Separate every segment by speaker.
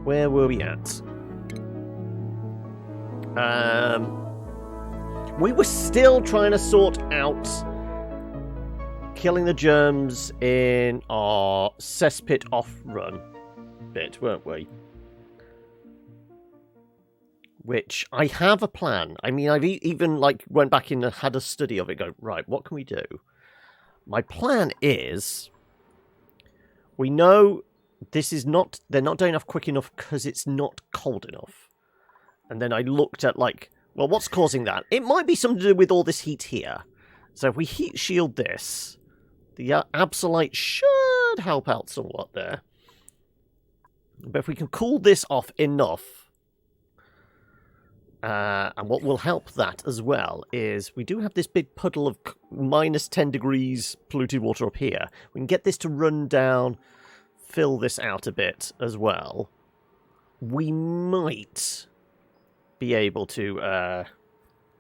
Speaker 1: Where were we at? We were still trying to sort out killing the germs in our cesspit off-run bit, weren't we? Which, I have a plan. I mean, I've even, like, went back in and had a study of it, go, right, what can we do? My plan is, we know this is not, they're not doing enough quick enough because it's not cold enough. And then I looked at, like, well, what's causing that? It might be something to do with all this heat here. So if we heat shield this, the absolite should help out somewhat there. But if we can cool this off enough, and what will help that as well is we do have this big puddle of minus 10 degrees polluted water up here. We can get this to run down, fill this out a bit as well. We might be able to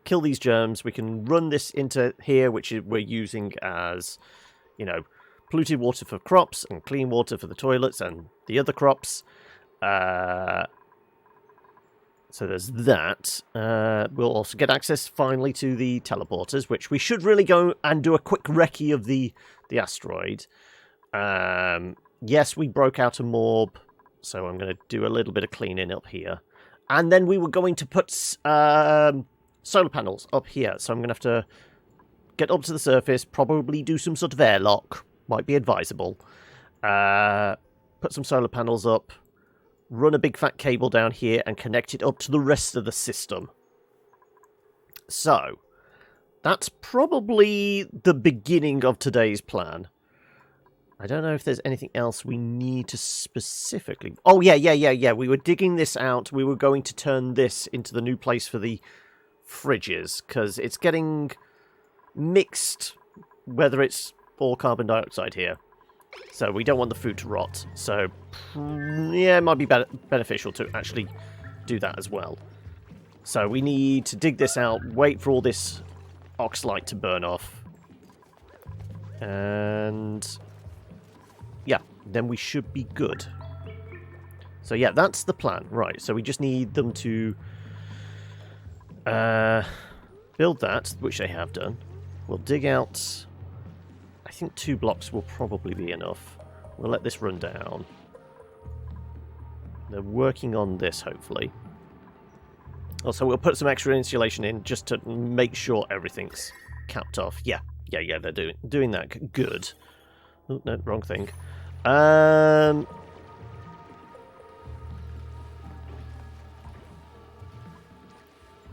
Speaker 1: kill these germs. We can run this into here, which we're using as, you know, polluted water for crops and clean water for the toilets and the other crops. So there's that. We'll also get access finally to the teleporters, which we should really go and do a quick recce of the asteroid. Yes, we broke out a morb, so I'm going to do a little bit of cleaning up here. And then we were going to put solar panels up here, so I'm going to have to get up to the surface, probably do some sort of airlock, might be advisable. Put some solar panels up. Run a big fat cable down here and connect it up to the rest of the system. So, that's probably the beginning of today's plan. I don't know if there's anything else we need to specifically... Oh, yeah. We were digging this out. We were going to turn this into the new place for the fridges, because it's getting mixed, whether it's all carbon dioxide here. So we don't want the food to rot. So, yeah, it might be beneficial to actually do that as well. So we need to dig this out, wait for all this oxalite to burn off. And, yeah, then we should be good. So, yeah, that's the plan. Right, so we just need them to build that, which they have done. We'll dig out... I think 2 blocks will probably be enough. We'll let this run down. They're working on this, hopefully. Also, we'll put some extra insulation in just to make sure everything's capped off. Yeah, they're doing that. Good. Oh, no, wrong thing.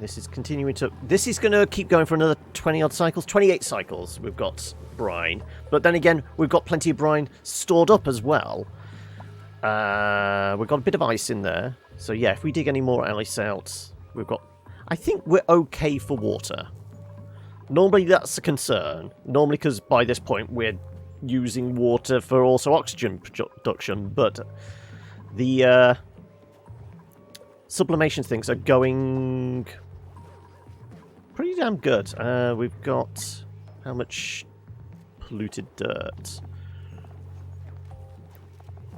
Speaker 1: This is continuing to... This is going to keep going for another 20-odd cycles. 28 cycles we've got brine. But then again, we've got plenty of brine stored up as well. We've got a bit of ice in there. So yeah, if we dig any more ice out, we've got... I think we're okay for water. Normally that's a concern. Normally because by this point we're using water for also oxygen production. But the sublimation things are going... pretty damn good. We've got... how much polluted dirt?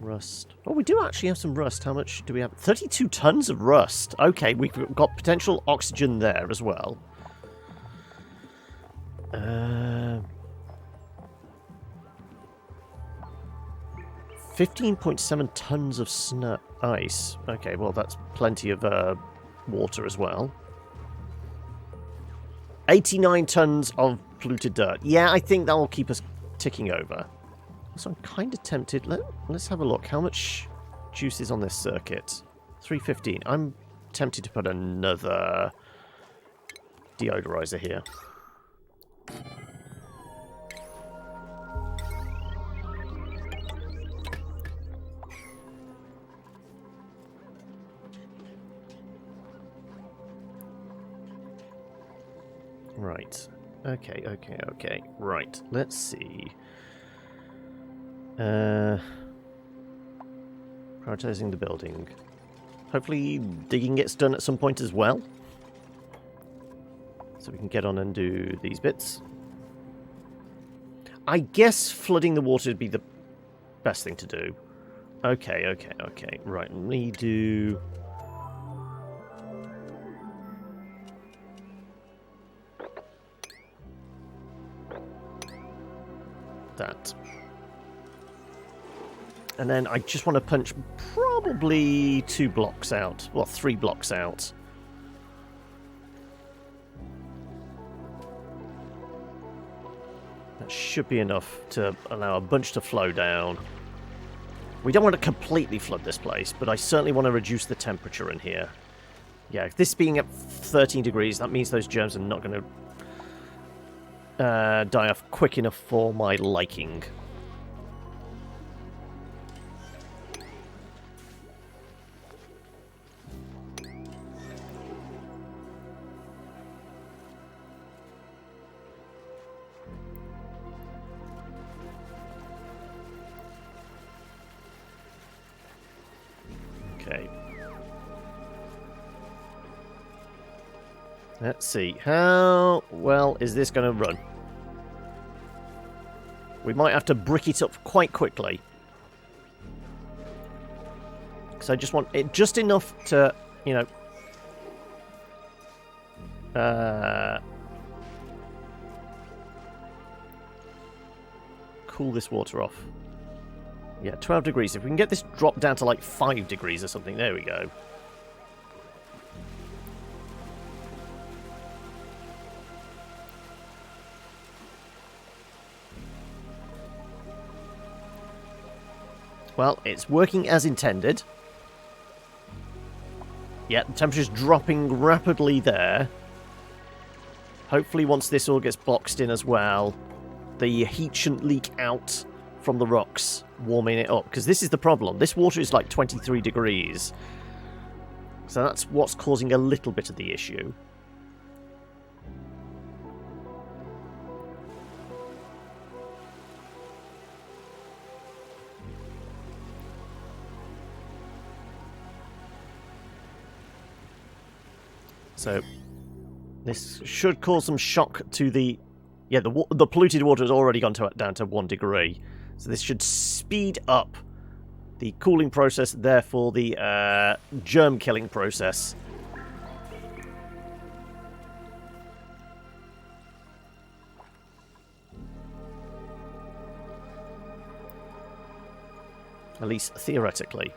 Speaker 1: Rust. Oh, we do actually have some rust. How much do we have? 32 tons of rust. Okay, we've got potential oxygen there as well. 15.7 tons of snow ice. Okay, well that's plenty of water as well. 89 tons of polluted dirt. Yeah, I think that will keep us ticking over. So I'm kind of tempted. Let's have a look. How much juice is on this circuit? 315. I'm tempted to put another deodorizer here. Right. Okay. Right. Let's see. Prioritizing the building. Hopefully digging gets done at some point as well. So we can get on and do these bits. I guess flooding the water would be the best thing to do. Okay. Right, let me do... that. And then I just want to punch probably 2 blocks out. Well, 3 blocks out. That should be enough to allow a bunch to flow down. We don't want to completely flood this place, but I certainly want to reduce the temperature in here. Yeah, this being at 13 degrees, that means those germs are not going to die off quick enough for my liking. Okay. Let's see. How well is this going to run? We might have to brick it up quite quickly. Because I just want it just enough to, you know... cool this water off. Yeah, 12 degrees. If we can get this dropped down to like 5 degrees or something, there we go. Well, it's working as intended. Yeah, the temperature's dropping rapidly there. Hopefully once this all gets boxed in as well, the heat shouldn't leak out from the rocks, warming it up. Because this is the problem. This water is like 23 degrees. So that's what's causing a little bit of the issue. So this should cause some shock to the... Yeah, the polluted water has already gone down to 1 degree. So this should speed up the cooling process, therefore the germ killing process. At least theoretically.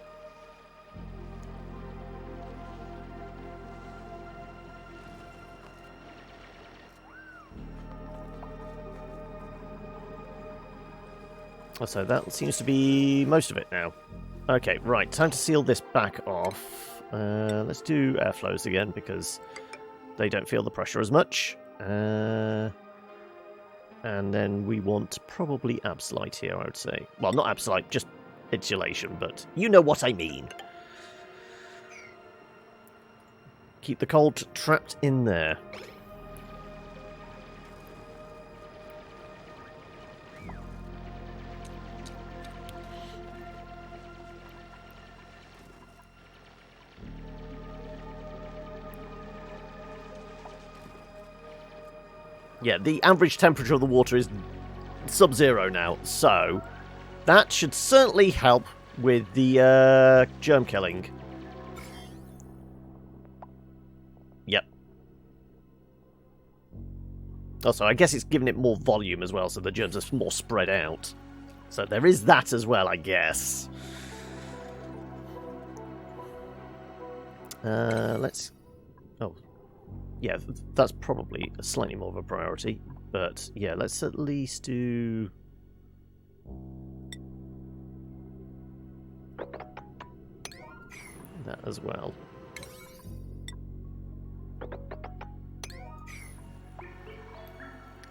Speaker 1: So that seems to be most of it now. Okay, right, time to seal this back off. Let's do airflows again because they don't feel the pressure as much. And then we want probably absolite here, I would say. Well, not absolite, just insulation, but you know what I mean. Keep the cold trapped in there. Yeah, the average temperature of the water is sub-zero now, so that should certainly help with the germ killing. Yep. Also, I guess it's giving it more volume as well, so the germs are more spread out. So there is that as well, I guess. Let's... Oh. Yeah, that's probably slightly more of a priority. But, yeah, let's at least do... that as well.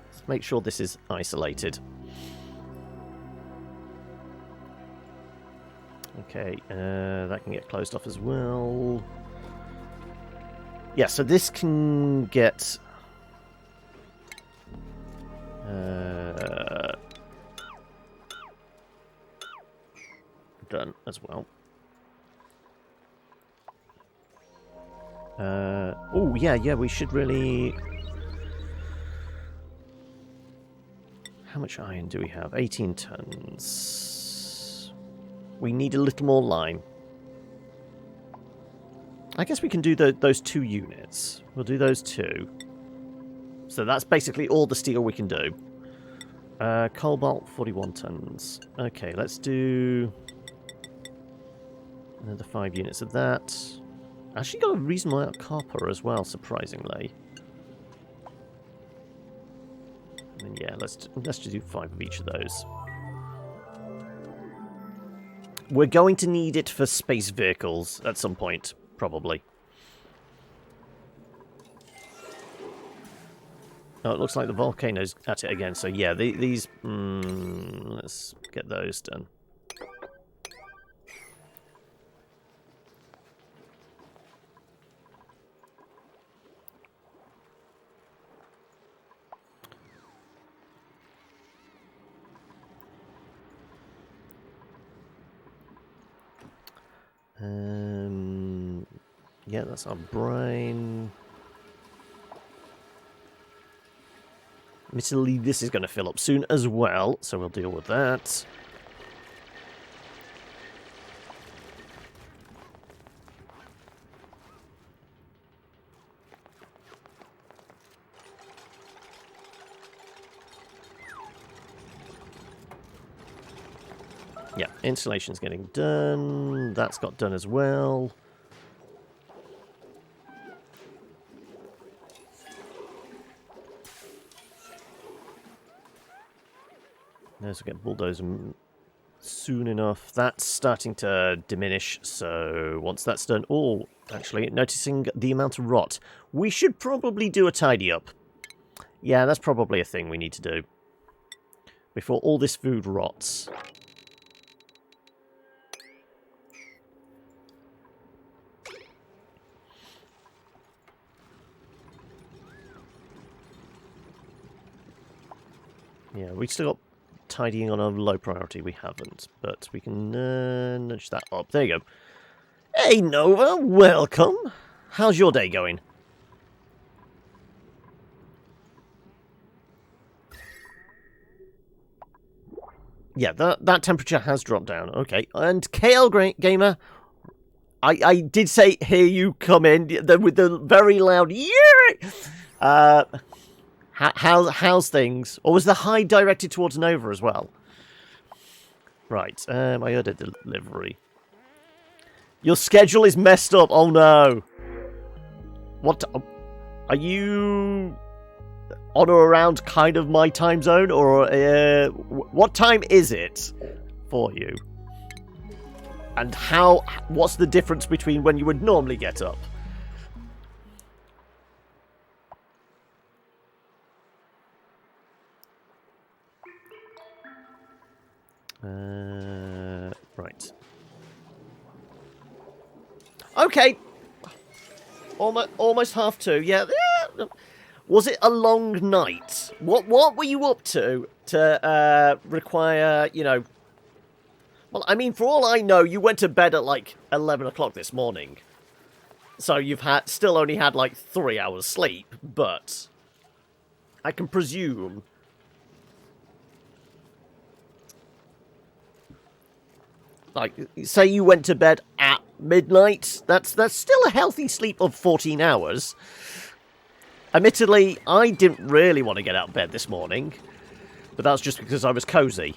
Speaker 1: Let's make sure this is isolated. Okay, that can get closed off as well. Yeah, so this can get done as well. Oh, yeah, we should really... How much iron do we have? 18 tons. We need a little more lime. I guess we can do those 2 units. We'll do those 2. So that's basically all the steel we can do. Cobalt, 41 tons. Okay, let's do another 5 units of that. Actually got a reasonable amount of copper as well, surprisingly. And then, yeah, let's just do 5 of each of those. We're going to need it for space vehicles at some point, probably. Oh, it looks like the volcano's at it again. So yeah, these... let's get those done. Yeah, that's our brain. Admittedly, this is going to fill up soon as well, so we'll deal with that. Yeah, installation's getting done. That's got done as well. There's we'll get bulldozer soon enough. That's starting to diminish, so once that's done... Oh, actually, noticing the amount of rot. We should probably do a tidy up. Yeah, that's probably a thing we need to do. Before all this food rots. Yeah, we still got tidying on a low priority. We haven't, but we can nudge that up. There you go. Hey, Nova, welcome. How's your day going? Yeah, that temperature has dropped down. Okay, and KL Gamer, I did say hear you come in with the very loud yeah. How's things? Or was the high directed towards Nova as well? Right, I heard a delivery. Your schedule is messed up. Oh no. What? Are you on or around kind of my time zone? Or what time is it for you? And what's the difference between when you would normally get up? Right. Okay. Almost 2:30. Yeah. Was it a long night? What were you up to require, you know... Well, I mean, for all I know, you went to bed at like 11 o'clock this morning. So you've still only had like 3 hours sleep, but I can presume... Like, say you went to bed at midnight, that's still a healthy sleep of 14 hours. Admittedly, I didn't really want to get out of bed this morning, but that's just because I was cozy.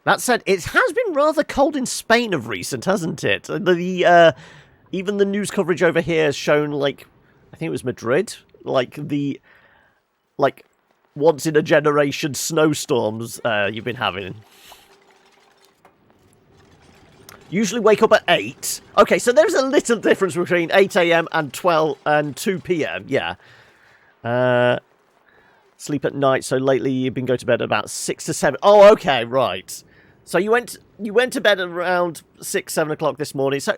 Speaker 1: That said, it has been rather cold in Spain of recent, hasn't it? Even the news coverage over here has shown, like, I think it was Madrid, like once in a generation snowstorms you've been having. Usually wake up at 8. Okay, so there's a little difference between 8 AM and 2 PM, yeah. Sleep at night, so lately you've been going to bed about 6 to 7. Oh, okay, right. So you went to bed around 6, 7 o'clock this morning, so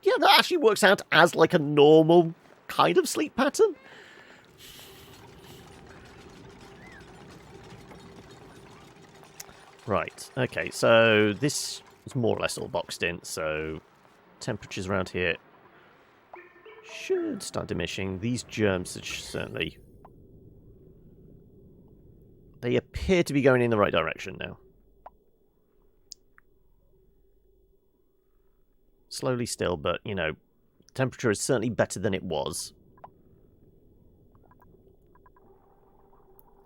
Speaker 1: yeah, that actually works out as like a normal kind of sleep pattern. Right, okay, so this is more or less all boxed in, so temperatures around here should start diminishing. These germs are certainly... They appear to be going in the right direction now. slowly still, but, you know, temperature is certainly better than it was.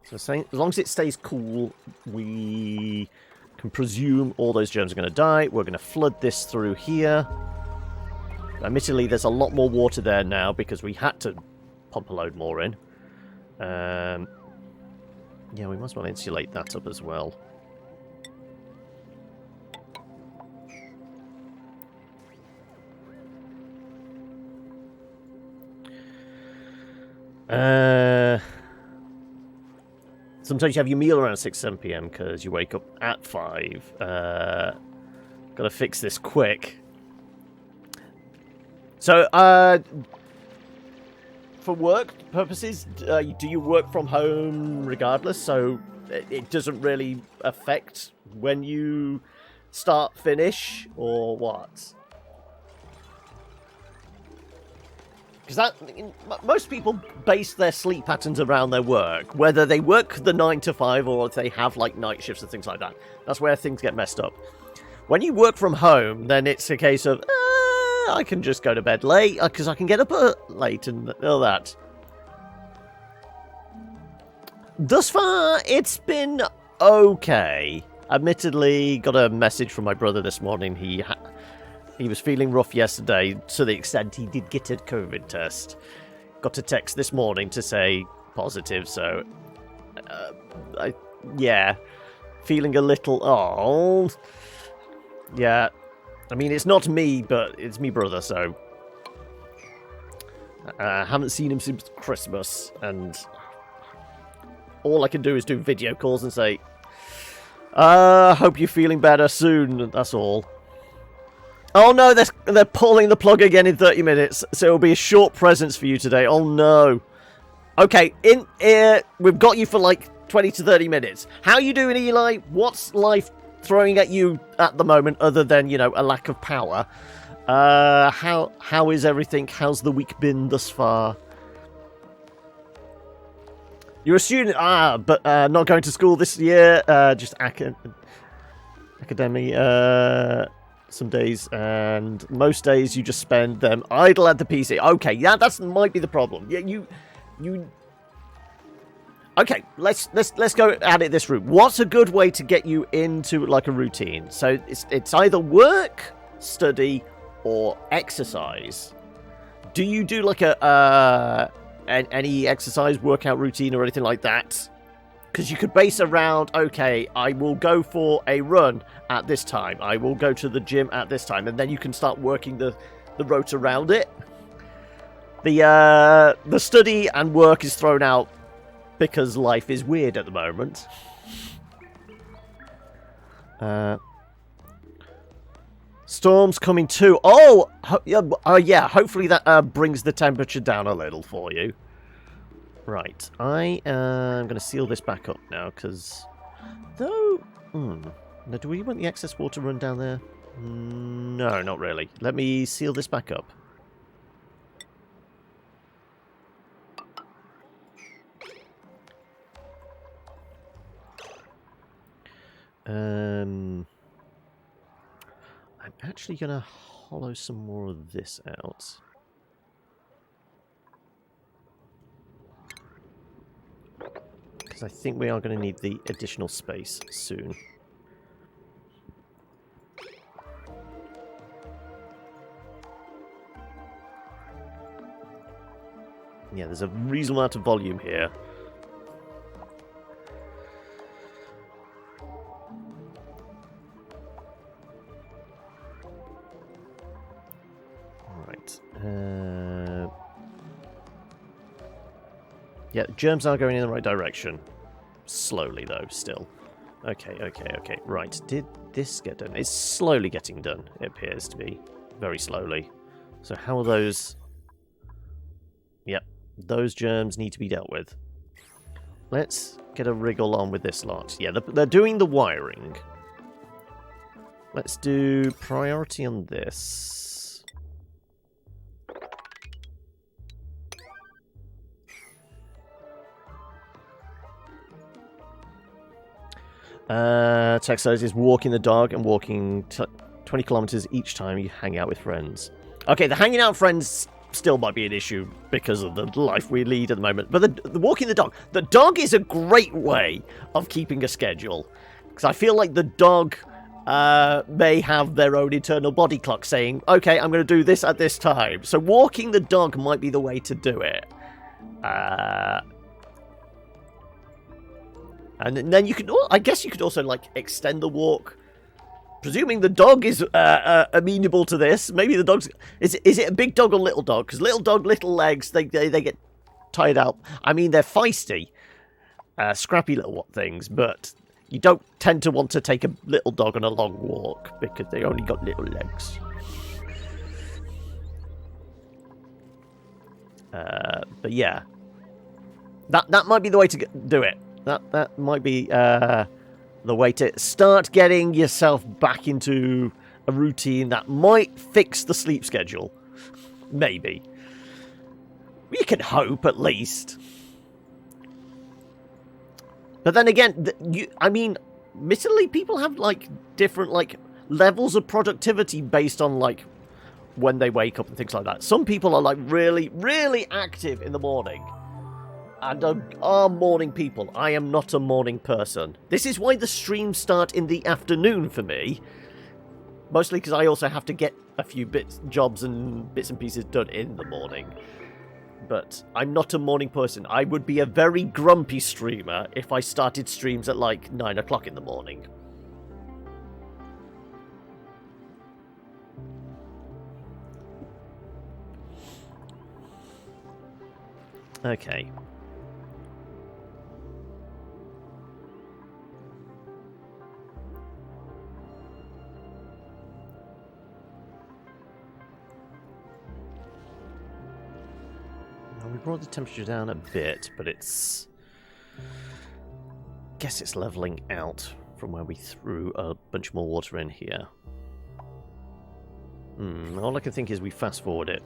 Speaker 1: So as long as it stays cool, we can presume all those germs are going to die. We're going to flood this through here. Admittedly, there's a lot more water there now because we had to pump a load more in. Yeah, we might as well insulate that up as well. Sometimes you have your meal around 6, 7 p.m. because you wake up at 5. Gotta fix this quick. So, for work purposes, do you work from home regardless? So it doesn't really affect when you start, finish, or what? Because most people base their sleep patterns around their work, whether they work the 9 to 5 or if they have like night shifts and things like that. That's where things get messed up. When you work from home, then it's a case of I can just go to bed late because I can get up late and all that. Thus far, it's been okay. Admittedly, got a message from my brother this morning. He was feeling rough yesterday to the extent he did get a COVID test. Got a text this morning to say positive, so... yeah. Feeling a little... Oh. Yeah. I mean, it's not me, but it's me brother, so... haven't seen him since Christmas, and... all I can do is do video calls and say... hope you're feeling better soon, that's all. Oh no, they're pulling the plug again in 30 minutes, so it'll be a short presence for you today. Oh no. Okay, we've got you for like 20 to 30 minutes. How you doing, Eli? What's life throwing at you at the moment, other than, you know, a lack of power? How is everything? How's the week been thus far? You're a student, but not going to school this year. Just academy. Some days, and most days you just spend them idle at the PC. Okay, yeah, that might be the problem. Yeah, you. Okay, let's go at it this route. What's a good way to get you into like a routine? So it's either work, study, or exercise. Do you do like any exercise workout routine or anything like that? Because you could base around, okay, I will go for a run at this time. I will go to the gym at this time. And then you can start working the route around it. The study and work is thrown out because life is weird at the moment. Storm's coming too. Oh, yeah, hopefully that brings the temperature down a little for you. Right, I am going to seal this back up now, because... Though... Now, do we want the excess water run down there? No, not really. Let me seal this back up. I'm actually going to hollow some more of this out. Because I think we are going to need the additional space soon. Yeah, there's a reasonable amount of volume here. Right. Yeah, germs are going in the right direction. Slowly, though, still. Okay. Right, did this get done? It's slowly getting done, it appears to be. Very slowly. So how are those... Yep, those germs need to be dealt with. Let's get a wriggle on with this lot. Yeah, they're doing the wiring. Let's do priority on this. Textiles is walking the dog and walking 20 kilometers each time you hang out with friends. Okay, the hanging out with friends still might be an issue because of the life we lead at the moment. But the walking the dog. The dog is a great way of keeping a schedule. Because I feel like the dog may have their own internal body clock saying, okay, I'm going to do this at this time. So walking the dog might be the way to do it. And then you could, I guess you could also, like, extend the walk. Presuming the dog is amenable to this. Maybe the dog's... Is it a big dog or little dog? Because little dog, little legs, they get tired out. I mean, they're feisty. Scrappy little things, but you don't tend to want to take a little dog on a long walk because they only got little legs. But yeah. That might be the way to do it. That might be... the way to start getting yourself back into a routine that might fix the sleep schedule. Maybe. You can hope, at least. But then again, I mean, admittedly, people have, like, different, like, levels of productivity based on, like, when they wake up and things like that. Some people are, like, really, really active in the morning. And are morning people. I am not a morning person. This is why the streams start in the afternoon for me. Mostly because I also have to get a few jobs and bits and pieces done in the morning. But I'm not a morning person. I would be a very grumpy streamer if I started streams at like 9 o'clock in the morning. Okay. We brought the temperature down a bit, but it's... guess it's leveling out from where we threw a bunch more water in here. All I can think is we fast forward it.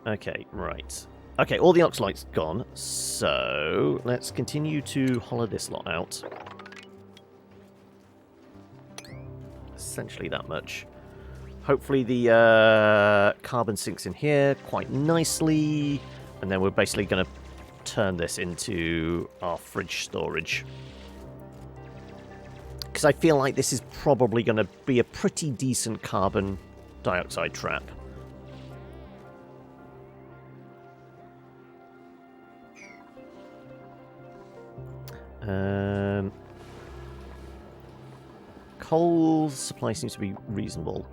Speaker 1: Okay, right. Okay, all the oxalite's gone, so let's continue to hollow this lot out. Essentially that much. Hopefully the carbon sinks in here quite nicely, and then we're basically going to turn this into our fridge storage. Because I feel like this is probably going to be a pretty decent carbon dioxide trap. Coal supply seems to be reasonable.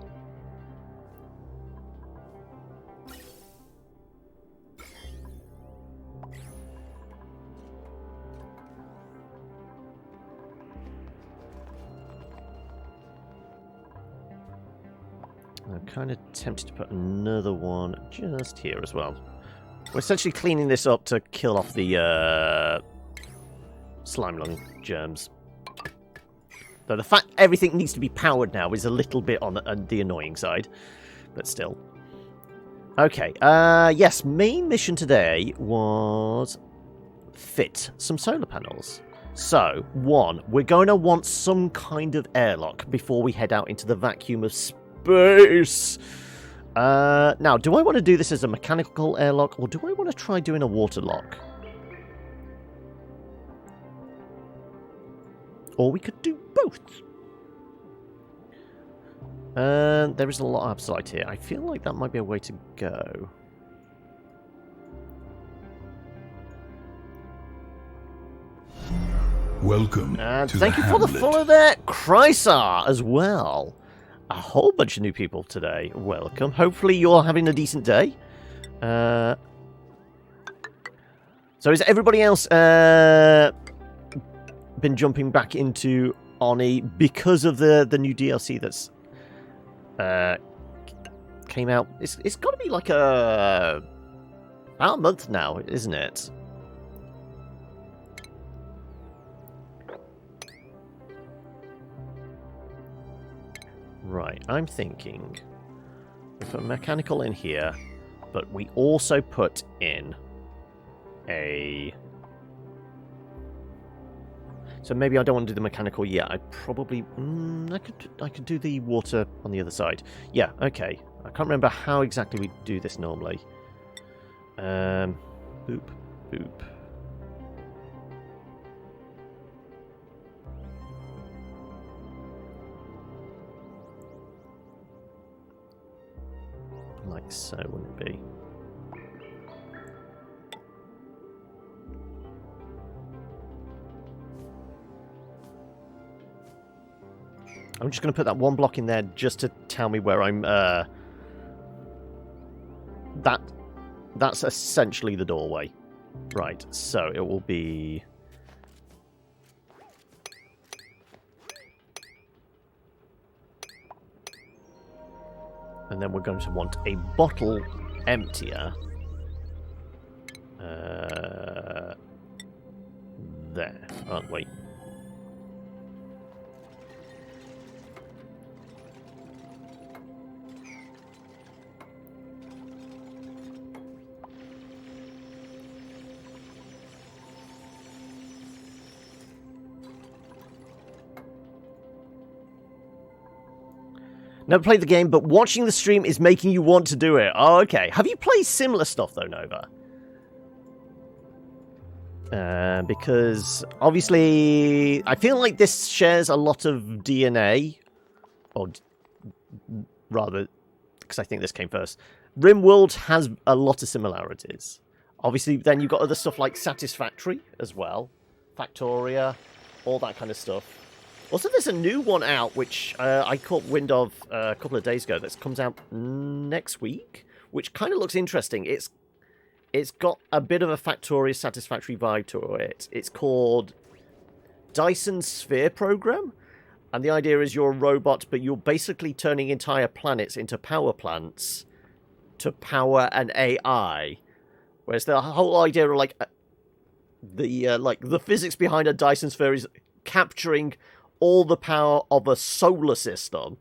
Speaker 1: I'm kind of tempted to put another one just here as well. We're essentially cleaning this up to kill off the slime lung germs. Though the fact everything needs to be powered now is a little bit on the annoying side, but still. Okay, yes, main mission today was fit some solar panels. So, one, we're going to want some kind of airlock before we head out into the vacuum of space. Now, do I want to do this as a mechanical airlock, or do I want to try doing a water lock? Or we could do both. There is a lot of absolute here. I feel like that might be a way to go.
Speaker 2: Welcome to
Speaker 1: thank you for the follow there, Chrysar, as well. A whole bunch of new people today. Welcome. Hopefully you're having a decent day. So is everybody else been jumping back into Oni because of the new DLC that's came out? It's got to be like about a month now, isn't it? Right, I'm thinking we put mechanical in here, but we also put in a... So maybe I don't want to do the mechanical yet. I probably... I could do the water on the other side. Yeah, okay. I can't remember how exactly we do this normally. Boop. Boop. Like so, wouldn't it be? I'm just going to put that one block in there just to tell me where I'm... That's essentially the doorway. Right, so it will be... And then we're going to want a bottle emptier. There, aren't we? Never played the game, but watching the stream is making you want to do it. Oh, okay. Have you played similar stuff, though, Nova? Because, obviously, I feel like this shares a lot of DNA. Or, rather, because I think this came first. RimWorld has a lot of similarities. Obviously, then you've got other stuff like Satisfactory as well. Factoria, all that kind of stuff. Also, there's a new one out, which I caught wind of a couple of days ago, that comes out next week, which kind of looks interesting. It's got a bit of a Factoria Satisfactory vibe to it. It's called Dyson Sphere Program, and the idea is you're a robot, but you're basically turning entire planets into power plants to power an AI. Whereas the whole idea of like the physics behind a Dyson Sphere is capturing all the power of a solar system.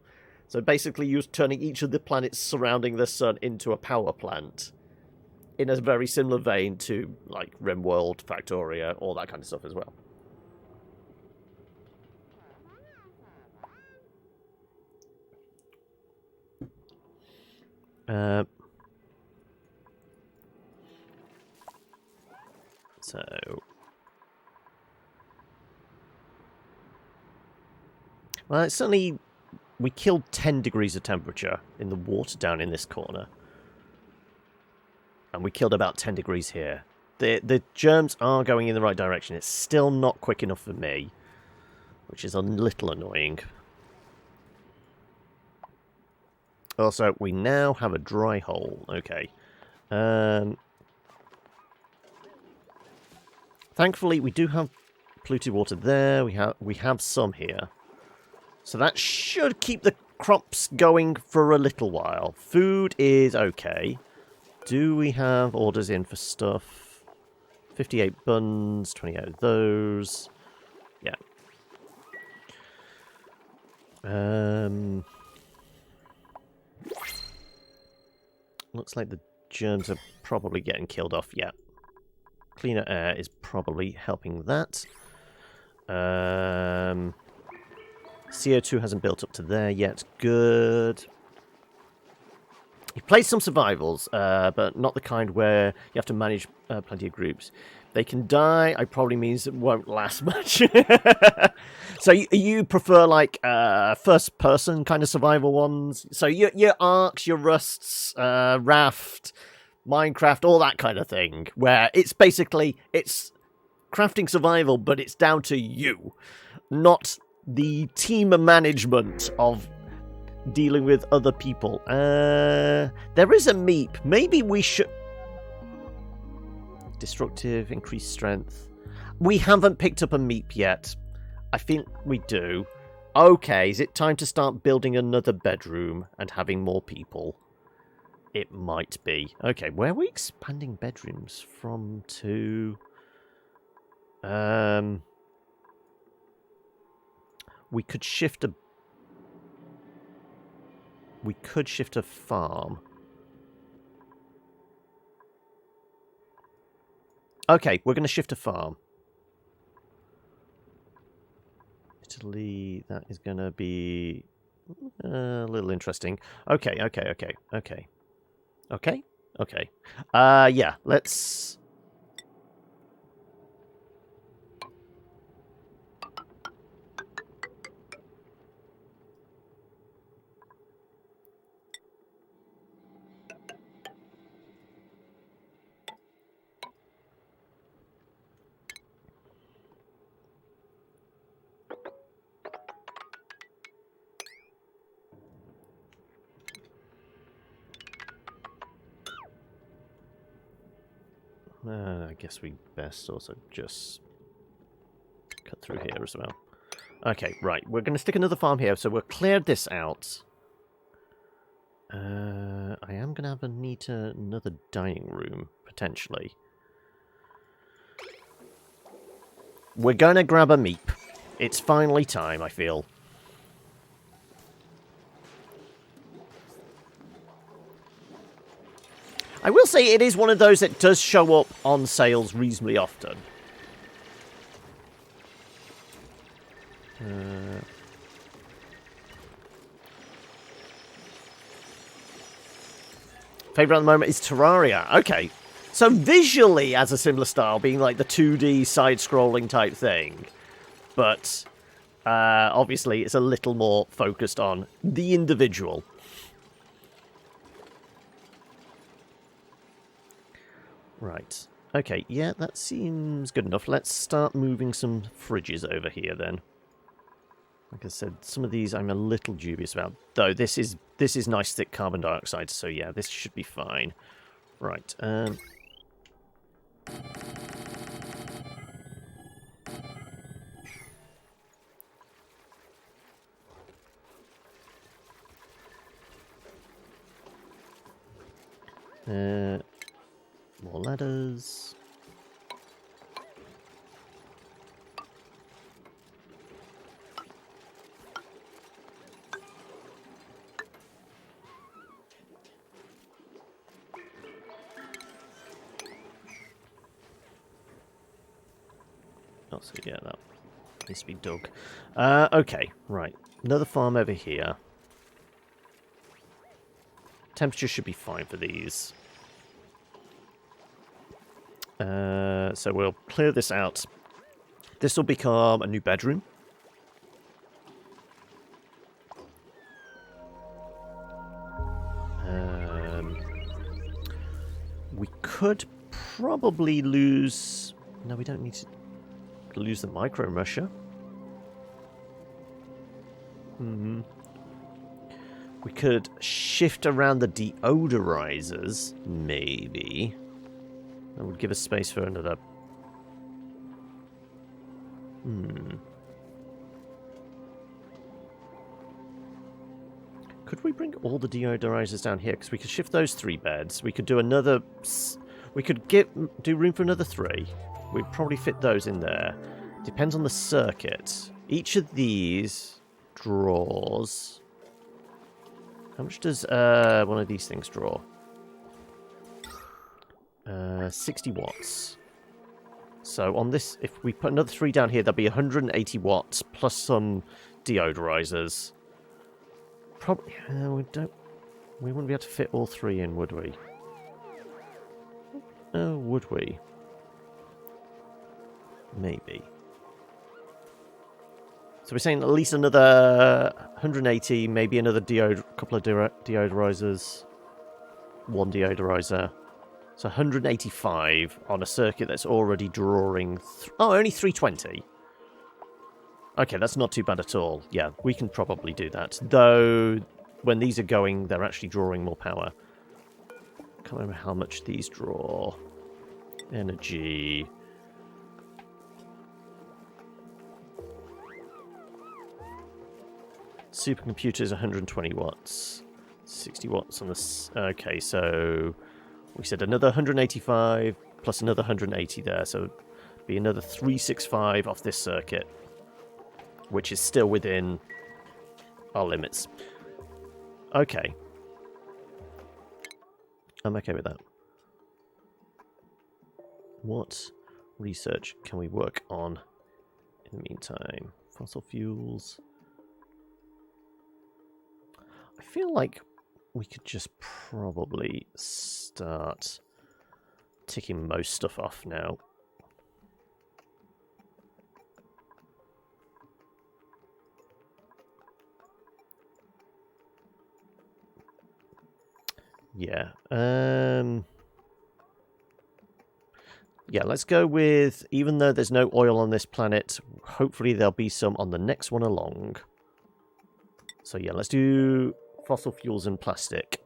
Speaker 1: So basically you're turning each of the planets surrounding the sun into a power plant. In a very similar vein to like RimWorld, Factoria, all that kind of stuff as well. So... Well, it's certainly... We killed 10 degrees of temperature in the water down in this corner. And we killed about 10 degrees here. The germs are going in the right direction. It's still not quick enough for me, which is a little annoying. Also, we now have a dry hole. Okay. Thankfully, we do have polluted water there. We have some here. So that should keep the crops going for a little while. Food is okay. Do we have orders in for stuff? 58 buns, 28 of those. Yeah. Looks like the germs are probably getting killed off. Yeah. Cleaner air is probably helping that. CO2 hasn't built up to there yet. Good. You've played some survivals, but not the kind where you have to manage plenty of groups. They can die. It probably means it won't last much. So you prefer like first-person kind of survival ones? So your Arks, your Rusts, Raft, Minecraft, all that kind of thing, where it's basically it's crafting survival, but it's down to you, not the team management of dealing with other people. There is a Meep. Maybe we should... Destructive, increased strength. We haven't picked up a Meep yet. I think we do. Okay, is it time to start building another bedroom and having more people? It might be. Okay, where are we expanding bedrooms from to? We could shift a... We could shift a farm. Okay, we're going to shift a farm. Actually, that is going to be a little interesting. Okay. Yeah, let's... I guess we best also just cut through here as well. Okay, right. We're going to stick another farm here, so we'll clear this out. I am going to have another dining room, potentially. We're going to grab a Meep. It's finally time, I feel. I will say it is one of those that does show up on sales reasonably often. Favourite at the moment is Terraria. Okay. So visually has a similar style, being like the 2D side-scrolling type thing. But obviously it's a little more focused on the individual. Right. Okay, yeah, that seems good enough. Let's start moving some fridges over here then. Like I said, some of these I'm a little dubious about. Though this is nice thick carbon dioxide, so yeah, this should be fine. Right. More ladders. Oh, so yeah, that needs to be dug. Okay, right. Another farm over here. Temperature should be fine for these. So we'll clear this out. This will become a new bedroom. We could probably lose... No, we don't need to lose the micro musher. We could shift around the deodorizers, maybe. That would give us space for another... Could we bring all the deodorizers down here? Because we could shift those 3 beds. We could do another... We could do room for another 3. We'd probably fit those in there. Depends on the circuit. Each of these draws... How much does one of these things draw? 60 watts. So on this, if we put another 3 down here, that'd be 180 watts plus some deodorizers. Probably we wouldn't be able to fit all 3 in, would we? Oh, would we? Maybe. So we're saying at least another 180, maybe another couple of deodorizers, 1 deodorizer. So 185 on a circuit that's already drawing... only 320. Okay, that's not too bad at all. Yeah, we can probably do that. Though, when these are going, they're actually drawing more power. Can't remember how much these draw. Energy... Supercomputer is 120 watts. 60 watts on this. Okay, so we said another 185 plus another 180 there, so it'd be another 365 off this circuit, which is still within our limits. Okay. I'm okay with that. What research can we work on in the meantime? Fossil fuels. I feel like we could just probably start ticking most stuff off now. Yeah. Yeah, let's go with, even though there's no oil on this planet, hopefully there'll be some on the next one along. So yeah, let's do fossil fuels and plastic.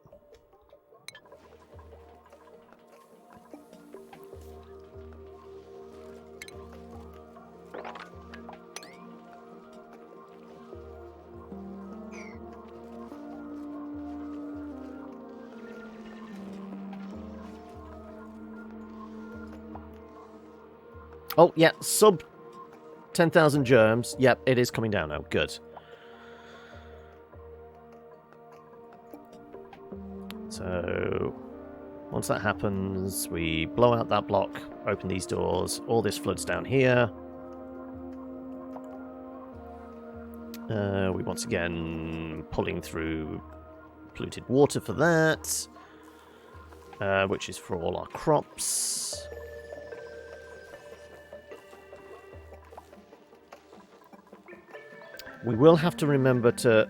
Speaker 1: Oh, yeah, sub 10,000 germs. Yep, it is coming down now. Good. So, once that happens, we blow out that block, open these doors, all this floods down here. We once again pulling through polluted water for that, which is for all our crops. We will have to remember to...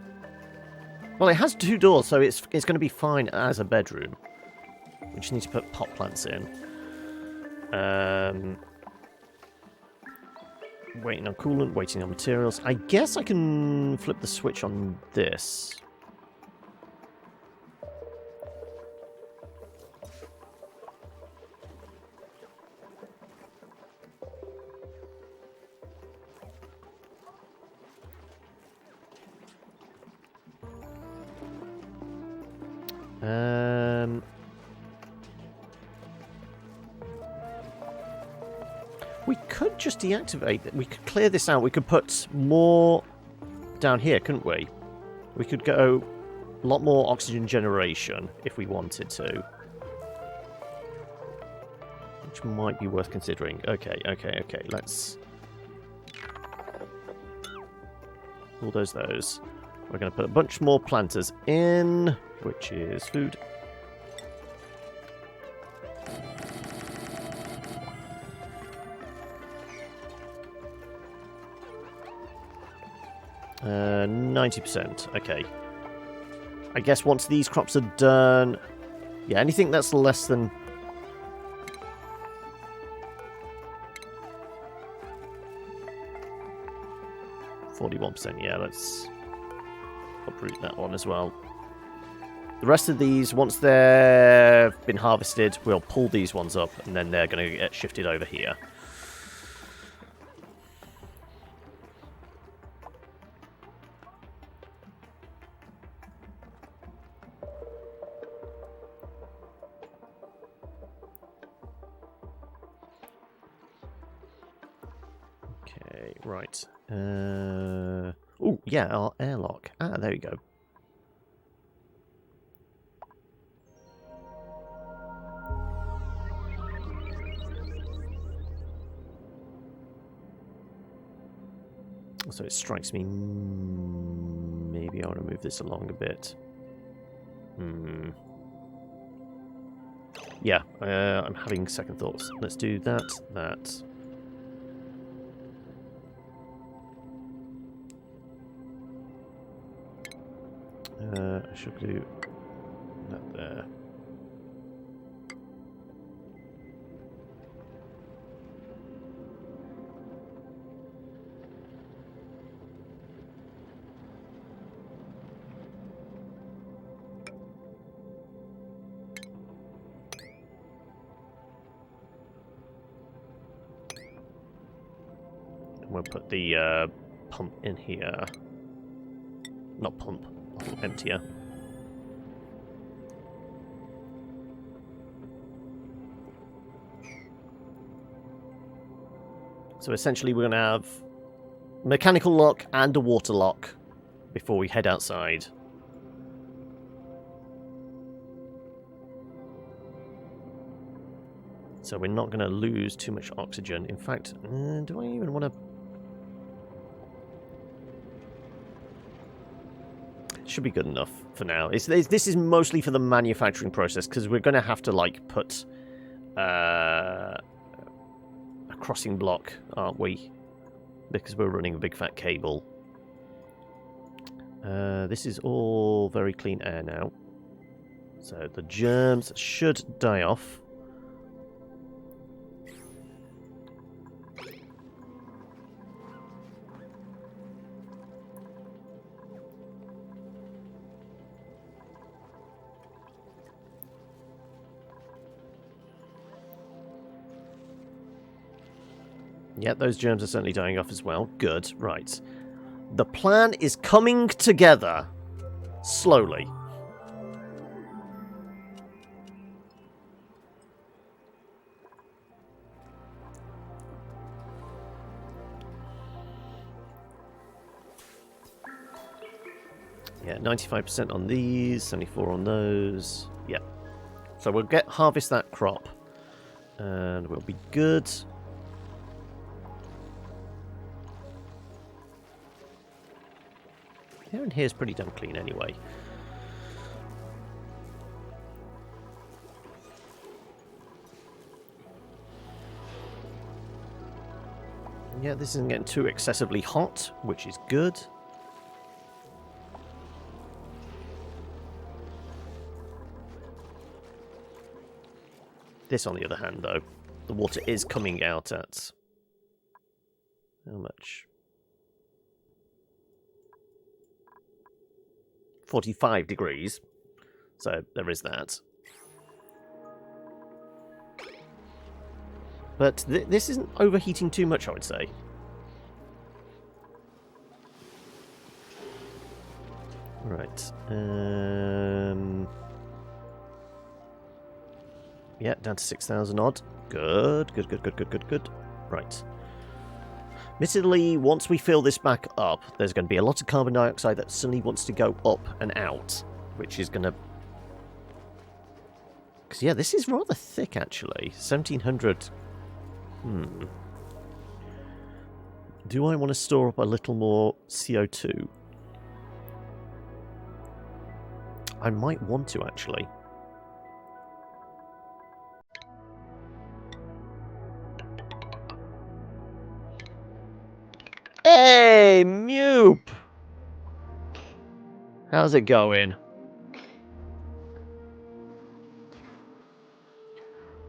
Speaker 1: Well, it has 2 doors, so it's going to be fine as a bedroom. We just need to put pot plants in. Waiting on coolant, waiting on materials. I guess I can flip the switch on this. We could just deactivate it. We could clear this out. We could put more down here, couldn't we? We could go a lot more oxygen generation if we wanted to. Which might be worth considering. Okay. Let's bulldoze those. We're going to put a bunch more planters in, which is food. Uh, 90%. Okay. I guess once these crops are done... Yeah, anything that's less than... %, yeah, let's uproot that one as well. The rest of these, once they've been harvested, we'll pull these ones up, and then they're going to get shifted over here. Okay, right. Oh, yeah, our airlock. Ah, there we go. So it strikes me, maybe I want to move this along a bit. Yeah, I'm having second thoughts. Let's do that. I should do that there. We'll put the pump in here. Not pump, emptier. So essentially we're going to have mechanical lock and a water lock before we head outside. So we're not going to lose too much oxygen. In fact, do I even want to... should be good enough for now. This is mostly for the manufacturing process, because we're going to have to, like, put a crossing block, aren't we? Because we're running a big fat cable. This is all very clean air now. So the germs should die off. Yeah, those germs are certainly dying off as well. Good, right. The plan is coming together. Slowly. Yeah, 95% on these, 74 on those. Yeah. So we'll harvest that crop. And we'll be good. Here and here's pretty damn clean anyway. Yeah, this isn't getting too excessively hot, which is good. This, on the other hand, though, the water is coming out at... how much? 45 degrees. So there is that. But this isn't overheating too much, I would say. Right. Yeah, down to 6,000 odd. Good, good, good, good, good, good, good. Right. Admittedly, once we fill this back up, there's going to be a lot of carbon dioxide that suddenly wants to go up and out, which is going to... because, yeah, this is rather thick, actually. 1,700... Do I want to store up a little more CO2? I might want to, actually. Hey, Meep! How's it going?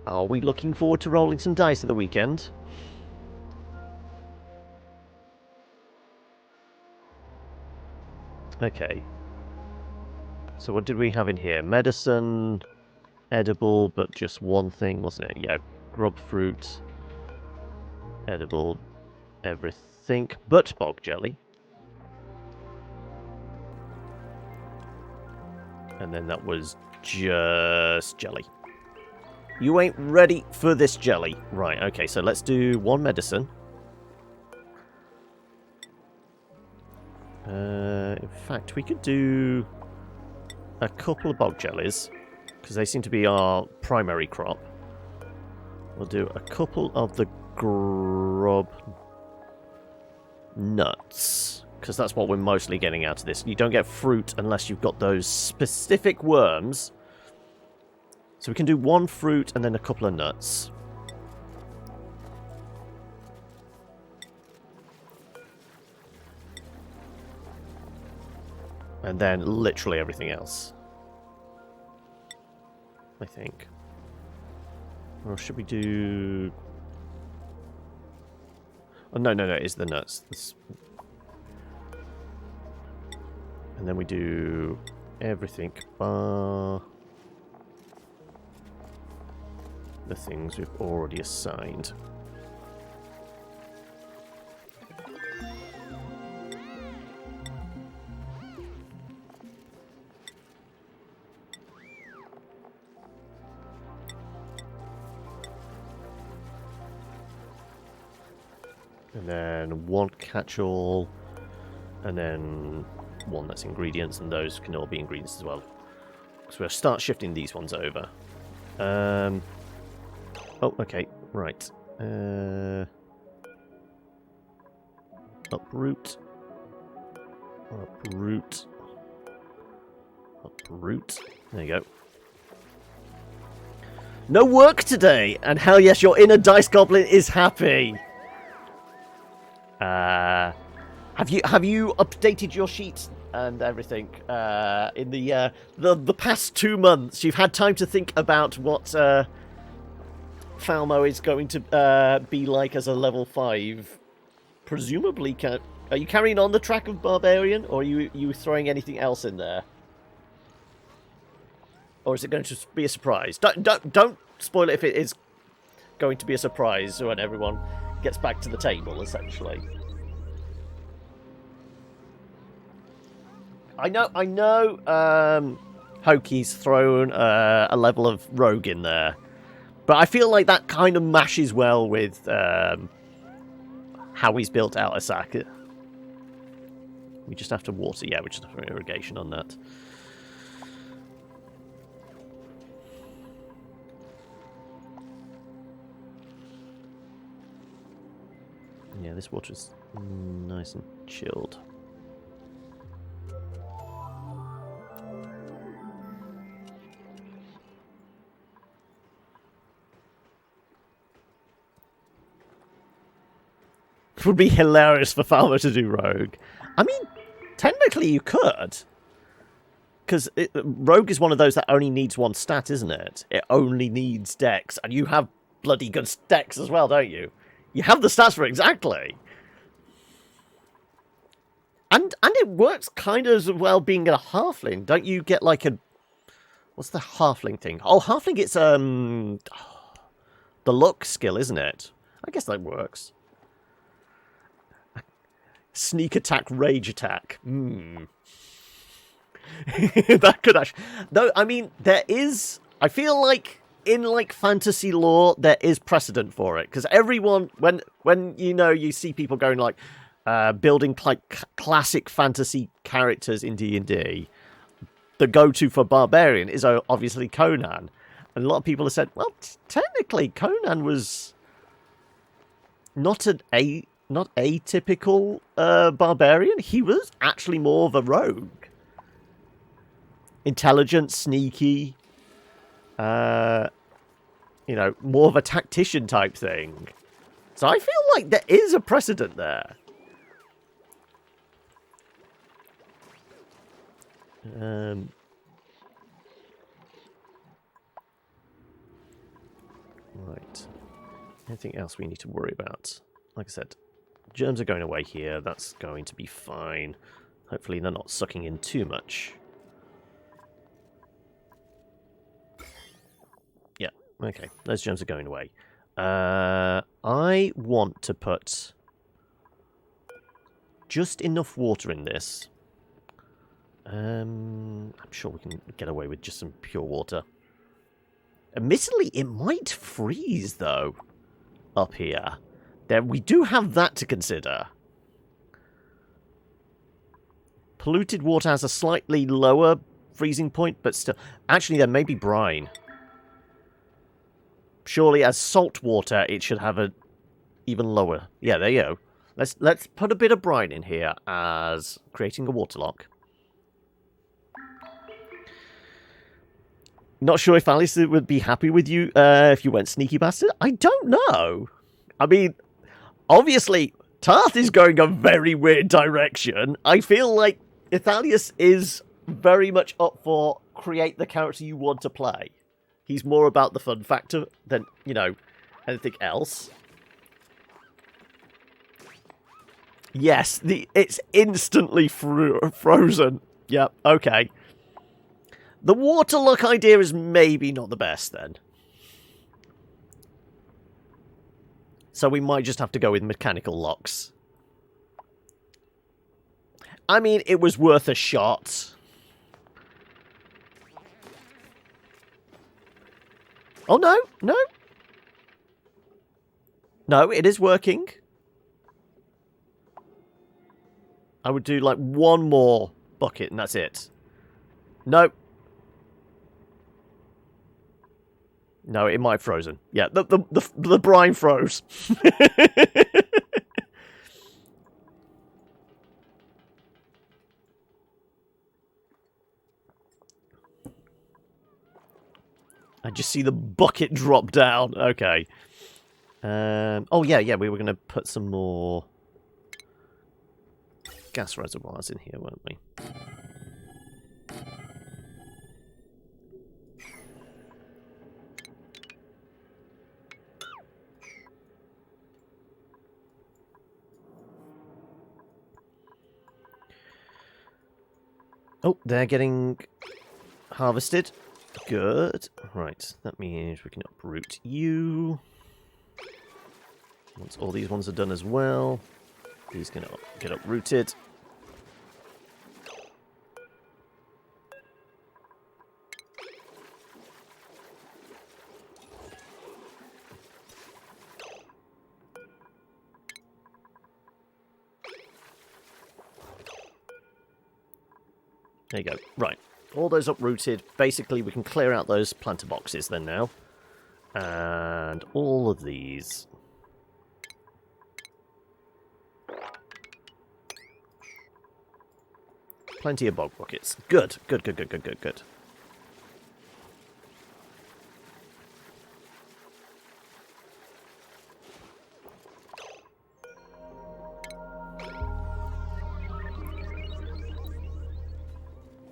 Speaker 1: Are we looking forward to rolling some dice at the weekend? Okay. So what did we have in here? Medicine, edible, but just one thing, wasn't it? Yeah, grub fruit, edible, everything but bog jelly. And then that was just jelly. You ain't ready for this jelly. Right, okay, so let's do one medicine. In fact, we could do a couple of bog jellies, because they seem to be our primary crop. We'll do a couple of the grub nuts, because that's what we're mostly getting out of this. You don't get fruit unless you've got those specific worms. So we can do one fruit and then a couple of nuts. And then literally everything else, I think. Or should we do... oh, no, it's the nuts. And then we do everything bar the things we've already assigned. And then one catch-all, and then one that's ingredients, and those can all be ingredients as well. So we'll start shifting these ones over. Oh, okay, right. Uproot. Uproot. Root. There you go. No work today! And hell yes, your inner dice goblin is happy! Have you updated your sheets and everything in the past 2 months? You've had time to think about what Falmo is going to be like as a level 5. Presumably, are you carrying on the track of Barbarian, or are you throwing anything else in there? Or is it going to be a surprise? Don't spoil it if it is going to be a surprise when everyone gets back to the table, essentially. I know. Hoki's thrown a level of rogue in there, but I feel like that kind of mashes well with how he's built out Asaka. We just have to water. Yeah, we just have irrigation on that. Yeah, this water's nice and chilled. It would be hilarious for Falmo to do Rogue. I mean, technically you could. Because Rogue is one of those that only needs 1 stat, isn't it? It only needs Dex. And you have bloody good Dex as well, don't you? You have the stats for it, exactly. And it works kind of as well being a halfling. Don't you get like a... What's the halfling thing? Oh, halfling, it's the luck skill, isn't it? I guess that works. Sneak attack, rage attack. That could actually... No, I mean, there is... I feel like in, like, fantasy lore, there is precedent for it. Because everyone... When you see people going, like, building, like, classic fantasy characters in D&D, the go-to for Barbarian is obviously Conan. And a lot of people have said, well, technically, Conan was not atypical Barbarian. He was actually more of a rogue. Intelligent, sneaky, more of a tactician type thing. So I feel like there is a precedent there. Right. Anything else we need to worry about? Like I said, germs are going away here. That's going to be fine. Hopefully they're not sucking in too much. Yeah, okay. Those germs are going away. I want to put just enough water in this. I'm sure we can get away with just some pure water. Admittedly, it might freeze, though, up here. Then we do have that to consider. Polluted water has a slightly lower freezing point, but still... Actually, there may be brine. Surely, as salt water, it should have a even lower... Yeah, there you go. Let's put a bit of brine in here as creating a waterlock. Not sure if Alice would be happy with you if you went sneaky bastard. I don't know. I mean, obviously, Tarth is going a very weird direction. I feel like Ithalius is very much up for create the character you want to play. He's more about the fun factor than, anything else. Yes, it's instantly frozen. Yep, okay. The waterlock idea is maybe not the best, then. So we might just have to go with mechanical locks. I mean, it was worth a shot. Oh, no, no. No, it is working. I would do, like, one more bucket, and that's it. Nope. No, it might have frozen. Yeah, the brine froze. I just see the bucket drop down. Okay. Oh, yeah, we were going to put some more gas reservoirs in here, weren't we? Oh, they're getting harvested. Good. Right, that means we can uproot you. Once all these ones are done as well, these can get uprooted. There you go. Right. All those uprooted. Basically, we can clear out those planter boxes then now. And all of these. Plenty of bog buckets. Good. Good.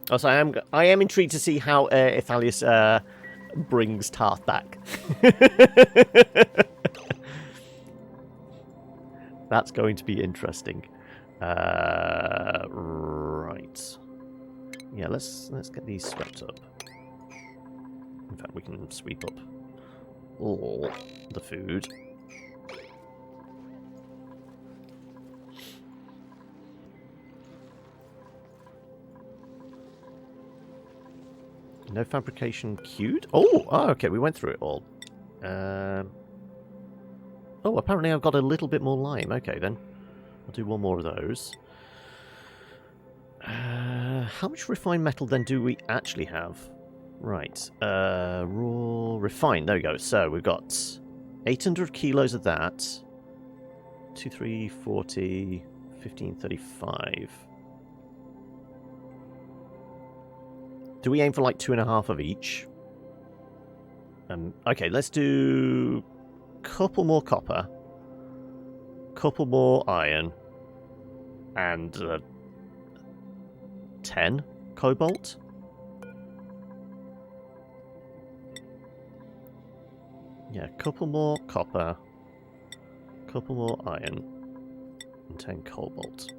Speaker 1: Also, I am intrigued to see how Ithalius brings Tarth back. That's going to be interesting. Right. Yeah, let's get these swept up. In fact, we can sweep up all the food. No fabrication queued? Oh, okay, we went through it all. Oh, apparently I've got a little bit more lime. Okay, then. I'll do one more of those. How much refined metal, then, do we actually have? Right. Raw... Refined. There we go. So, we've got 800 kilos of that. 2, 3, 40, 15, 35. Do we aim for like 2.5 of each? Okay, let's do a couple more copper, couple more iron, and 10 cobalt. Yeah, couple more copper, couple more iron, and 10 cobalt.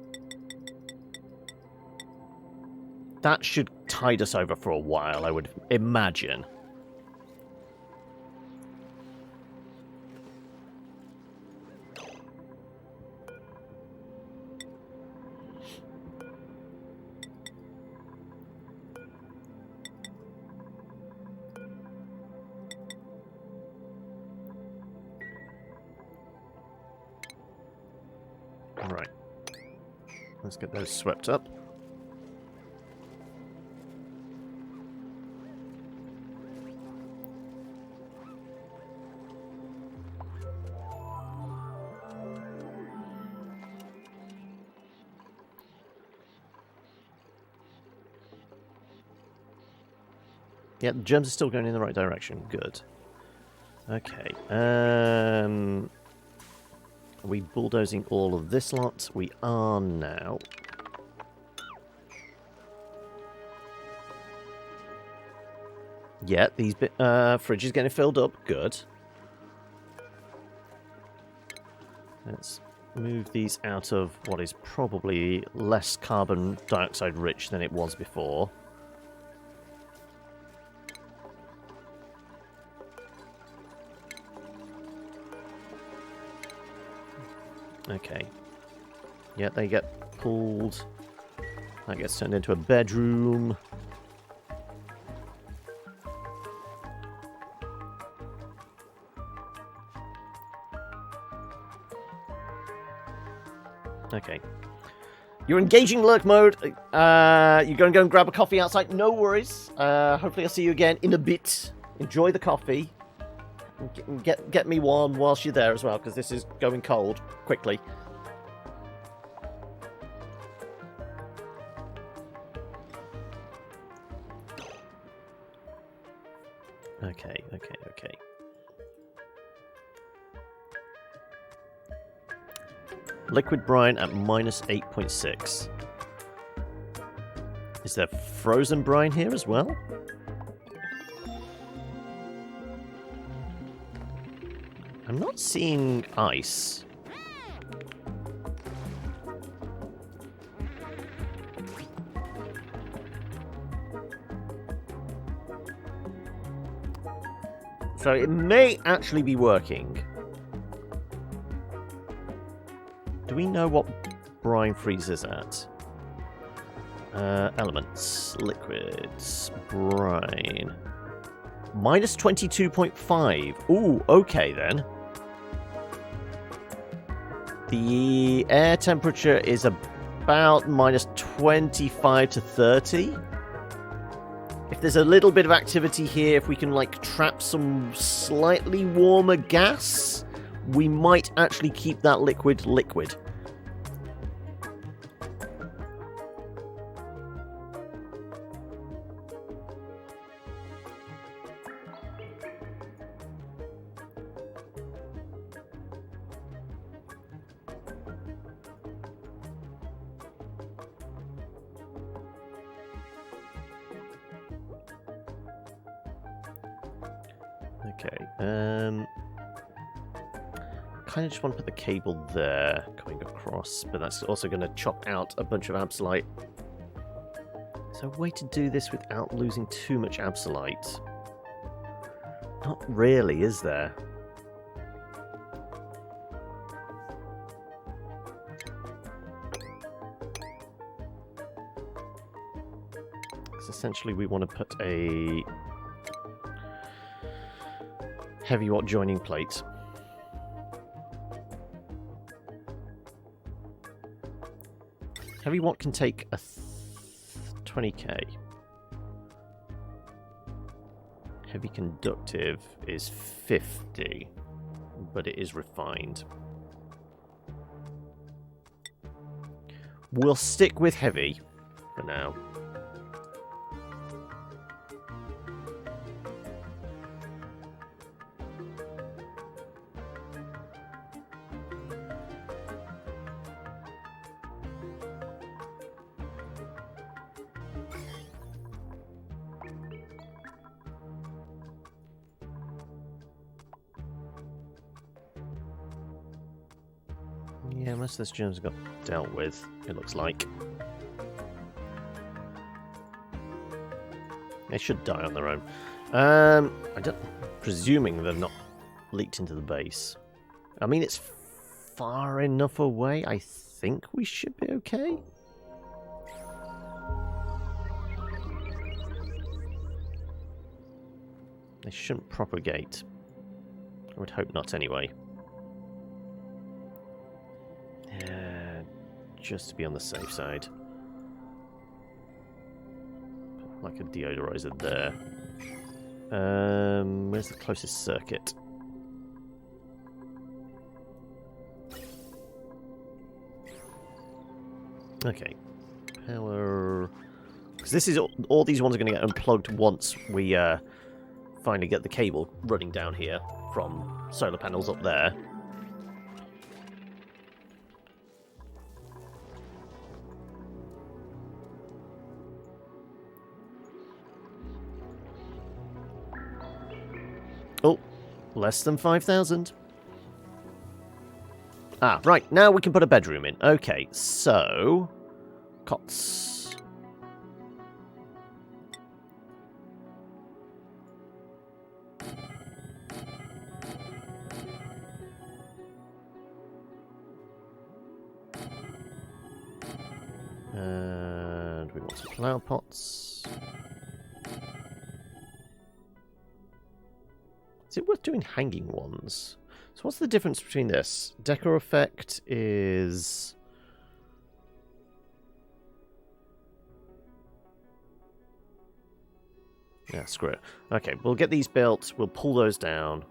Speaker 1: That should tide us over for a while, I would imagine. Right. Let's get those swept up. Yeah, the germs are still going in the right direction. Good. Okay. Are we bulldozing all of this lot? We are now. Yeah, these fridges getting filled up. Good. Let's move these out of what is probably less carbon dioxide rich than it was before. Okay. Yeah, they get pulled. That gets turned into a bedroom. Okay. You're engaging lurk mode. You're going to go and grab a coffee outside. No worries. Hopefully I'll see you again in a bit. Enjoy the coffee. Get me one whilst you're there as well, because this is going cold quickly. Okay, okay, okay. Liquid brine at minus 8.6. Is there frozen brine here as well? I'm not seeing ice. So it may actually be working. Do we know what brine freezes at? Elements, liquids, brine. Minus 22.5. Ooh, okay then. The air temperature is about minus 25 to 30. If there's a little bit of activity here, if we can like trap some slightly warmer gas, we might actually keep that liquid liquid. Okay, kind of just want to put the cable there, going across, but that's also going to chop out a bunch of absolite. Is there a way to do this without losing too much absolite? Not really, is there? Because essentially we want to put a heavy watt joining plate. Heavy watt can take a 20k. Heavy conductive is 50, but it is refined. We'll stick with heavy for now. Yeah, most of this germs got dealt with, it looks like. They should die on their own. Presuming they've not leaked into the base. I mean, it's far enough away, I think we should be okay. They shouldn't propagate. I would hope not anyway. Just to be on the safe side. Like a deodorizer there. Where's the closest circuit? Okay. Power... Because this is... All these ones are going to get unplugged once we finally get the cable running down here from solar panels up there. Oh, less than 5,000. Ah, right, now we can put a bedroom in. Okay, so... Cots. And we want some flower pots. Is it worth doing hanging ones? So what's the difference between this? Decor effect is... Yeah, screw it. Okay, we'll get these built. We'll pull those down.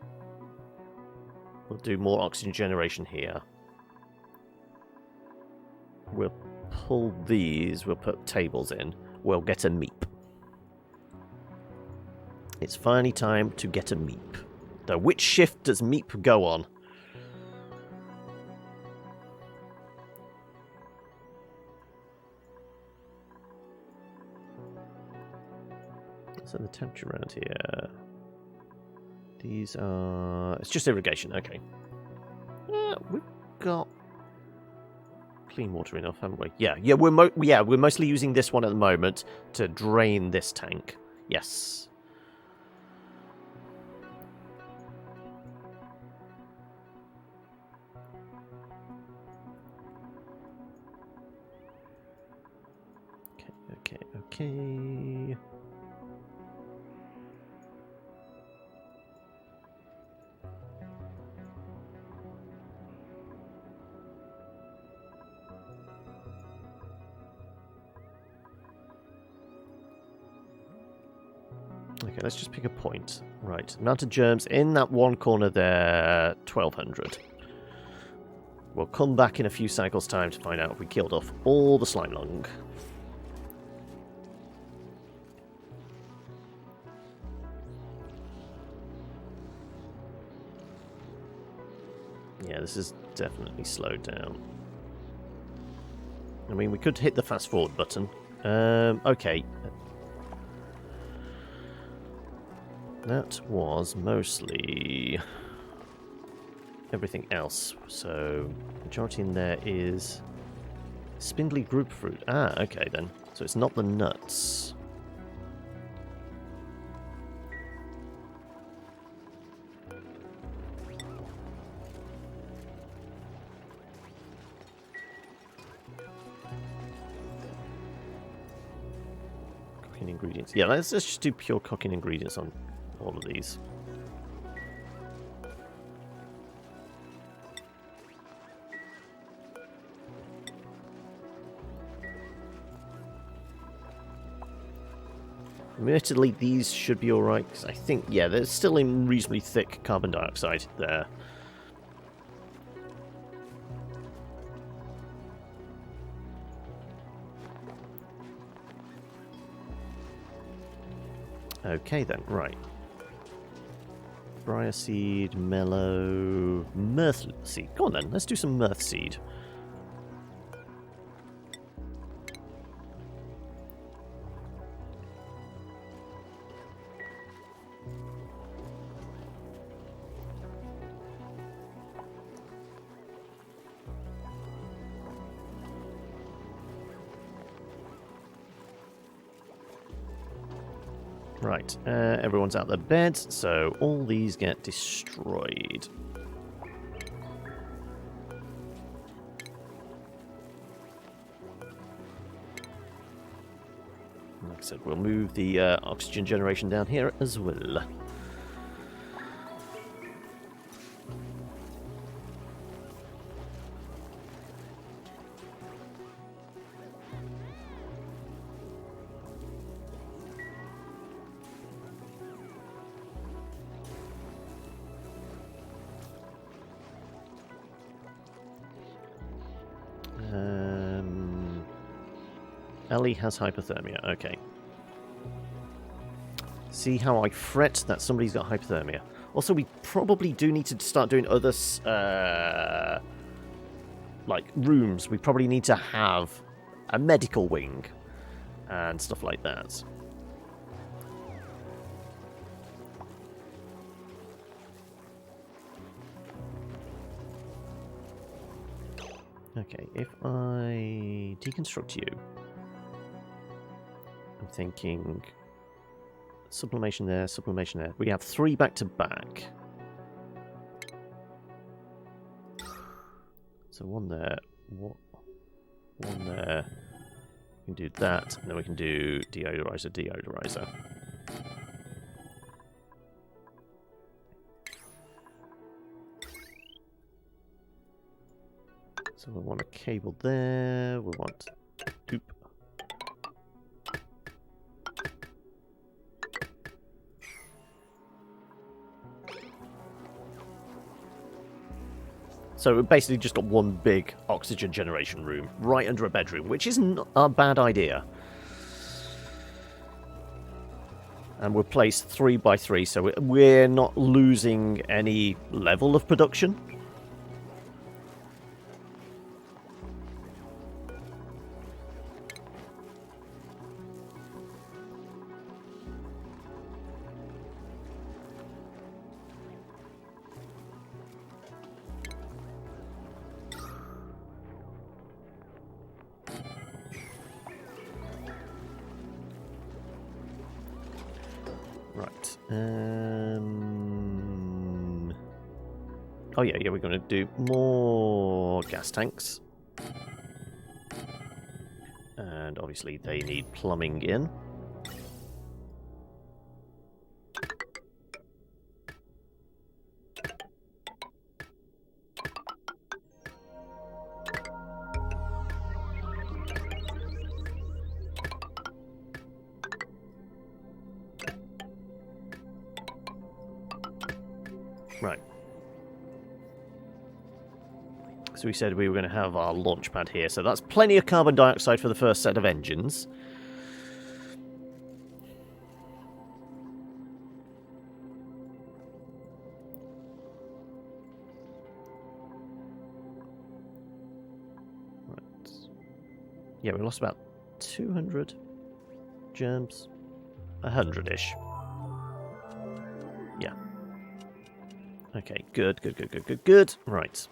Speaker 1: We'll do more oxygen generation here. We'll pull these. We'll put tables in. We'll get a Meep. It's finally time to get a Meep. Though, which shift does Meep go on? So the temperature around here. These are... It's just irrigation, okay. We've got clean water enough, haven't we? Yeah, we're mostly using this one at the moment to drain this tank. Yes. Okay. Okay, let's just pick a point. Right, amount of germs in that one corner there, 1200. We'll come back in a few cycles' time to find out if we killed off all the slime lung. Yeah, this is definitely slowed down. I mean, we could hit the fast forward button. Okay. That was mostly everything else. So, majority in there is spindly grapefruit. Ah, okay then. So it's not the nuts. Cooking ingredients. Yeah, let's just do pure cooking ingredients on all of these. Admittedly, these should be alright, because I think, yeah, they're still in reasonably thick carbon dioxide there. Okay then, right. Briar seed, mellow, mirth seed. Go on then, let's do some mirth seed. Right, everyone's out their beds, so all these get destroyed. Like I said, we'll move the oxygen generation down here as well. Ellie has hypothermia. Okay. See how I fret that somebody's got hypothermia. Also, we probably do need to start doing other, like, rooms. We probably need to have a medical wing and stuff like that. Okay, if I deconstruct you, I'm thinking sublimation there, sublimation there. We have 3 back to back. So 1 there, 1 there. We can do that, and then we can do deodorizer, deodorizer. So we want a cable there, we want dupe. So we basically just got one big oxygen generation room right under a bedroom, which isn't a bad idea. And we're placed 3 by 3, so we're not losing any level of production. Right. Oh yeah, we're going to do more gas tanks. And obviously they need plumbing in. Right. So we said we were going to have our launch pad here, so that's plenty of carbon dioxide for the first set of engines. Right. Yeah, we lost about 200 germs. 100-ish. Yeah. Okay, good. Right.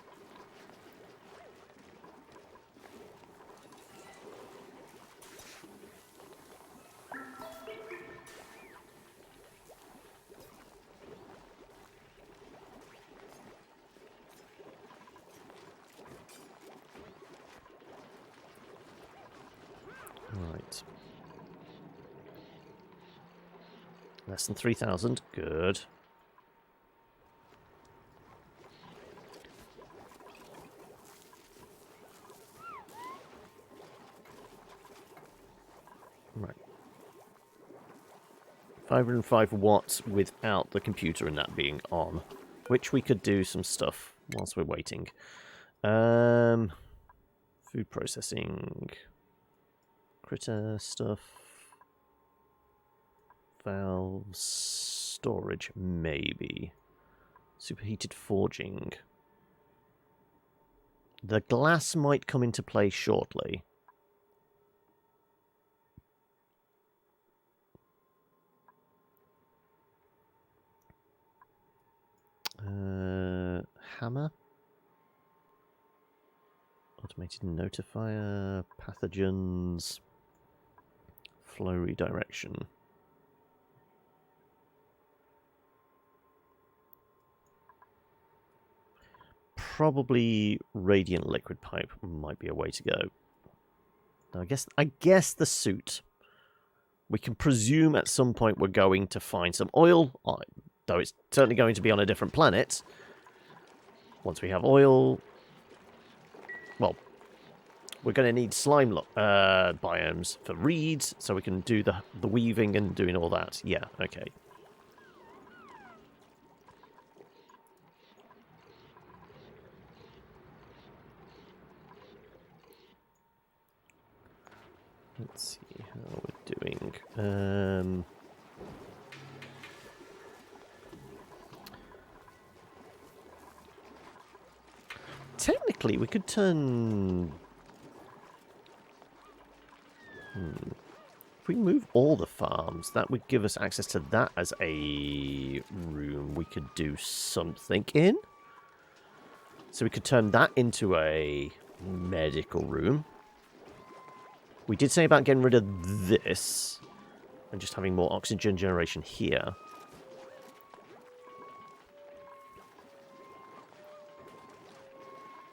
Speaker 1: Right. Less than 3,000. Good. Right. 505 watts without the computer and that being on. Which we could do some stuff whilst we're waiting. Food processing. Critter stuff. Valves. Storage, maybe. Superheated forging. The glass might come into play shortly. Hammer. Automated notifier. Pathogens. Flow redirection. Probably radiant liquid pipe might be a way to go. Now, I guess the suit. We can presume at some point we're going to find some oil, though it's certainly going to be on a different planet. Once we have oil, well, we're going to need slime biomes for reeds, so we can do the weaving and doing all that. Yeah, okay. Let's see how we're doing. Technically, we could turn... If we move all the farms, that would give us access to that as a room we could do something in. So we could turn that into a medical room. We did say about getting rid of this and just having more oxygen generation here.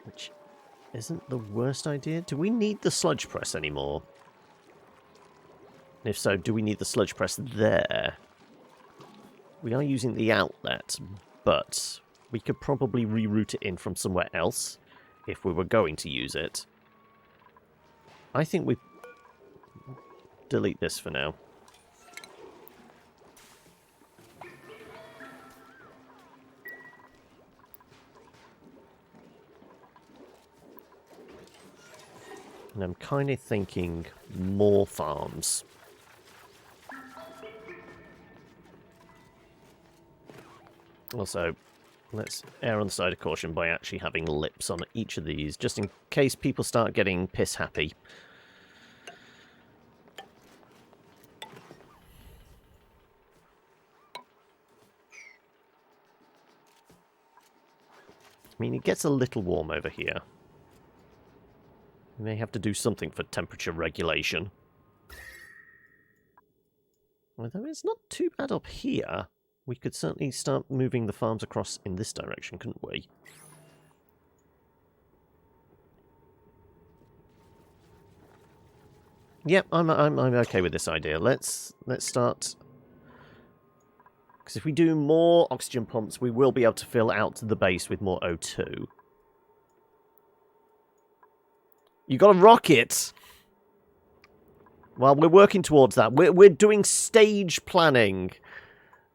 Speaker 1: Which isn't the worst idea. Do we need the sludge press anymore? And if so, do we need the sludge press there? We are using the outlet, but we could probably reroute it in from somewhere else if we were going to use it. I think we delete this for now. And I'm kind of thinking more farms. Also, let's err on the side of caution by actually having lips on each of these, just in case people start getting piss happy. I mean, it gets a little warm over here. We may have to do something for temperature regulation. Although it's not too bad up here. We could certainly start moving the farms across in this direction, couldn't we? Yep, I'm okay with this idea. Let's start. Because if we do more oxygen pumps, we will be able to fill out the base with more O2. You got a rocket! Well, we're working towards that. We're doing stage planning.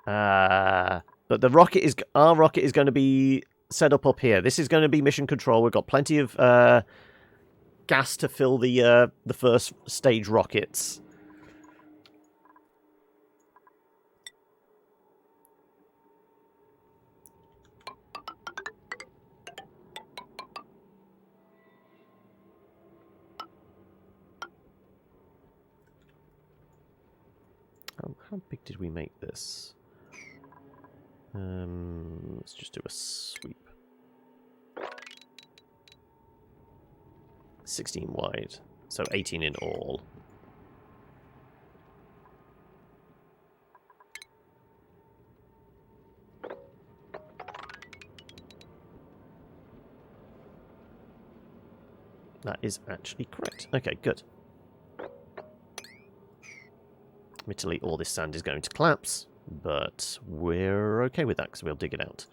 Speaker 1: But the rocket is our rocket is going to be set up here. This is going to be mission control. We've got plenty of gas to fill the first stage rockets. How big did we make this? Let's just do a sweep. 16 wide, so 18 in all. That is actually correct. Okay, good. Admittedly, all this sand is going to collapse, but we're okay with that because we'll dig it out.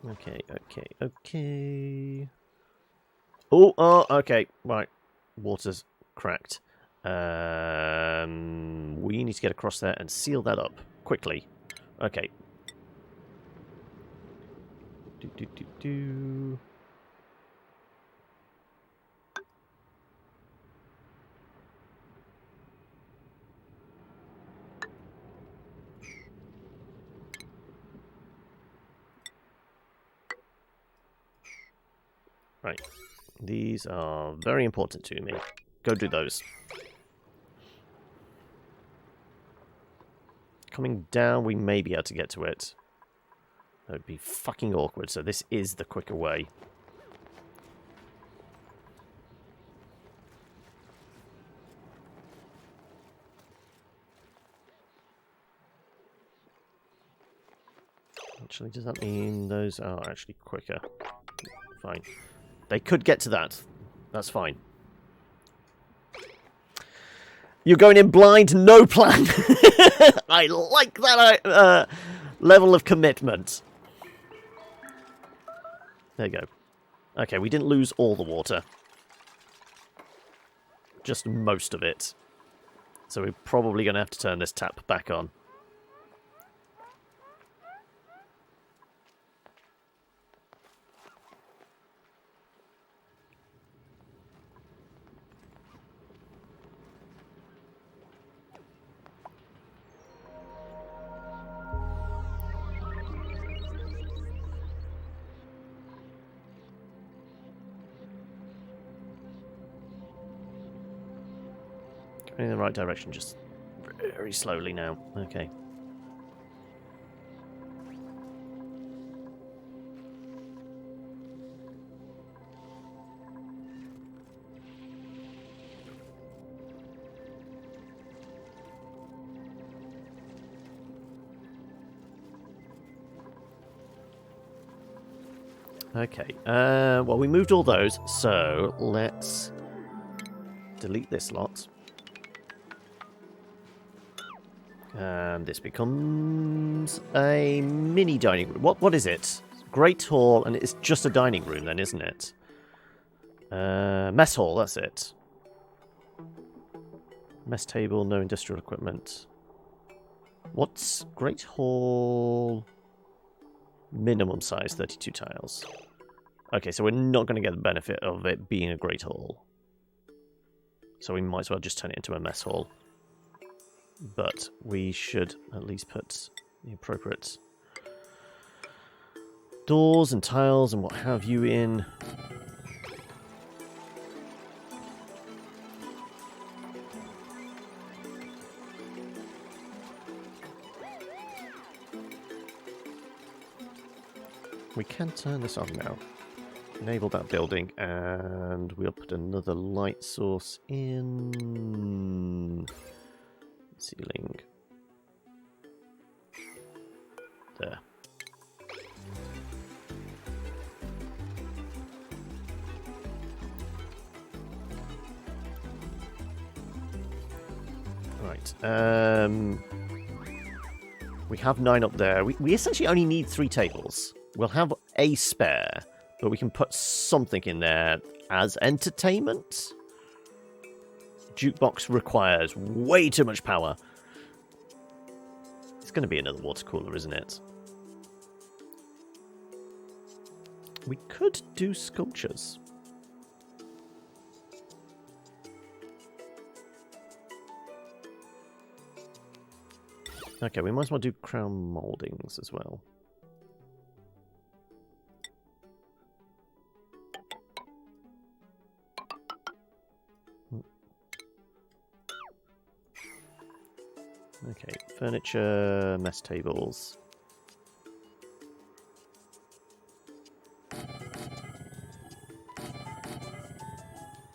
Speaker 1: Okay. Oh, okay. Right. Water's cracked. We need to get across there and seal that up quickly. Okay. Right. These are very important to me. Go do those. Coming down, we may be able to get to it. That would be fucking awkward, so this is the quicker way. Actually, does that mean those are actually quicker? Fine. They could get to that. That's fine. You're going in blind, no plan. I like that level of commitment. There you go. Okay, we didn't lose all the water. Just most of it. So we're probably going to have to turn this tap back on. In the right direction, just very slowly now. Okay. Okay. Well, we moved all those, so let's delete this lot. And this becomes a mini dining room. What is it? Great hall, and it's just a dining room then, isn't it? Mess hall, that's it. Mess table, no industrial equipment. What's Great Hall? Minimum size, 32 tiles. Okay, so we're not going to get the benefit of it being a Great Hall. So we might as well just turn it into a mess hall. But we should at least put the appropriate doors and tiles and what have you in. We can turn this on now. Enable that building, and we'll put another light source in ceiling. There. Right. We have 9 up there. We essentially only need 3 tables. We'll have a spare, but we can put something in there as entertainment. Jukebox requires way too much power. It's going to be another water cooler, isn't it? We could do sculptures. Okay, we might as well do crown moldings as well. Okay, furniture, mess tables. And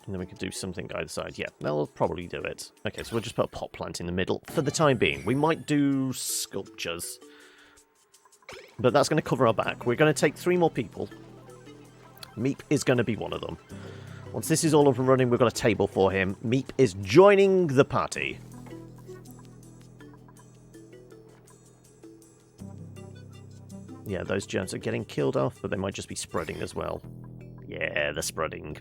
Speaker 1: then we could do something either side. Yeah, that'll probably do it. Okay, so we'll just put a pot plant in the middle for the time being. We might do sculptures. But that's going to cover our back. We're going to take 3 more people. Meep is going to be one of them. Once this is all up and running, we've got a table for him. Meep is joining the party. Yeah, those germs are getting killed off, but they might just be spreading as well. Yeah, they're spreading.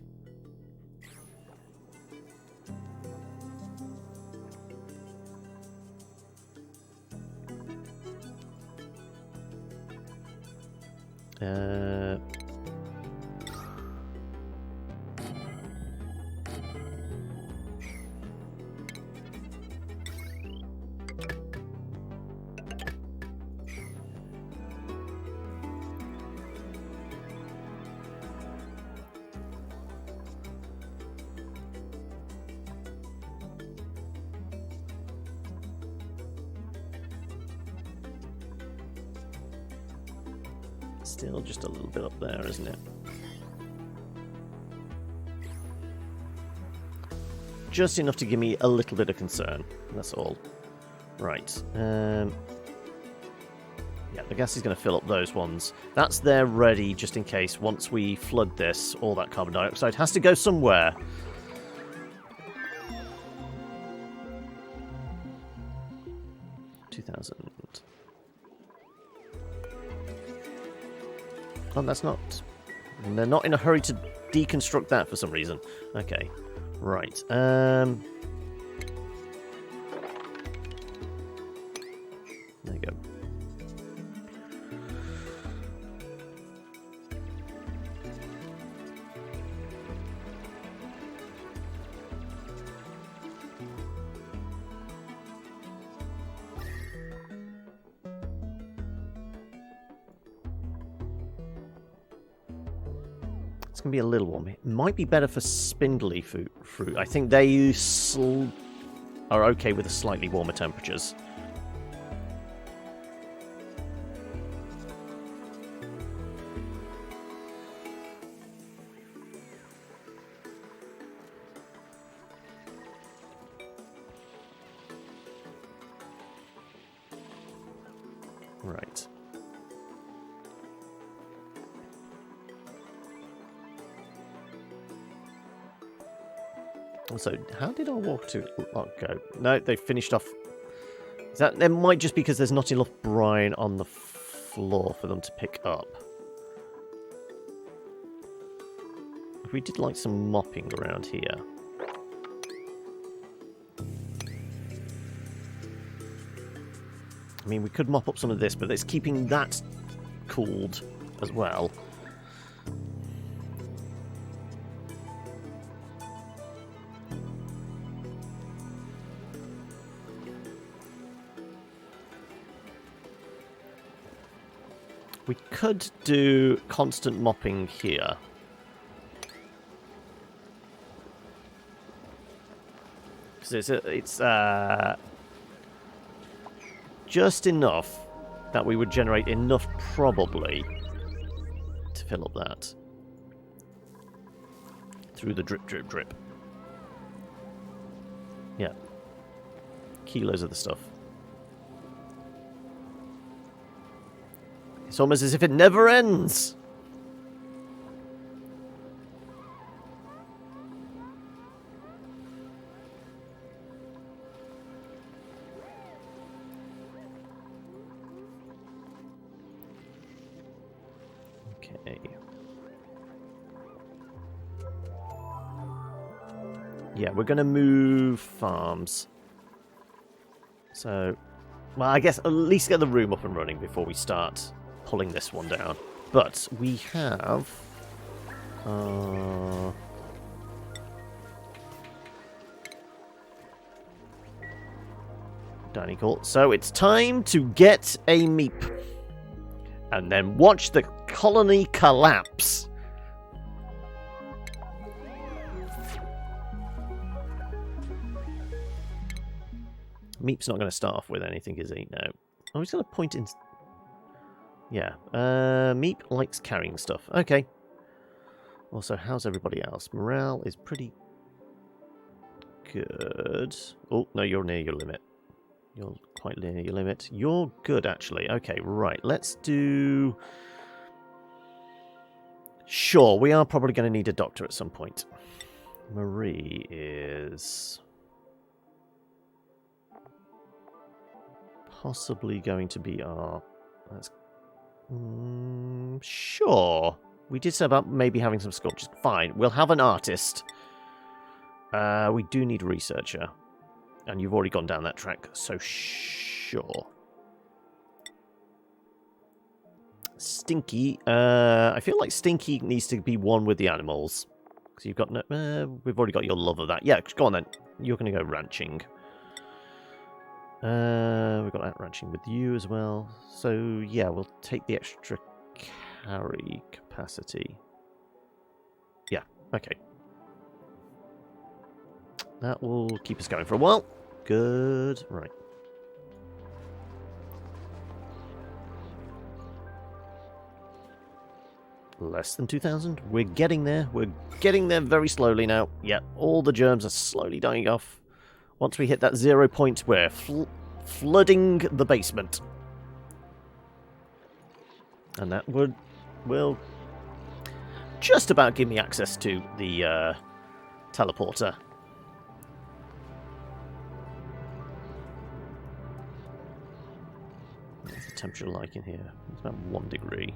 Speaker 1: Still just a little bit up there, isn't it? Just enough to give me a little bit of concern. That's all. Right. Yeah, the gas is going to fill up those ones. That's there ready just in case once we flood this, all that carbon dioxide has to go somewhere. Oh, that's not... And they're not in a hurry to deconstruct that for some reason. Okay. Right. There you go. Can be a little warm. It might be better for spindly fruit. I think they are okay with the slightly warmer temperatures. Right. Also, how did our water go? No, they finished off. Is that it might just be because there's not enough brine on the floor for them to pick up. If we did like some mopping around here. I mean, we could mop up some of this, but it's keeping that cooled as well. We could do constant mopping here. Because it's just enough that we would generate enough, probably, to fill up that. Through the drip, drip, drip. Yeah. Kilos of the stuff. It's almost as if it never ends! Okay. Yeah, we're going to move farms. So, well, I guess at least get the room up and running before we start pulling this one down. But we have... dining hall. So it's time to get a Meep. And then watch the colony collapse. Meep's not going to start off with anything, is he? No. I'm just going to point in... Yeah. Meep likes carrying stuff. Okay. Also, how's everybody else? Morale is pretty good. Oh, no, you're near your limit. You're quite near your limit. You're good, actually. Okay, right. Let's do... Sure, we are probably going to need a doctor at some point. Marie is... possibly going to be our... That's... sure. We did say about maybe having some sculptures. Fine, we'll have an artist. We do need a researcher. And you've already gone down that track, so sure. Stinky. I feel like Stinky needs to be one with the animals. Because you've got no... we've already got your love of that. Yeah, go on then. You're going to go ranching. We've got that ranching with you as well. So, yeah, we'll take the extra carry capacity. Yeah, okay. That will keep us going for a while. Good. Right. Less than 2,000. We're getting there. We're getting there very slowly now. Yeah, all the germs are slowly dying off. Once we hit that 0 point, we're flooding the basement. And that will just about give me access to the teleporter. What's the temperature like in here? It's about 1 degree.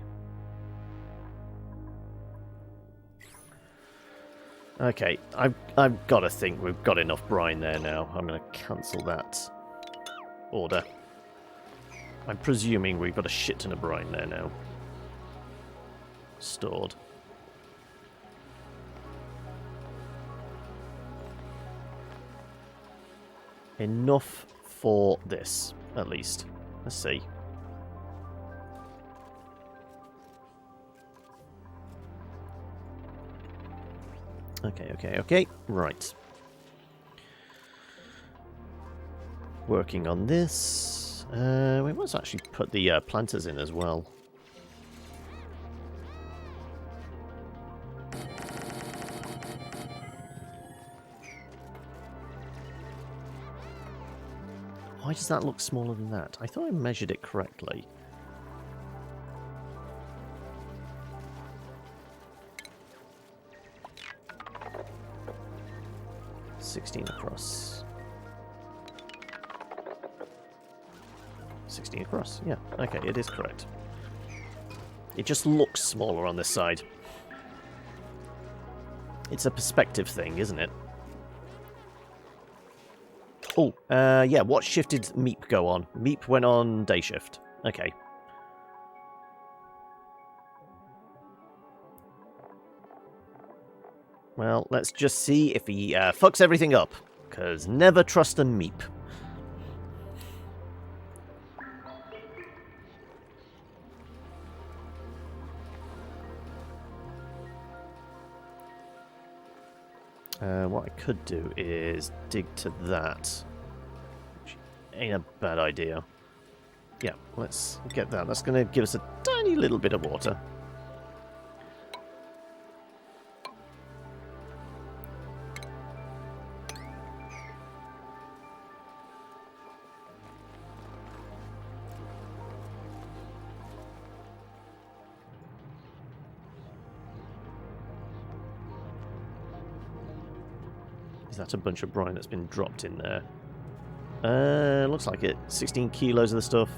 Speaker 1: Okay, I've got to think we've got enough brine there now. I'm going to cancel that order. I'm presuming we've got a shit ton of brine there now. Stored. Enough for this, at least. Let's see. Okay. Right. Working on this. We must actually put the planters in as well. Why does that look smaller than that? I thought I measured it correctly. Across. 16 across, yeah. Okay, it is correct. It just looks smaller on this side. It's a perspective thing, isn't it? Oh, yeah, what shift did Meep go on? Meep went on day shift. Okay. Well, let's just see if he fucks everything up. Because never trust a Meep. What I could do is dig to that. Which ain't a bad idea. Yeah, let's get that. That's going to give us a tiny little bit of water. Is that a bunch of brine that's been dropped in there? Looks like it. 16 kilos of the stuff.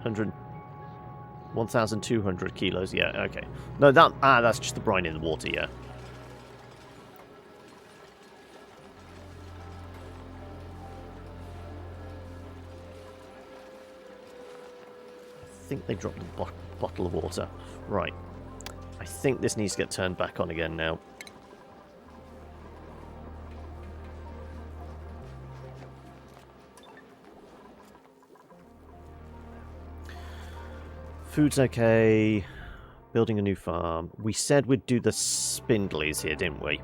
Speaker 1: 1,200 kilos. Yeah, okay. No, that's just the brine in the water, yeah. I think they dropped the bottle of water. Right. I think this needs to get turned back on again now. Food's okay. Building a new farm. We said we'd do the spindlies here, didn't we?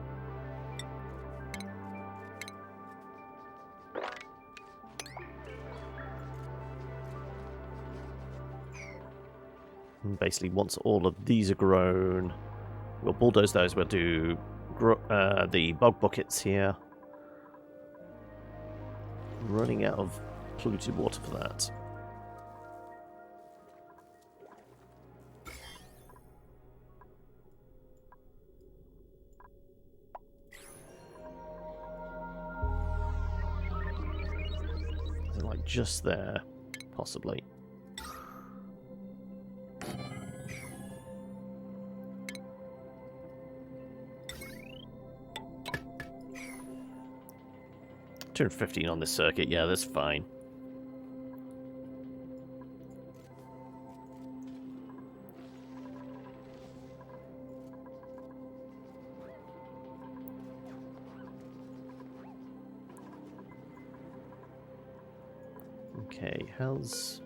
Speaker 1: And basically, once all of these are grown, we'll bulldoze those. We'll do the bog buckets here. Running out of polluted water for that. Like just there, possibly. $215 on this circuit, yeah, that's fine. Okay, how's...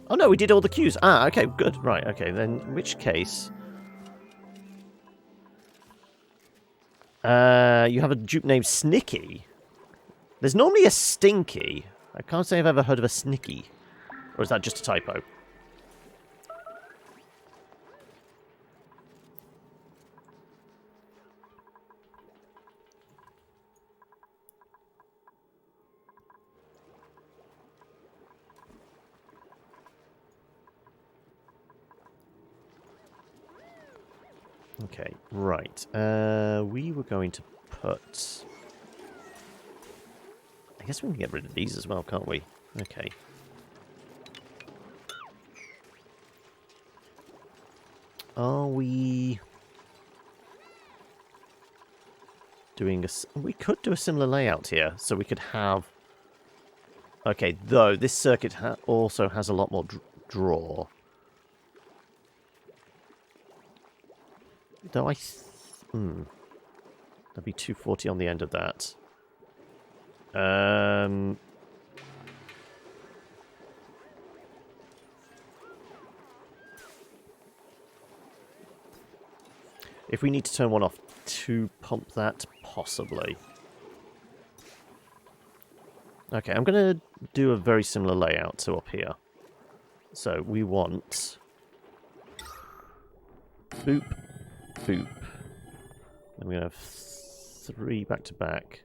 Speaker 1: Oh no, we did all the queues. Ah, okay, good. Right, okay, then in which case... you have a dupe named Snicky. There's normally a Stinky. I can't say I've ever heard of a Snicky. Or is that just a typo? Okay, right. We were going to put... I guess we can get rid of these as well, can't we? Okay. Are we... doing a... We could do a similar layout here, so we could have... Okay, though, this circuit also has a lot more draw. Though that'd be 240 on the end of that. If we need to turn one off to pump that, possibly. Okay, I'm going to do a very similar layout to up here. So we want... boop, boop. And we're going to have 3 back-to-back.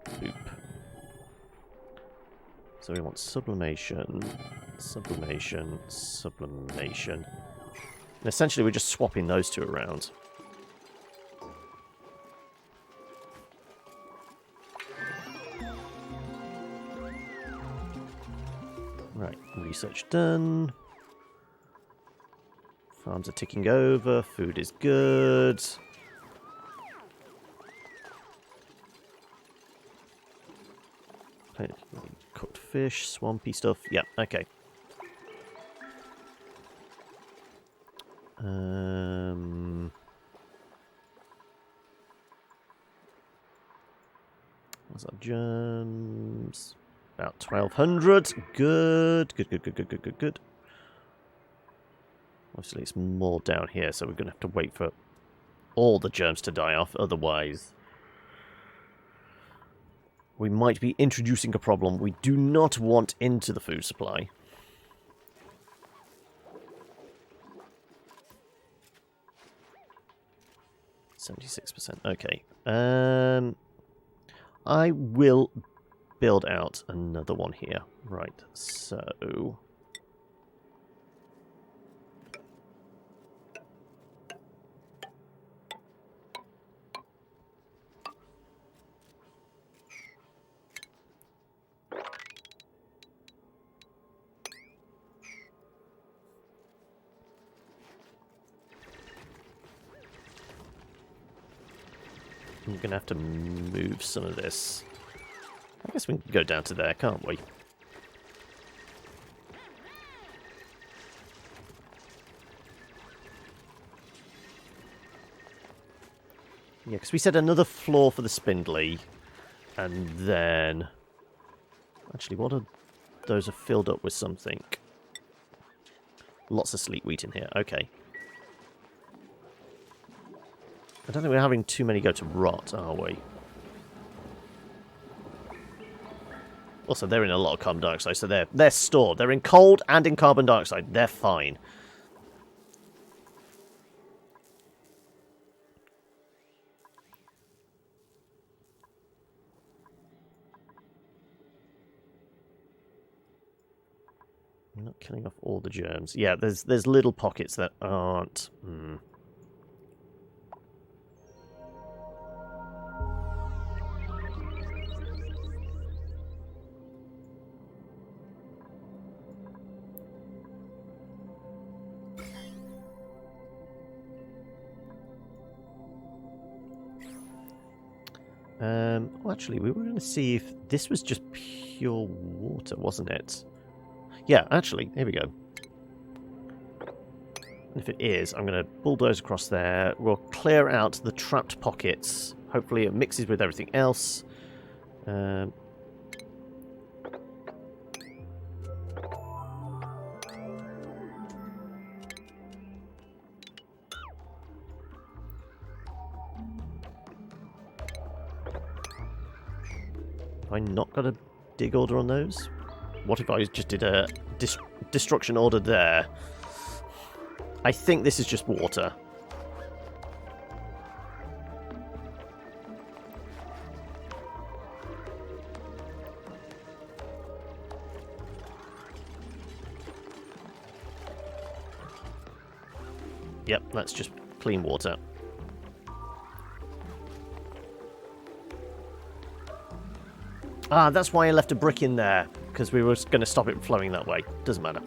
Speaker 1: Boop. So we want sublimation, sublimation, sublimation. And essentially we're just swapping those two around. Right, research done. Farms are ticking over, food is good. Cooked fish, swampy stuff. Yeah, okay. What's that? Germs. About 1,200. Good. Good. Obviously, it's more down here, so we're going to have to wait for all the germs to die off. Otherwise, we might be introducing a problem we do not want into the food supply. %. Okay. I will build out another one here. Right, so... I'm going to have to move some of this. I guess we can go down to there, can't we? Yeah, because we said another floor for the spindly. And then... Actually, what are... Those are filled up with something. Lots of sleet wheat in here. Okay. I don't think we're having too many go to rot, are we? Also, they're in a lot of carbon dioxide, so they're stored. They're in cold and in carbon dioxide. They're fine. I'm not killing off all the germs. Yeah, there's little pockets that aren't... Well, actually, we were going to see if this was just pure water, wasn't it? Yeah, actually, here we go. And if it is, I'm going to bulldoze across there. We'll clear out the trapped pockets. Hopefully it mixes with everything else. Have I not got a dig order on those? What if I just did a destruction order there? I think this is just water. Yep, that's just clean water. Ah, that's why I left a brick in there, because we were going to stop it flowing that way. Doesn't matter.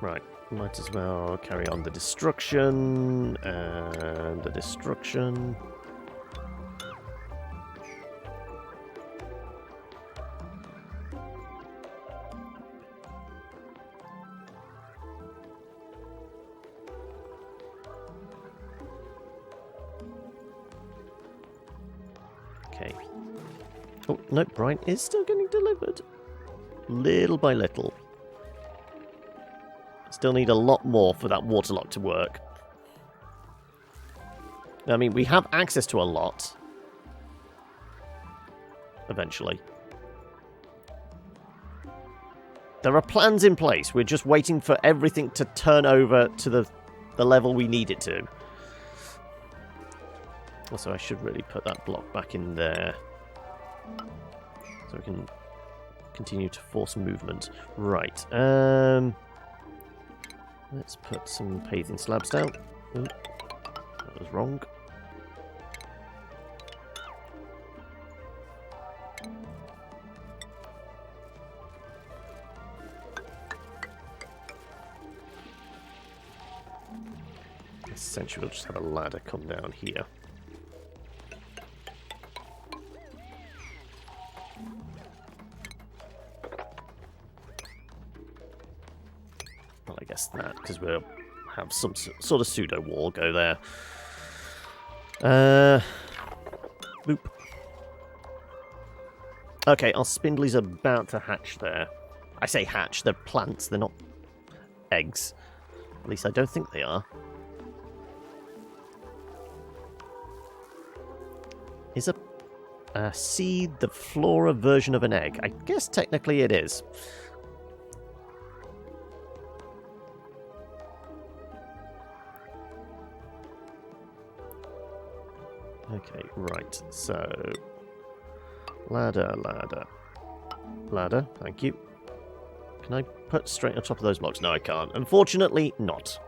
Speaker 1: Right, might as well carry on the destruction, and the destruction. Okay. Oh, no, brine is still getting delivered. Little by little. Still need a lot more for that waterlock to work. I mean, we have access to a lot. Eventually. There are plans in place. We're just waiting for everything to turn over to the level we need it to. Also, I should really put that block back in there. So we can continue to force movement. Right. Let's put some paving slabs down. Ooh, that was wrong. essentially we'll just have a ladder come down here. Well, I guess that, because we'll have some sort of pseudo wall go there. Boop. Okay, our spindlies are about to hatch there. I say hatch, they're plants, they're not eggs. At least I don't think they are. Is a seed the flora version of an egg? I guess technically it is. Okay, right, so... Ladder, thank you. Can I put straight on top of those blocks? No, I can't. Unfortunately, not.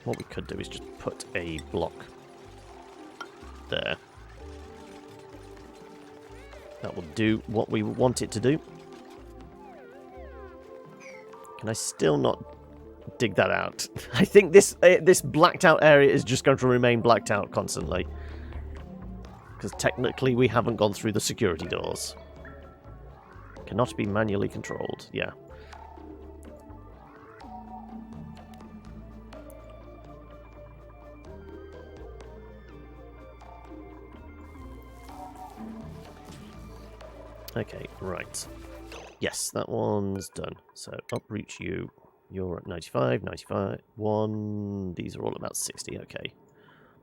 Speaker 1: What we could do is just put a block there. That will do what we want it to do. Can I still not dig that out? I think this blacked out area is just going to remain blacked out constantly. Because technically we haven't gone through the security doors. Cannot be manually controlled. Yeah. Okay, right. Yes, that one's done. So, uproot you. You're at 95, 95, 1. These are all about 60, okay.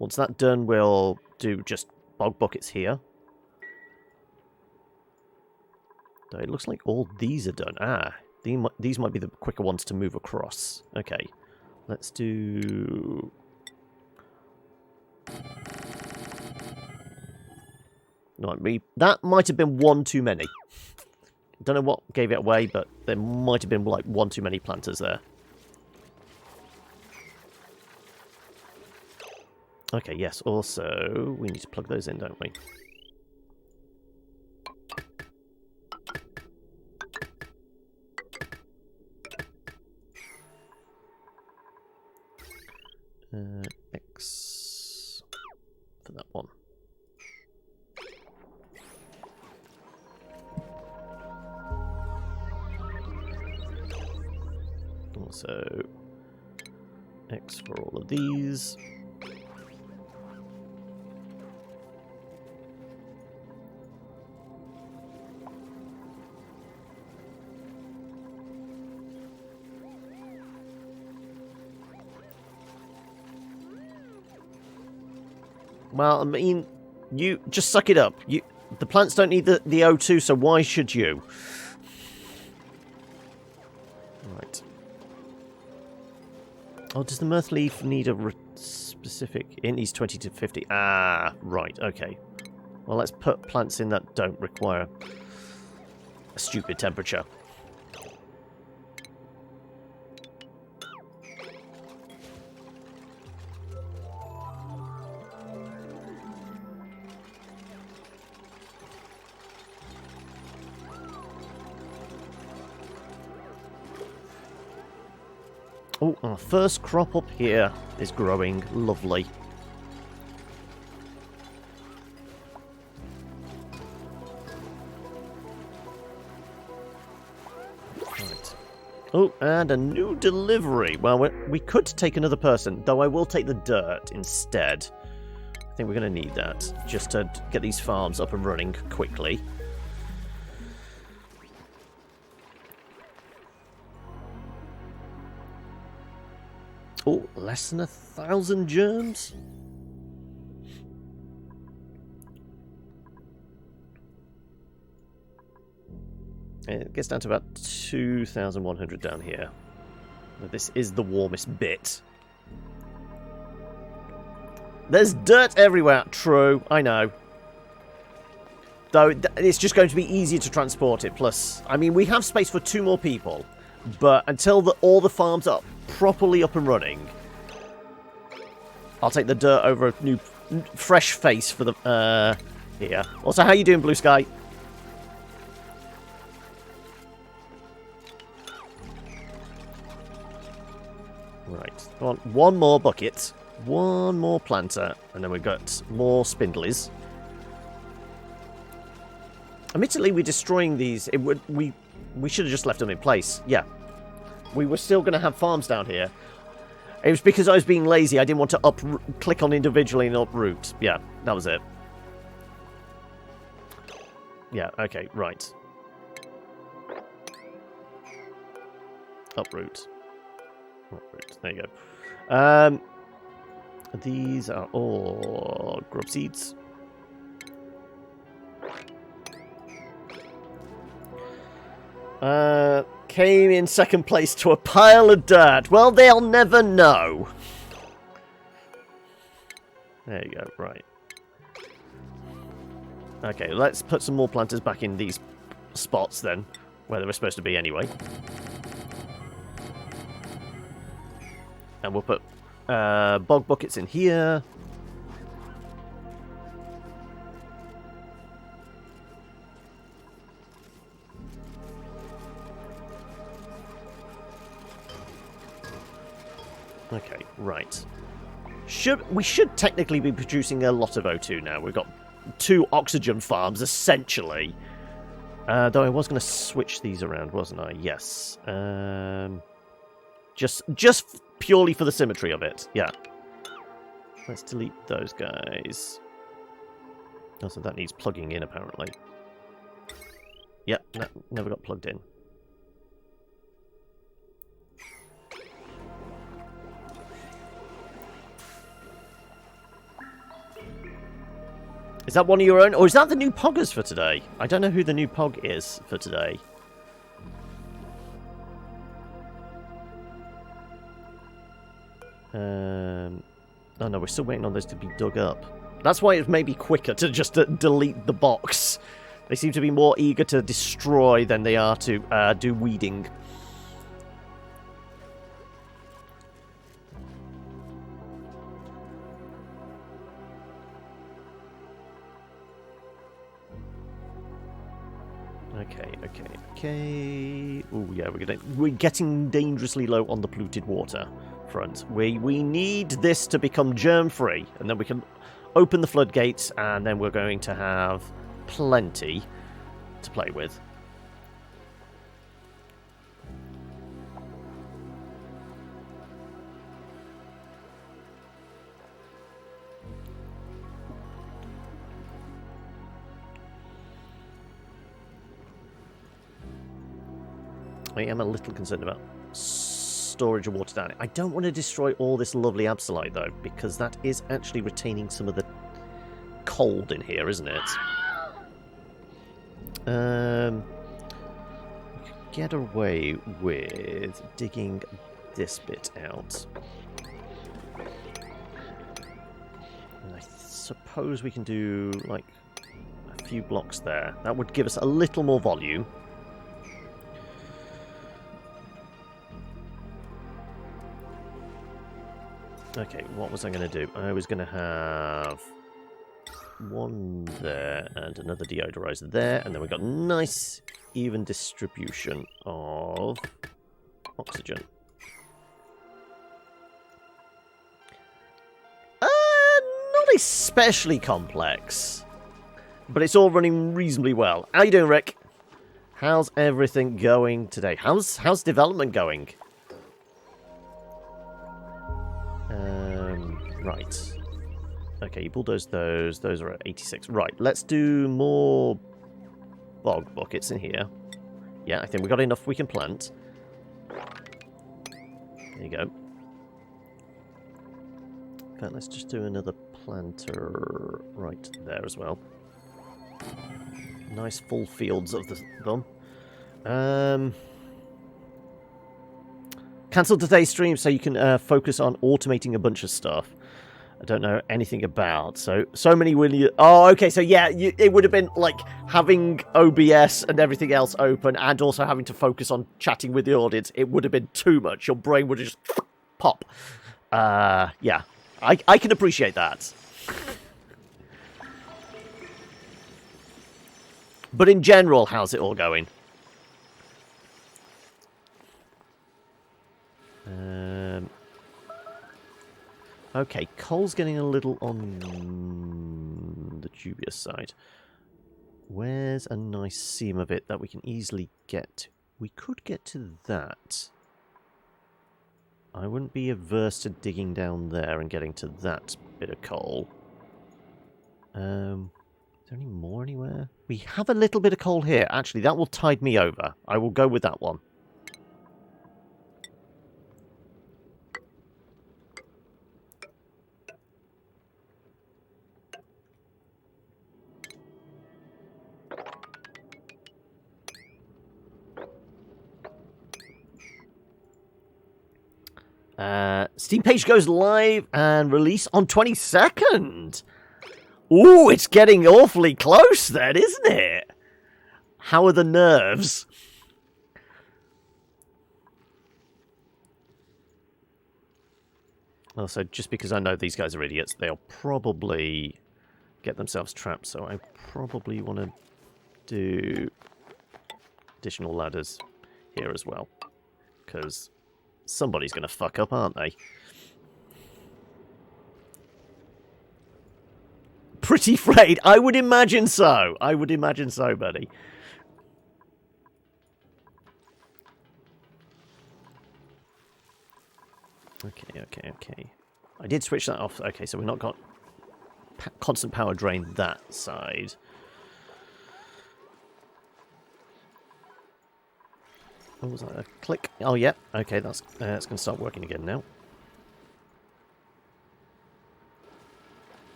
Speaker 1: Once that's done, we'll do just bog buckets here. Though it looks like all these are done. Ah, these might be the quicker ones to move across. Okay, let's do... No, that might have been one too many. Don't know what gave it away, but there might have been like one too many planters there. Okay, yes, also we need to plug those in, don't we? X for that one. Also, X for all of these. Well, I mean, you just suck it up. The plants don't need the O2, so why should you? Right. Oh, does the mirth leaf need a specific... It needs 20 to 50. Ah, right, okay. Well, let's put plants in that don't require a stupid temperature. Oh, our first crop up here is growing. Lovely. Right. Oh, and a new delivery. Well, we could take another person, though I will take the dirt instead. I think we're going to need that, just to get these farms up and running quickly. Oh, less than 1,000 germs? It gets down to about 2,100 down here. This is the warmest bit. There's dirt everywhere. True, I know. Though it's just going to be easier to transport it. Plus, I mean, we have space for 2 more people. But until all the farms are properly up and running, I'll take the dirt over a new, fresh face for the here. Also, how you doing, Blue Sky? Right, I want one more bucket, one more planter, and then we've got more spindlies. Admittedly, we're destroying these. We should have just left them in place. Yeah, we were still going to have farms down here. It was because I was being lazy. I didn't want to click on individually and uproot. Yeah, that was it. Yeah, okay, right. Uproot. Uproot. There you go. These are all grub seeds. Came in second place to a pile of dirt. Well, they'll never know. There you go, right. Okay, let's put some more planters back in these spots then, where they were supposed to be anyway. And we'll put bog buckets in here. Okay, right. We should technically be producing a lot of O2 now. We've got 2 oxygen farms, essentially. Though I was going to switch these around, wasn't I? Yes. Just purely for the symmetry of it. Yeah. Let's delete those guys. Also, that needs plugging in, apparently. Yep, never got plugged in. Is that one of your own? Or is that the new poggers for today? I don't know who the new pog is for today. Oh no, we're still waiting on those to be dug up. That's why it may be quicker to just delete the box. They seem to be more eager to destroy than they are to do weeding. Okay. Oh yeah, we're getting dangerously low on the polluted water front. We need this to become germ-free, and then we can open the floodgates, and then we're going to have plenty to play with. I am a little concerned about storage of water down it. I don't want to destroy all this lovely absolite, though, because that is actually retaining some of the cold in here, isn't it? We could get away with digging this bit out. And I suppose we can do, like, a few blocks there. That would give us a little more volume. Okay, what was I going to do? I was going to have one there and another deodorizer there, and then we've got nice, even distribution of oxygen. Not especially complex, but it's all running reasonably well. How you doing, Rick? How's everything going today? How's development going? Right. Okay, you bulldoze those. Those are at 86. Right, let's do more bog buckets in here. Yeah, I think we've got enough we can plant. There you go. Okay, let's just do another planter right there as well. Nice full fields of them. Cancel today's stream so you can focus on automating a bunch of stuff. I don't know anything about. So many really... Oh, okay, so yeah, it would have been like having OBS and everything else open and also having to focus on chatting with the audience. It would have been too much. Your brain would have just pop. Yeah, I can appreciate that. But in general, how's it all going? Okay, coal's getting a little on the dubious side. Where's a nice seam of it that we can easily get to? We could get to that. I wouldn't be averse to digging down there and getting to that bit of coal. Is there any more anywhere? We have a little bit of coal here. Actually, that will tide me over. I will go with that one. Steam page goes live and release on 22nd. Ooh, it's getting awfully close then, isn't it? How are the nerves? Also, just because I know these guys are idiots, they'll probably get themselves trapped, so I probably want to do additional ladders here as well. Because somebody's going to fuck up, aren't they? Pretty frayed. I would imagine so. I would imagine so, buddy. Okay. I did switch that off. Okay, so we've not got constant power drain that side. What was that? A click? Oh, yeah. Okay, that's going to start working again now.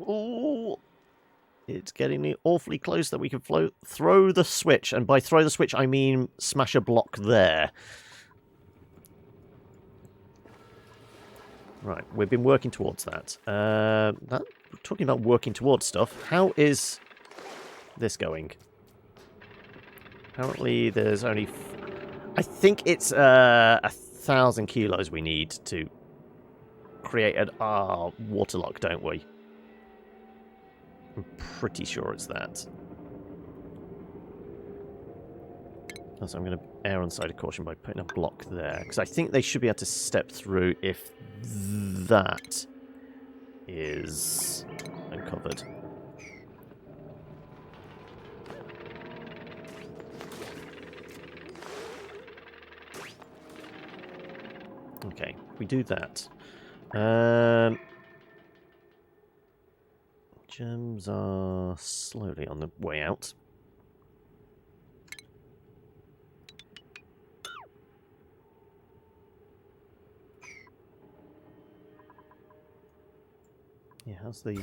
Speaker 1: Oh, it's getting awfully close that we can throw the switch. And by throw the switch, I mean smash a block there. Right, we've been working towards that. Talking about working towards stuff, how is this going? Apparently there's only... I think it's 1,000 kilos we need to create an waterlock, don't we? I'm pretty sure it's that. So I'm going to err on the side of caution by putting a block there. Because I think they should be able to step through if that is uncovered. Okay, we do that. Gems are slowly on the way out. Yeah, how's the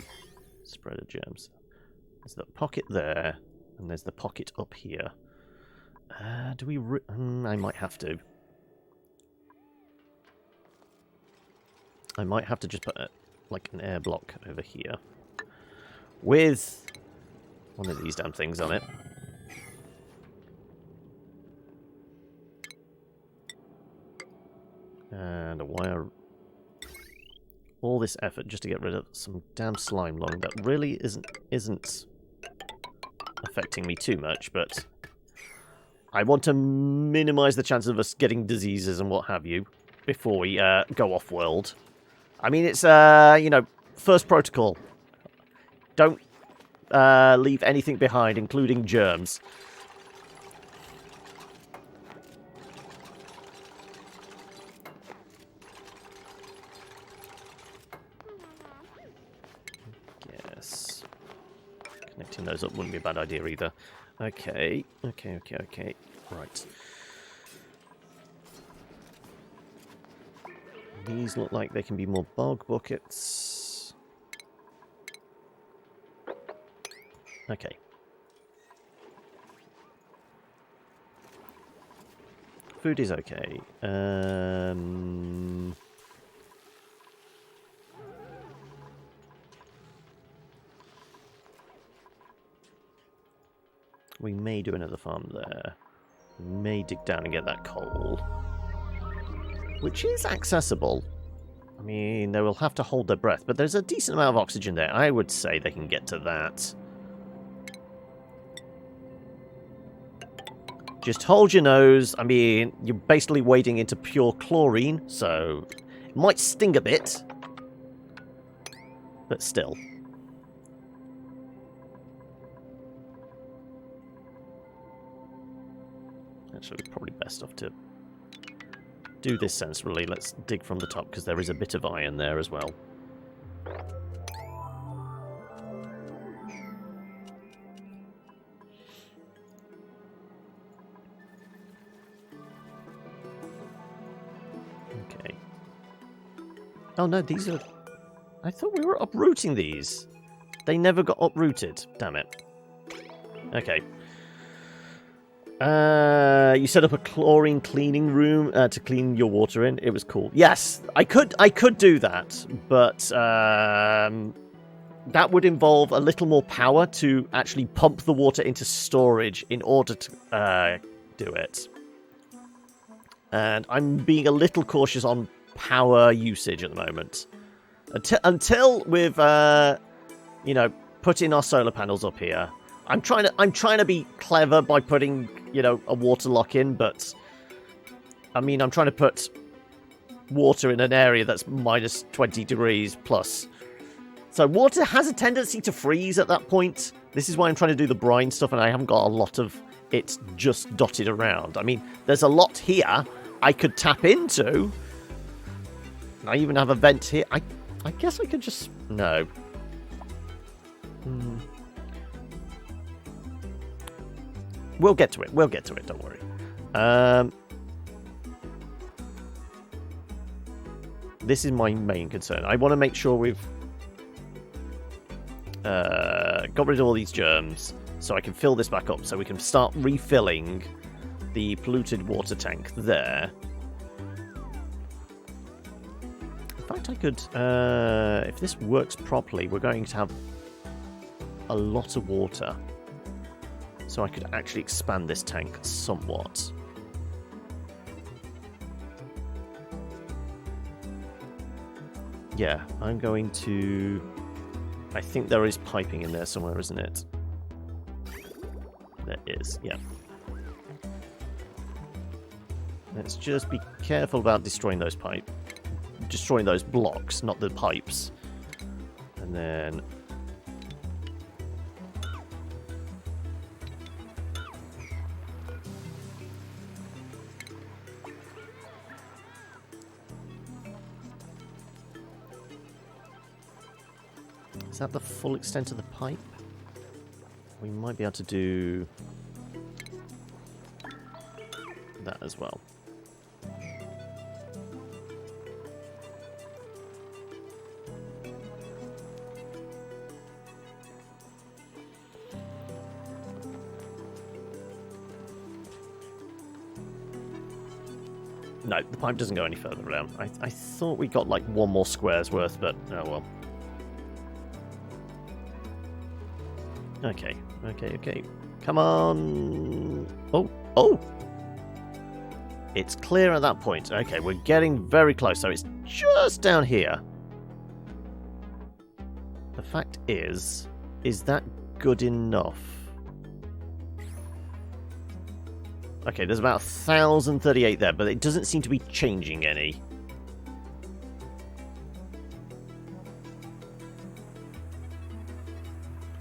Speaker 1: spread of gems? There's the pocket there, and there's the pocket up here. Do we... I might have to. I might have to just put like an air block over here with one of these damn things on it. And a wire. All this effort just to get rid of some damn slime lung that really isn't affecting me too much, but I want to minimize the chances of us getting diseases and what have you before we go off-world. I mean, it's, you know, first protocol. Don't leave anything behind, including germs. Yes. Connecting those up wouldn't be a bad idea either. Okay. Right. These look like they can be more bog buckets. Okay. food is okay. We may do another farm there. We may dig down and get that coal. Which is accessible. I mean, they will have to hold their breath, but there's a decent amount of oxygen there. I would say they can get to that. Just hold your nose. I mean, you're basically wading into pure chlorine, so it might sting a bit. But still. Actually, probably best off to do this sensibly. Let's dig from the top, because there is a bit of iron there as well. Okay. Oh no, these are... I thought we were uprooting these. They never got uprooted. Damn it. Okay. You set up a chlorine cleaning room to clean your water in. It was cool. Yes, I could do that, but that would involve a little more power to actually pump the water into storage in order to do it. And I'm being a little cautious on power usage at the moment. Until we've you know, put in our solar panels up here. I'm trying to be clever by putting, you know, a water lock in, but I mean, I'm trying to put water in an area that's minus 20 degrees plus. So water has a tendency to freeze at that point. This is why I'm trying to do the brine stuff, and I haven't got a lot of it just dotted around. I mean, there's a lot here I could tap into. I even have a vent here. I guess I could just... No. We'll get to it. We'll get to it. Don't worry. This is my main concern. I want to make sure we've got rid of all these germs so I can fill this back up so we can start refilling the polluted water tank there. In fact, I could... if this works properly, we're going to have a lot of water. So I could actually expand this tank somewhat. Yeah, I'm going to... I think there is piping in there somewhere, isn't it? There is, yeah. Let's just be careful about destroying those blocks, not the pipes. And then... Is that the full extent of the pipe? We might be able to do that as well. No, the pipe doesn't go any further down. I thought we got like one more square's worth, but oh well. Okay, okay. Come on. Oh! It's clear at that point. Okay, we're getting very close. So it's just down here. The fact is that good enough? Okay, there's about 1,038 there, but it doesn't seem to be changing any.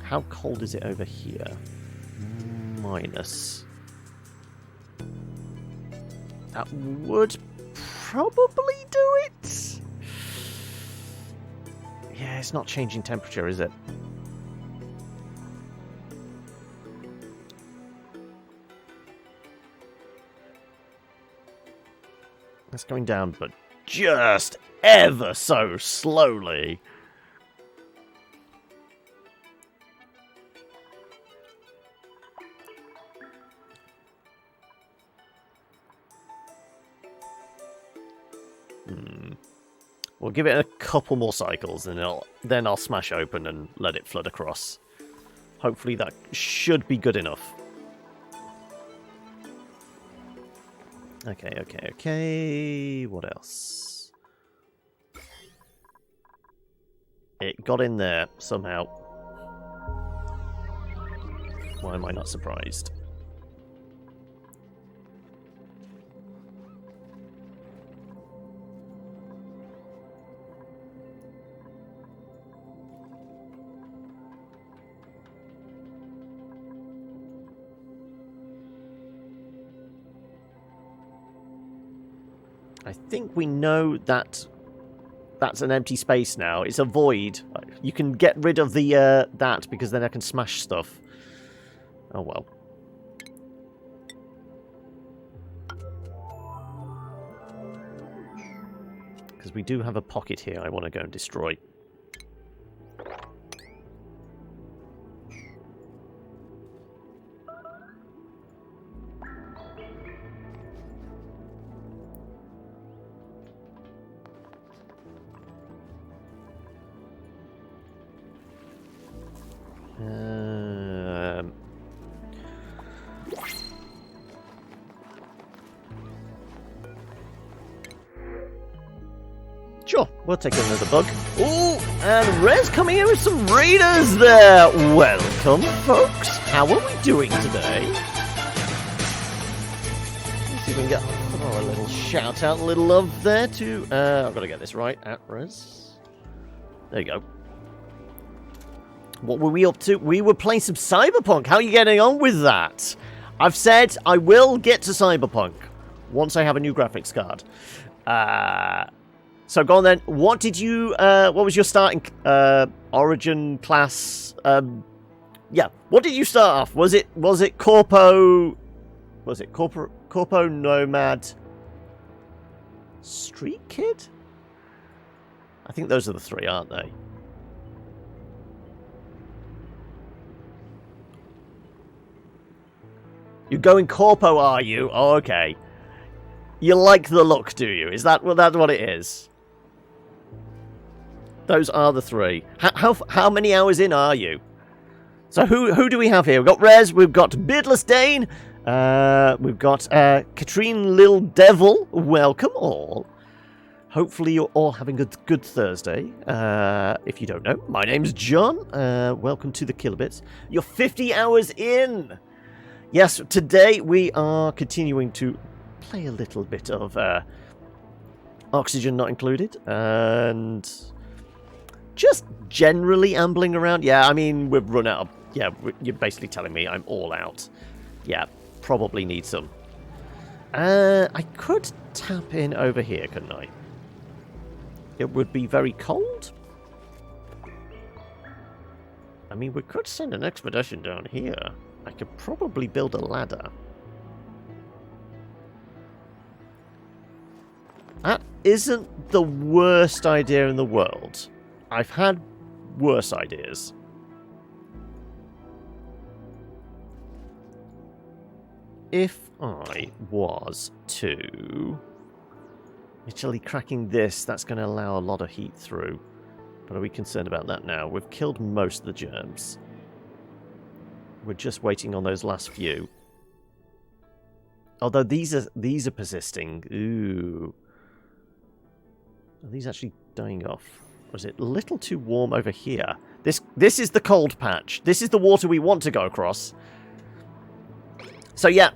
Speaker 1: How cold is it over here? Minus. That would probably do it. Yeah, it's not changing temperature, is it? It's going down, but just ever so slowly. We'll give it a couple more cycles, and then I'll smash open and let it flood across. Hopefully that should be good enough. Okay. What else? It got in there somehow. Why am I not surprised? I think we know that that's an empty space now. It's a void. You can get rid of the that, because then I can smash stuff. Oh well. Because we do have a pocket here I want to go and destroy. Sure, we'll take another bug. Ooh, and Rez coming in with some readers there. Welcome, folks. How are we doing today? Let's see if we can get a little shout out, a little love there to. I've got to get this right. At Rez. There you go. What were we up to? We were playing some Cyberpunk. How are you getting on with that? I've said I will get to Cyberpunk once I have a new graphics card. So go on then. What did you? What was your starting origin class? Yeah. What did you start off? Was it Corpo? Was it Corpo Nomad? Street Kid? I think those are the three, aren't they? You're going Corpo, are you? Oh, okay. You like the look, do you? Is that what it is? Those are the three. How many hours in are you? So who do we have here? We've got Rez, we've got Beardless Dane, we've got Katrine Lil Devil. Welcome all. Hopefully you're all having a good Thursday. If you don't know, my name's John. Welcome to the Kilobits. You're 50 hours in. Yes, today we are continuing to play a little bit of Oxygen Not Included, and just generally ambling around. Yeah, I mean, we've run out of... Yeah, you're basically telling me I'm all out. Yeah, probably need some. I could tap in over here, couldn't I? It would be very cold. I mean, we could send an expedition down here. I could probably build a ladder. That isn't the worst idea in the world. I've had worse ideas. If I was to... Literally cracking this, that's going to allow a lot of heat through. But are we concerned about that now? We've killed most of the germs. We're just waiting on those last few. Although these are persisting. Ooh. Are these actually dying off? Or is it a little too warm over here? This is the cold patch. This is the water we want to go across. So yeah,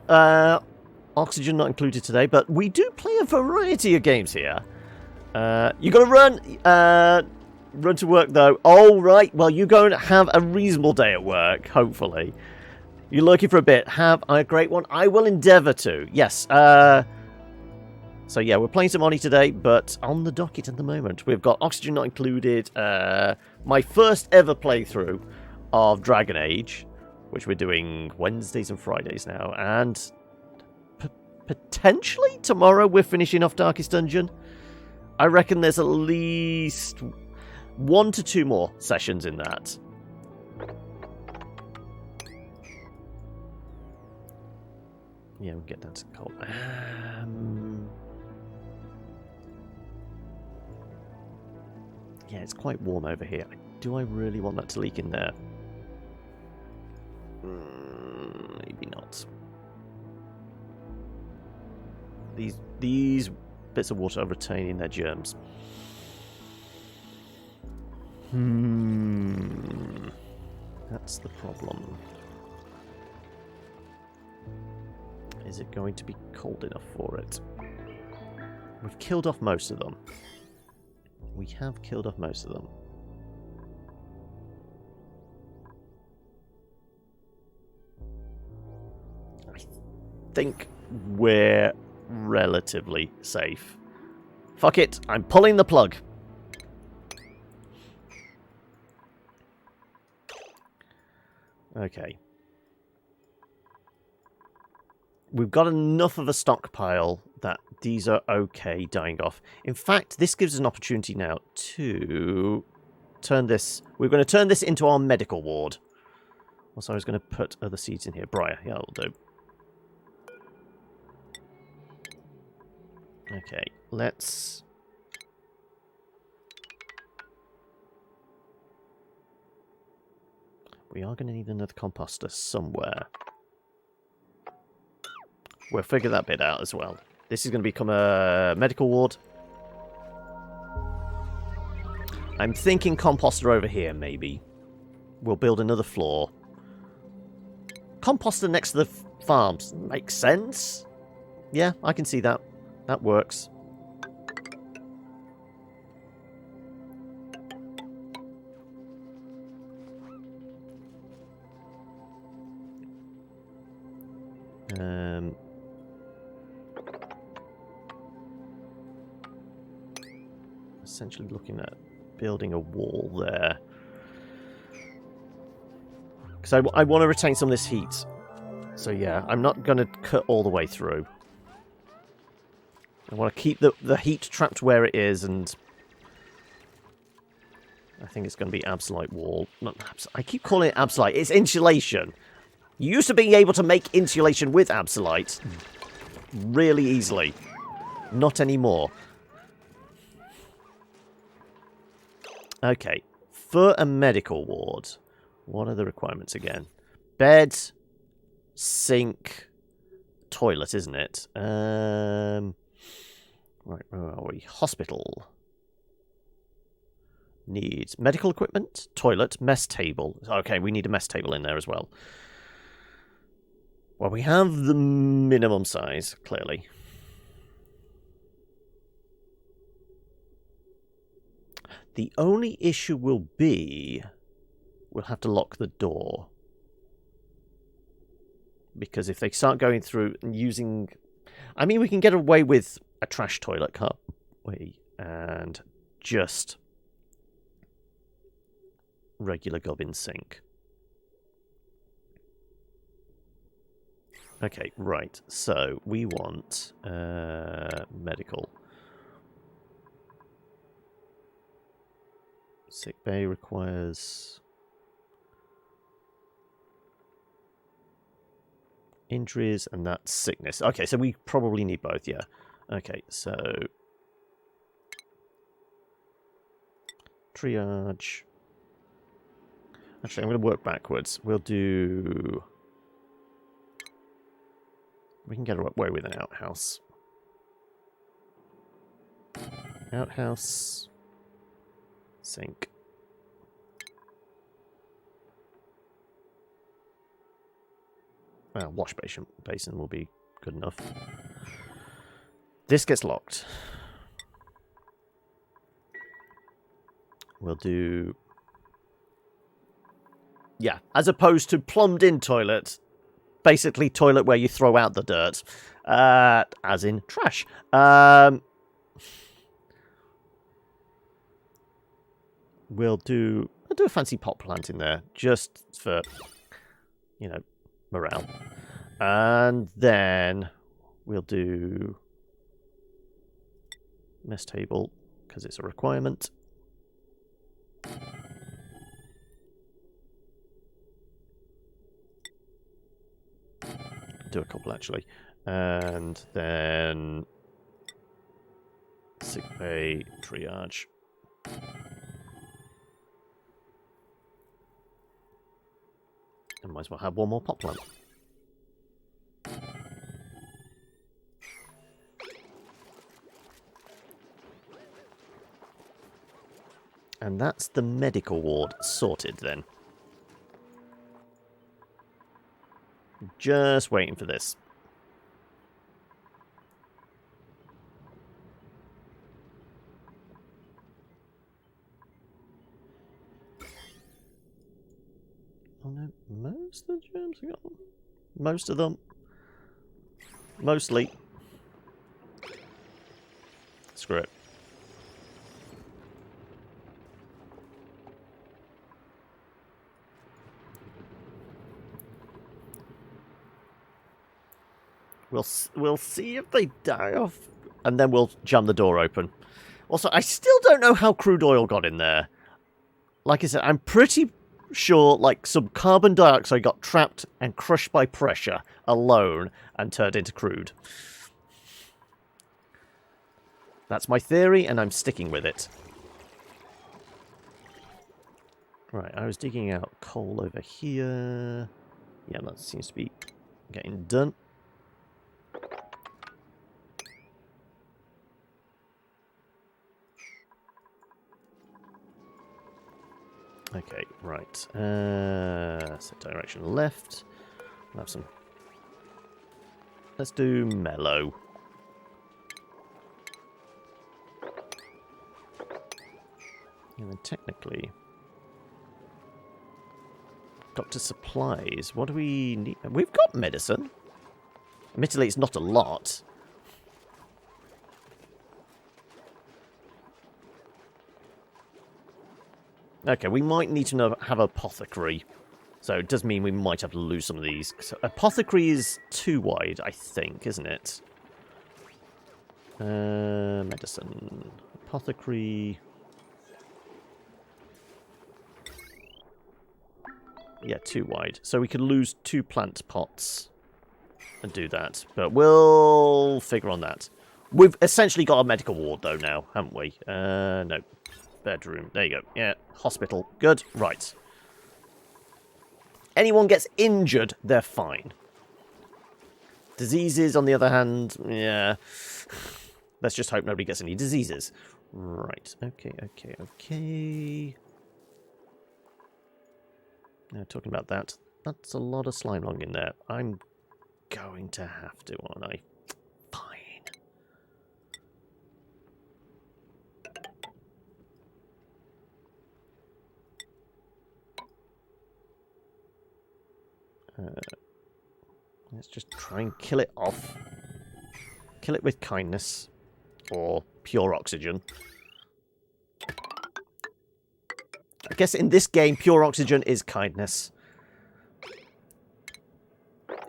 Speaker 1: Oxygen Not Included today, but we do play a variety of games here. You got to run to work though. Oh right, well you go and have a reasonable day at work. Hopefully, you're looking for a bit. Have a great one. I will endeavour to. Yes. So yeah, we're playing some Oni today, but on the docket at the moment, we've got Oxygen Not Included. My first ever playthrough of Dragon Age, which we're doing Wednesdays and Fridays now, and potentially tomorrow we're finishing off Darkest Dungeon. I reckon there's at least 1 to 2 more sessions in that. Yeah, we'll get down to cold. Yeah, it's quite warm over here. Do I really want that to leak in there? Maybe not. These bits of water are retaining their germs. That's the problem. Is it going to be cold enough for it? We've killed off most of them. We have killed off most of them. I think we're relatively safe. Fuck it, I'm pulling the plug. Okay. We've got enough of a stockpile that these are okay dying off. In fact, this gives us an opportunity now to turn this... We're going to turn this into our medical ward. Also, I was going to put other seeds in here. Briar, yeah, that'll do. Okay, let's... We are going to need another composter somewhere. We'll figure that bit out as well. This is going to become a medical ward. I'm thinking composter over here, maybe. We'll build another floor. Composter next to the farms. Makes sense. Yeah, I can see that. That works. Essentially looking at building a wall there. Because I want to retain some of this heat. So yeah, I'm not going to cut all the way through. I want to keep the heat trapped where it is, and I think it's going to be Absolite wall. Not I keep calling it Absolite. It's insulation. You used to be able to make insulation with Absolite really easily. Not anymore. Okay, for a medical ward, what are the requirements again? Bed, sink, toilet, isn't it? Right, where are we? Hospital. Needs medical equipment, toilet, mess table. Okay, we need a mess table in there as well. Well, we have the minimum size, clearly. The only issue will be we'll have to lock the door. Because if they start going through and using... I mean, we can get away with a trash toilet, can't we? And just regular gubbin sink. Okay, right. So we want medical. Sick bay requires injuries, and that's sickness. Okay, so we probably need both, yeah. Okay, so triage. Actually, I'm going to work backwards. We'll do... We can get away with an outhouse. Outhouse. Sink. Well, wash basin will be good enough. This gets locked. We'll do... Yeah, as opposed to plumbed-in toilet. Basically, toilet where you throw out the dirt. As in trash. I'll do a fancy pot plant in there, just for, you know, morale. And then we'll do mess table, because it's a requirement. Do a couple, actually. And then sick bay, triage. I might as well have one more pot plant. And that's the medical ward sorted then. Just waiting for this. Oh no, most of the germs are gone. Most of them. Mostly. Screw it. We'll see if they die off, and then we'll jam the door open. Also, I still don't know how crude oil got in there. Like I said, I'm pretty sure like some carbon dioxide got trapped and crushed by pressure alone and turned into crude. That's my theory, and I'm sticking with it. Right, I was digging out coal over here. Yeah, that seems to be getting done. Okay, right. So direction left. We'll have some. Let's do mellow. And then technically, Doctor Supplies. What do we need? We've got medicine. Admittedly, it's not a lot. Okay, we might need to have apothecary. So it does mean we might have to lose some of these. So apothecary is too wide, I think, isn't it? Medicine. Apothecary. Yeah, too wide. So we could lose 2 plant pots and do that. But we'll figure on that. We've essentially got a medical ward, though, now, haven't we? No. Bedroom. There you go. Yeah. Hospital. Good. Right. Anyone gets injured, they're fine. Diseases, on the other hand, yeah. Let's just hope nobody gets any diseases. Right. Okay. Now, talking about that, that's a lot of slime lung in there. I'm going to have to, aren't I? Let's just try and kill it off. Kill it with kindness. Or pure oxygen. I guess in this game, pure oxygen is kindness.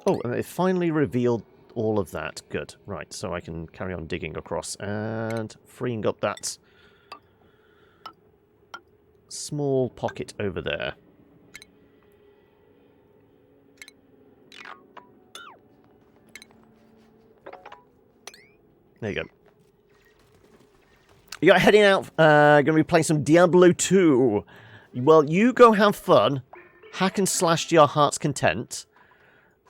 Speaker 1: Oh, and it finally revealed all of that. Good. Right, so I can carry on digging across and freeing up that small pocket over there. There you go. You're heading out, going to be playing some Diablo 2. Well, you go have fun, hack and slash to your heart's content,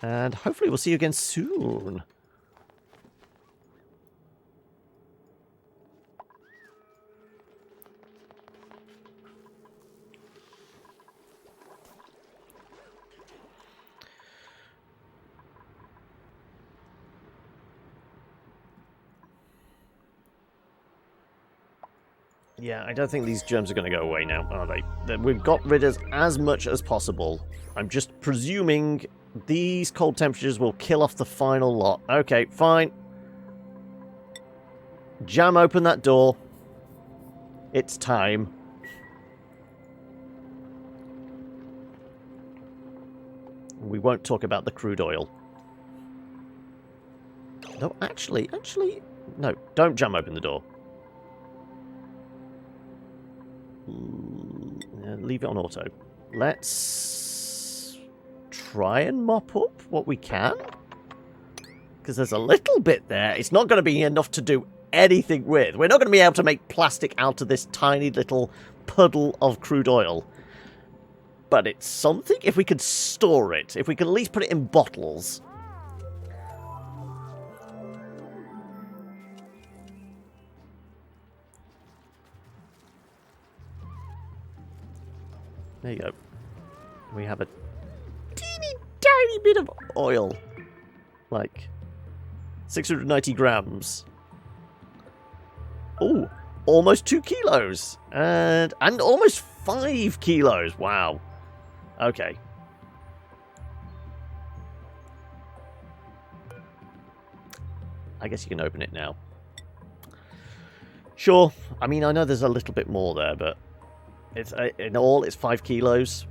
Speaker 1: and hopefully we'll see you again soon. Yeah, I don't think these germs are going to go away now, are they? We've got rid of as much as possible. I'm just presuming these cold temperatures will kill off the final lot. Okay, fine. Jam open that door. It's time. We won't talk about the crude oil. No, actually, no, don't jam open the door. Leave it on auto. Let's try and mop up what we can. Because there's a little bit there. It's not going to be enough to do anything with. We're not going to be able to make plastic out of this tiny little puddle of crude oil. but it's something. If we could store it, if we could at least put it in bottles. There you go. We have a teeny tiny bit of oil. Like 690 grams. Oh, almost 2 kilos. And almost 5 kilos. Wow. Okay. I guess you can open it now. Sure. I mean, I know there's a little bit more there, but it's in all, it's 5 kilos.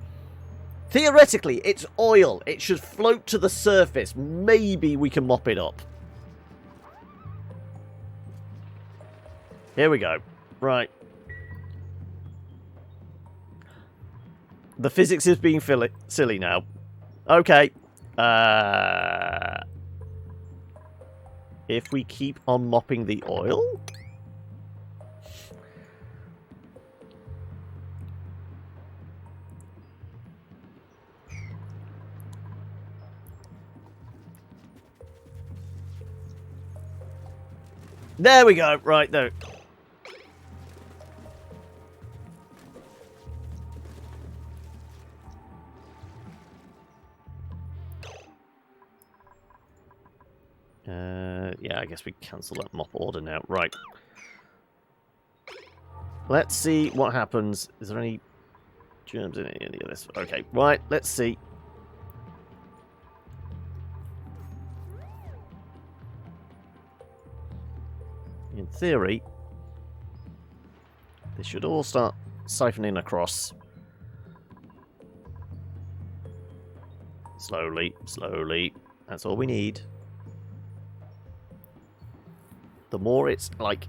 Speaker 1: Theoretically, it's oil. It should float to the surface. Maybe we can mop it up. Here we go. Right. The physics is being silly now. Okay. If we keep on mopping the oil... There we go. Right, there. Yeah, I guess we cancel that mop order now. Right. Let's see what happens. Is there any germs in any of this? Okay, right, let's see. In theory, this should all start siphoning across. Slowly, slowly. That's all we need. The more it's, like,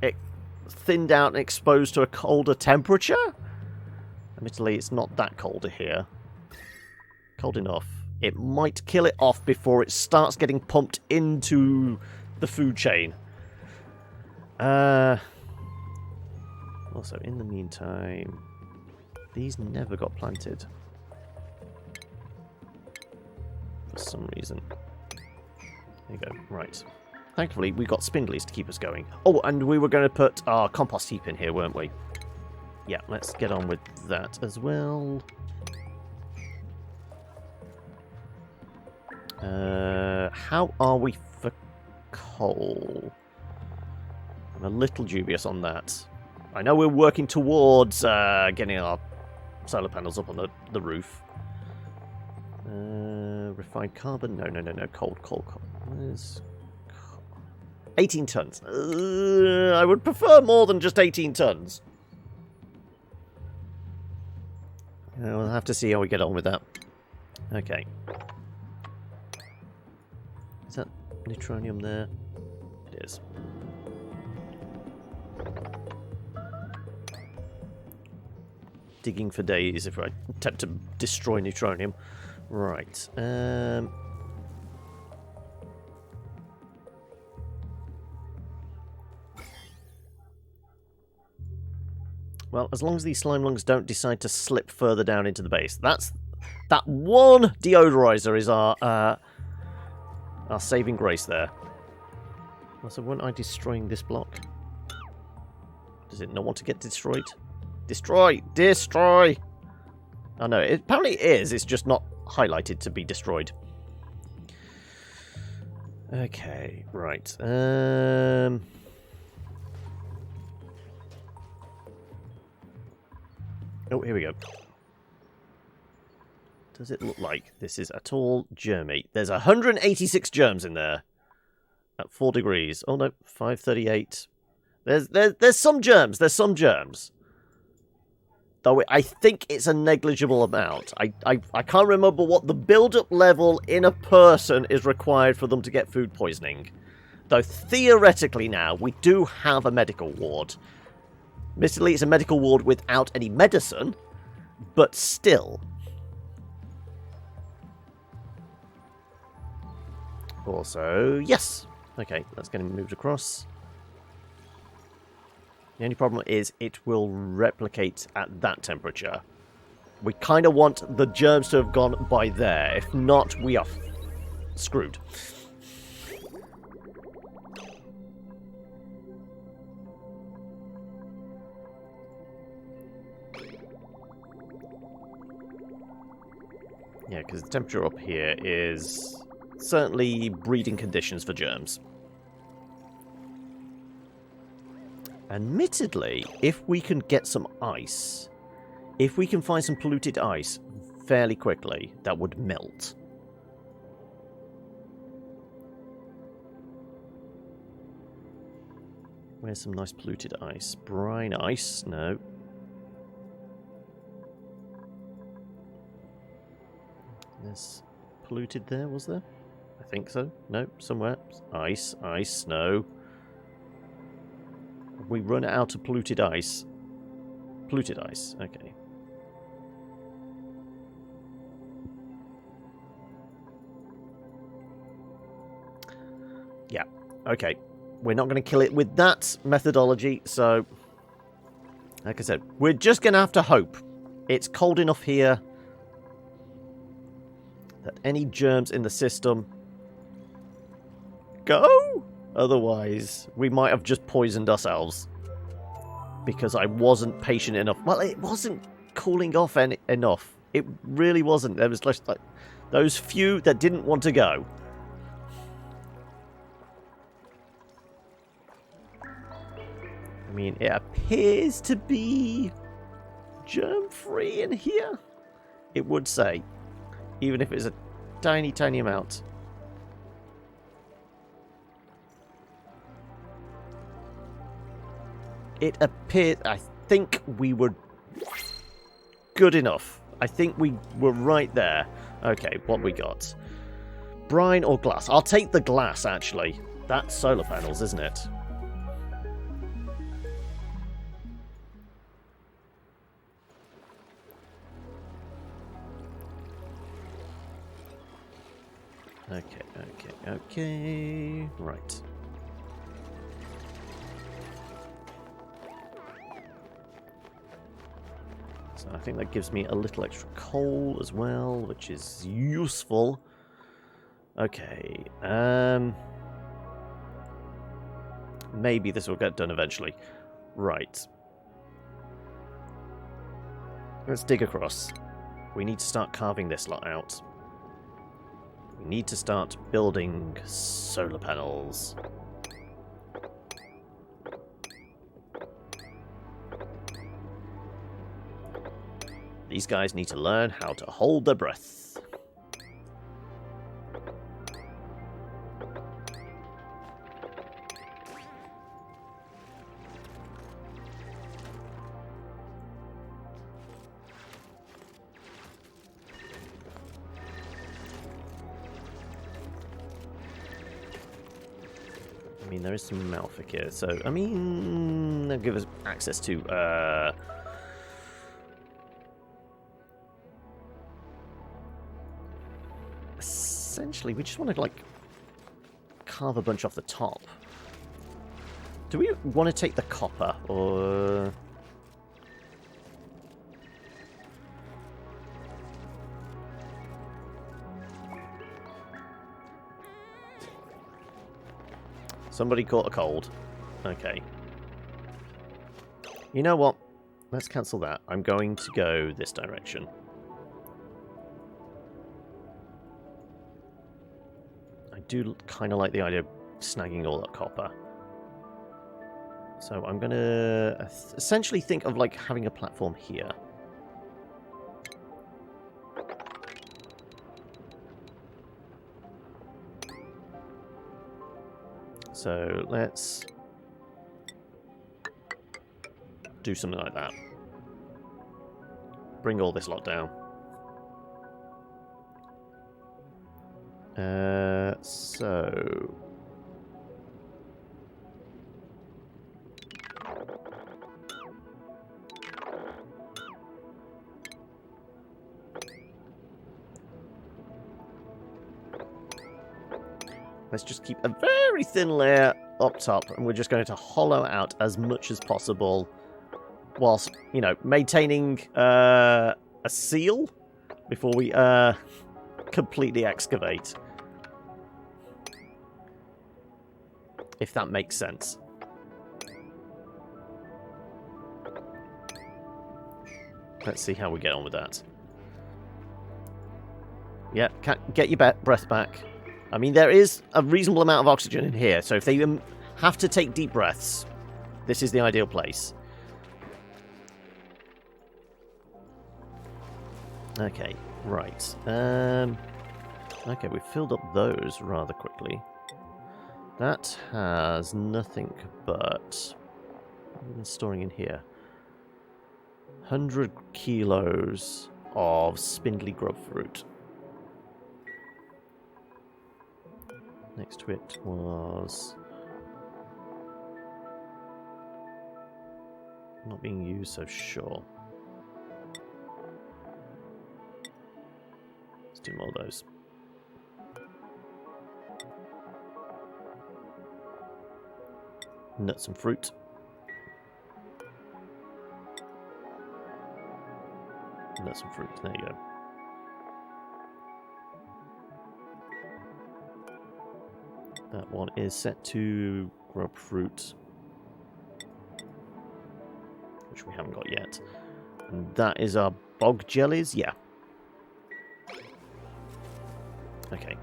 Speaker 1: thinned out and exposed to a colder temperature. Admittedly, it's not that cold here. Cold enough. It might kill it off before it starts getting pumped into the food chain. Also, in the meantime, these never got planted. For some reason. There you go. Right. Thankfully, we got spindlies to keep us going. Oh, and we were going to put our compost heap in here, weren't we? Yeah, let's get on with that as well. How are we for coal? I'm a little dubious on that. I know we're working towards getting our solar panels up on the roof. Refined carbon? No. Coal. Where's... 18 tons. I would prefer more than just 18 tons. We'll have to see how we get on with that. Okay. Is that neutronium there? It is. Digging for days if I attempt to destroy neutronium. Right. Well, as long as these slime lungs don't decide to slip further down into the base. That one deodorizer is our saving grace there. Also, weren't I destroying this block? Does it not want to get destroyed? Destroy! Destroy! Oh no, it apparently is. It's just not highlighted to be destroyed. Okay, right. Oh, here we go. Does it look like this is at all germy? There's 186 germs in there. At 4 degrees. Oh no, 538. There's some germs. There's some germs. Though I think it's a negligible amount. I can't remember what the build-up level in a person is required for them to get food poisoning. Though theoretically now, we do have a medical ward. Admittedly, it's a medical ward without any medicine, but still. Also, yes. Okay, that's getting moved across. The only problem is it will replicate at that temperature. We kind of want the germs to have gone by there. If not, we are screwed. Yeah, because the temperature up here is certainly breeding conditions for germs. Admittedly, if we can get some ice, if we can find some polluted ice fairly quickly, that would melt. Where's some nice polluted ice? Brine ice? No. There's polluted there, was there? I think so. No, somewhere. Ice, ice, snow. We run out of polluted ice. Polluted ice, okay. Yeah, okay. We're not going to kill it with that methodology, so... Like I said, we're just going to have to hope. It's cold enough here that any germs in the system go. Otherwise, we might have just poisoned ourselves. Because I wasn't patient enough. Well, it wasn't cooling off enough. It really wasn't. There was just like those few that didn't want to go. I mean, it appears to be germ-free in here. It would say. Even if it's a tiny, tiny amount. It appeared... I think we were good enough. I think we were right there. Okay, what we got? Brine or glass? I'll take the glass, actually. That's solar panels, isn't it? Okay. Right. So I think that gives me a little extra coal as well, which is useful. Okay. Maybe this will get done eventually. Right. Let's dig across. We need to start carving this lot out. We need to start building solar panels. These guys need to learn how to hold their breath. I mean, there is some Malfic here, so, I mean, they'll give us access to, essentially, we just want to, like, carve a bunch off the top. Do we want to take the copper, or... Somebody caught a cold. Okay. You know what? Let's cancel that. I'm going to go this direction. I do kind of like the idea of snagging all that copper. So I'm going to essentially think of like having a platform here. So let's do something like that. Bring all this lot down. So... let's just keep a very thin layer up top, and we're just going to hollow out as much as possible, whilst, you know, maintaining a seal before we completely excavate. If that makes sense. Let's see how we get on with that. Yeah, get your breath back. I mean, there is a reasonable amount of oxygen in here, so if they have to take deep breaths, this is the ideal place. Okay, right. Okay, we've filled up those rather quickly. That has nothing but... what have we been storing in here? 100 kilos of spindly grub fruit. Next to it was... not being used, so sure. Let's do more of those. Nuts and fruit. Nuts and fruit, there you go. That one is set to grub fruit, which we haven't got yet. And that is our bog jellies, yeah. Okay.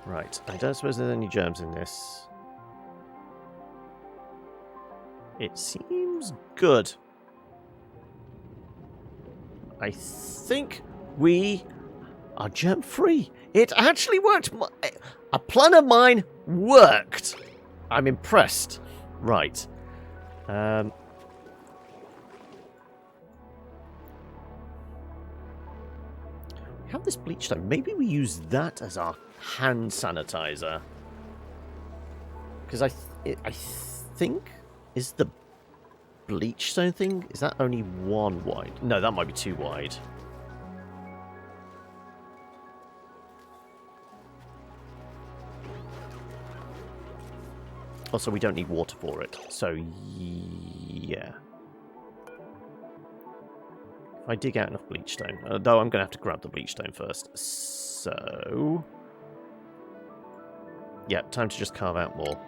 Speaker 1: Right, I don't suppose there's any germs in this. It seems good. I think we are germ-free. It actually worked. A plan of mine worked. I'm impressed. Right. We have this bleach stone. Maybe we use that as our hand sanitizer. Because I think... is the bleach stone thing? Is that only one wide? No, that might be too wide. Also, we don't need water for it. So, yeah. If I dig out enough bleach stone... though I'm going to have to grab the bleach stone first. So... yeah, time to just carve out more.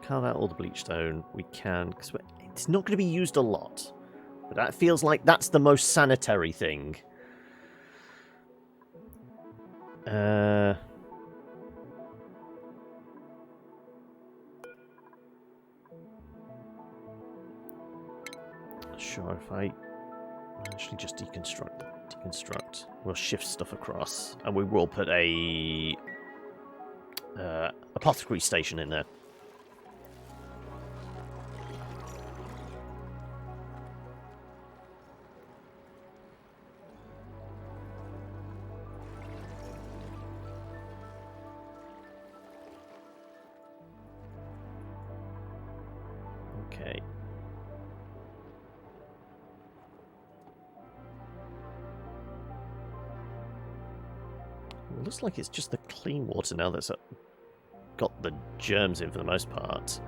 Speaker 1: Carve out all the bleach stone we can, because it's not going to be used a lot. But that feels like that's the most sanitary thing. Sure, if I actually just deconstruct, we'll shift stuff across, and we will put a apothecary station in there. Okay. It looks like it's just the clean water now that's got the germs in for the most part.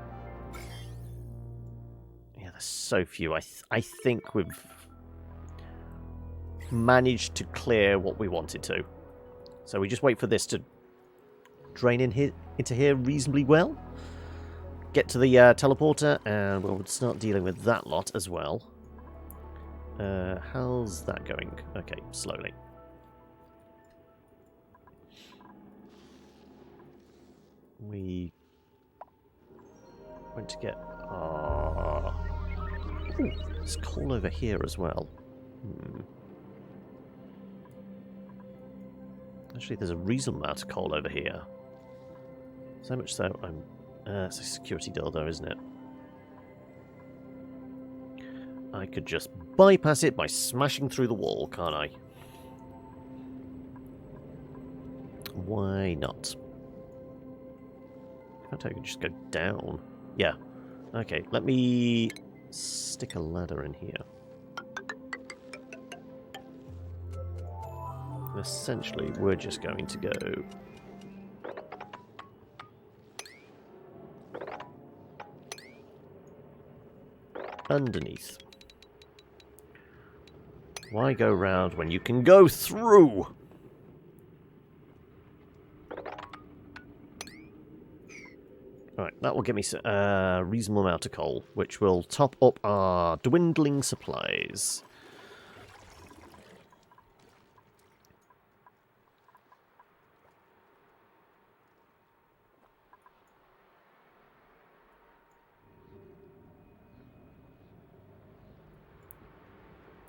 Speaker 1: Yeah, there's so few. I think we've managed to clear what we wanted to. So we just wait for this to drain in here, into here reasonably well. Get to the teleporter, and we'll start dealing with that lot as well. How's that going? Okay, slowly. We went to get... ooh, there's coal over here as well. Actually, there's a reasonable amount of coal over here. So much so, I'm... it's a security dildo, isn't it? I could just bypass it by smashing through the wall, can't I? Why not? fact, I can just go down. Yeah. Okay, let me stick a ladder in here. Essentially, we're just going to go underneath. Why go round when you can go through? Alright, that will give me a reasonable amount of coal, which will top up our dwindling supplies.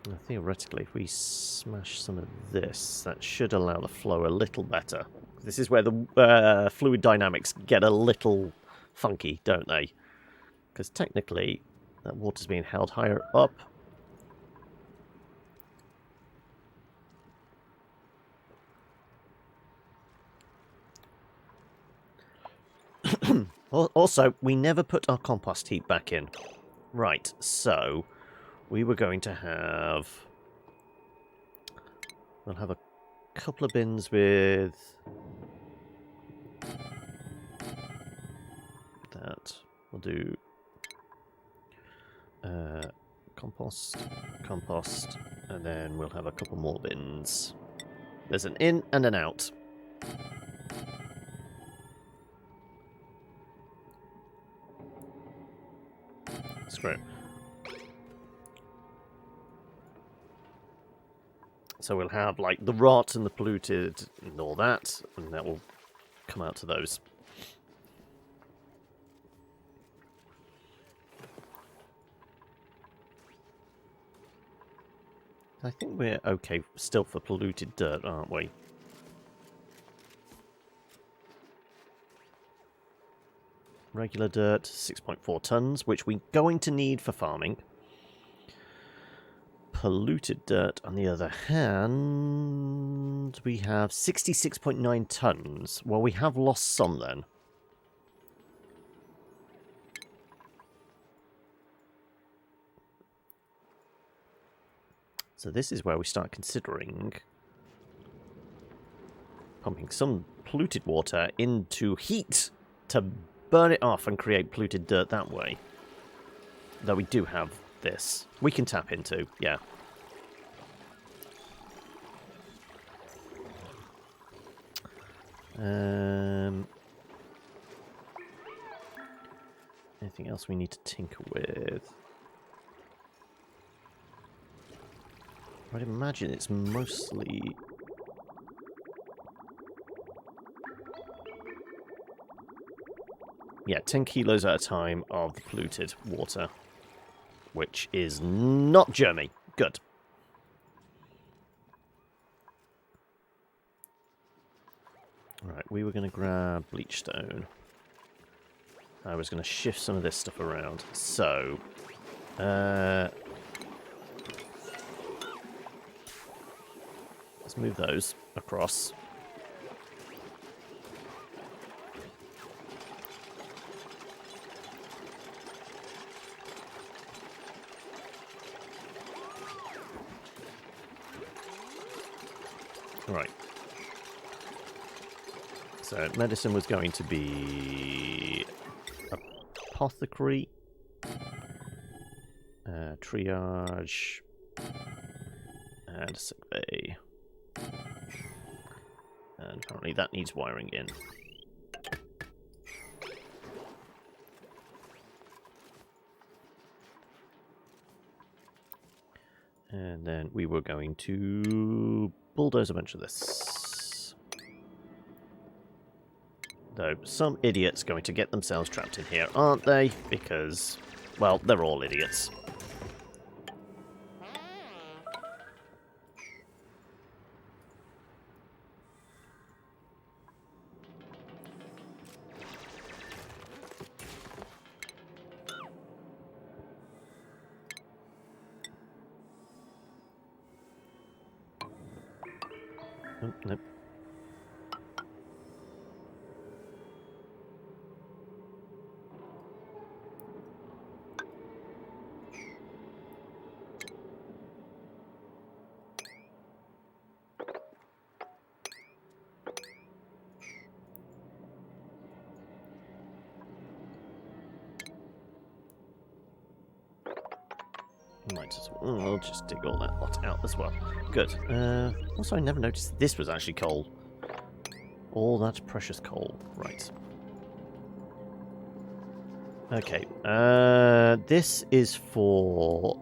Speaker 1: Now, theoretically, if we smash some of this, that should allow the flow a little better. This is where the fluid dynamics get a little funky, don't they? Because technically, that water's being held higher up. Also, we never put our compost heap back in. Right, so we were going to have... We'll have a couple of bins with... that. We'll do... compost, compost, and then we'll have a couple more bins. There's an in and an out. Screw it. So we'll have, like, the rot and the polluted and all that, and that will come out to those. I think we're okay still for polluted dirt, aren't we? Regular dirt, 6.4 tons, which we're going to need for farming. Polluted dirt, on the other hand, we have 66.9 tons. Well, we have lost some then. So this is where we start considering pumping some polluted water into heat to burn it off and create polluted dirt that way. Though we do have this. We can tap into, yeah. Anything else we need to tinker with? I'd imagine it's mostly... Yeah, 10 kilos at a time of polluted water. Which is not Jeremy. Good. Alright, we were going to grab bleachstone. I was going to shift some of this stuff around. So, let's move those across. Right. So, medicine was going to be apothecary, triage, and sick bay. And apparently that needs wiring in. And then we were going to bulldoze a bunch of this. Though some idiot's going to get themselves trapped in here, aren't they? Because, well, they're all idiots. Oh, nope. Might as well. We'll just dig all that lot out as well. Good. Also, I never noticed this was actually coal. All that precious coal. Right. Okay. This is for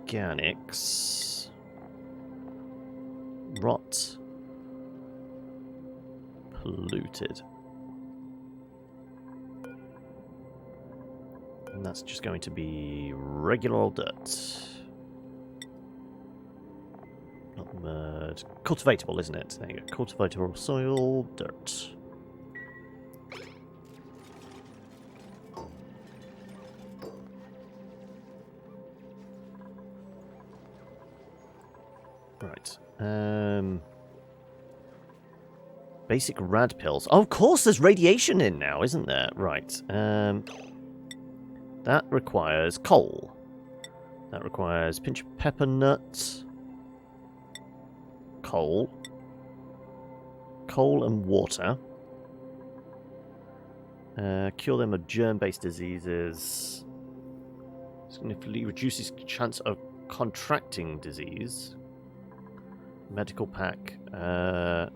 Speaker 1: organics. Rot. Polluted. And that's just going to be regular old dirt. Not mud. Cultivatable, isn't it? There you go. Cultivatable soil, dirt. Right. Basic rad pills. Oh, of course, there's radiation in now, isn't there? Right. That requires coal. That requires pinch of pepper nuts. Coal. Coal and water. Cure them of germ-based diseases. Significantly reduces chance of contracting disease. Medical pack. That's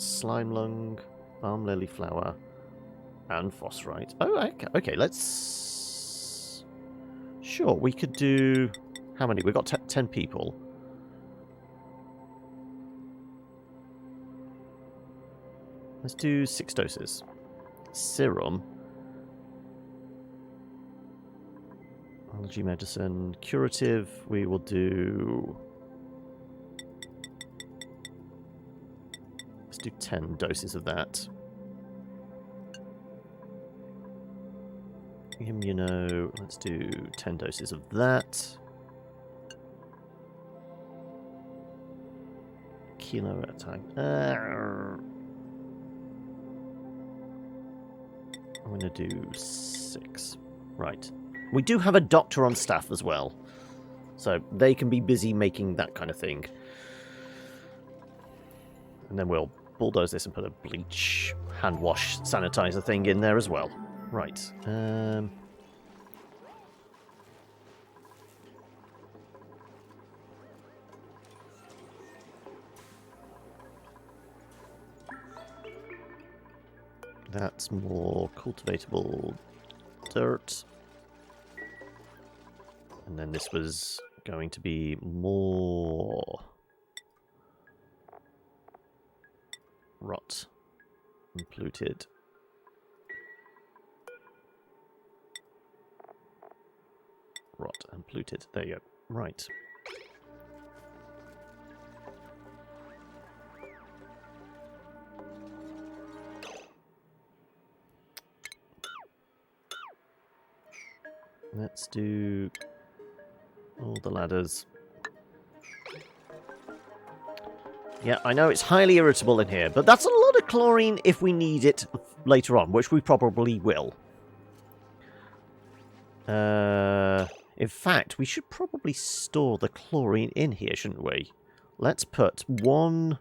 Speaker 1: slime lung, balm lily flower, and phosphorite. Oh, okay, let's... Sure, we could do... How many? We've got 10 people. Let's do 6 doses. Serum. Allergy medicine. Curative, we will do... Let's do 10 doses of that. Immuno, let's do 10 doses of that. Kilo at a time. I'm going to do 6. Right. We do have a doctor on staff as well. So they can be busy making that kind of thing. And then we'll bulldoze this and put a bleach, hand wash, sanitizer thing in there as well. Right. That's more cultivatable dirt. And then this was going to be more rot and polluted. Rot and polluted. There you go. Right. Let's do all the ladders. Yeah, I know it's highly irritable in here, but that's a lot of chlorine if we need it later on, which we probably will. In fact, we should probably store the chlorine in here, shouldn't we? Let's put one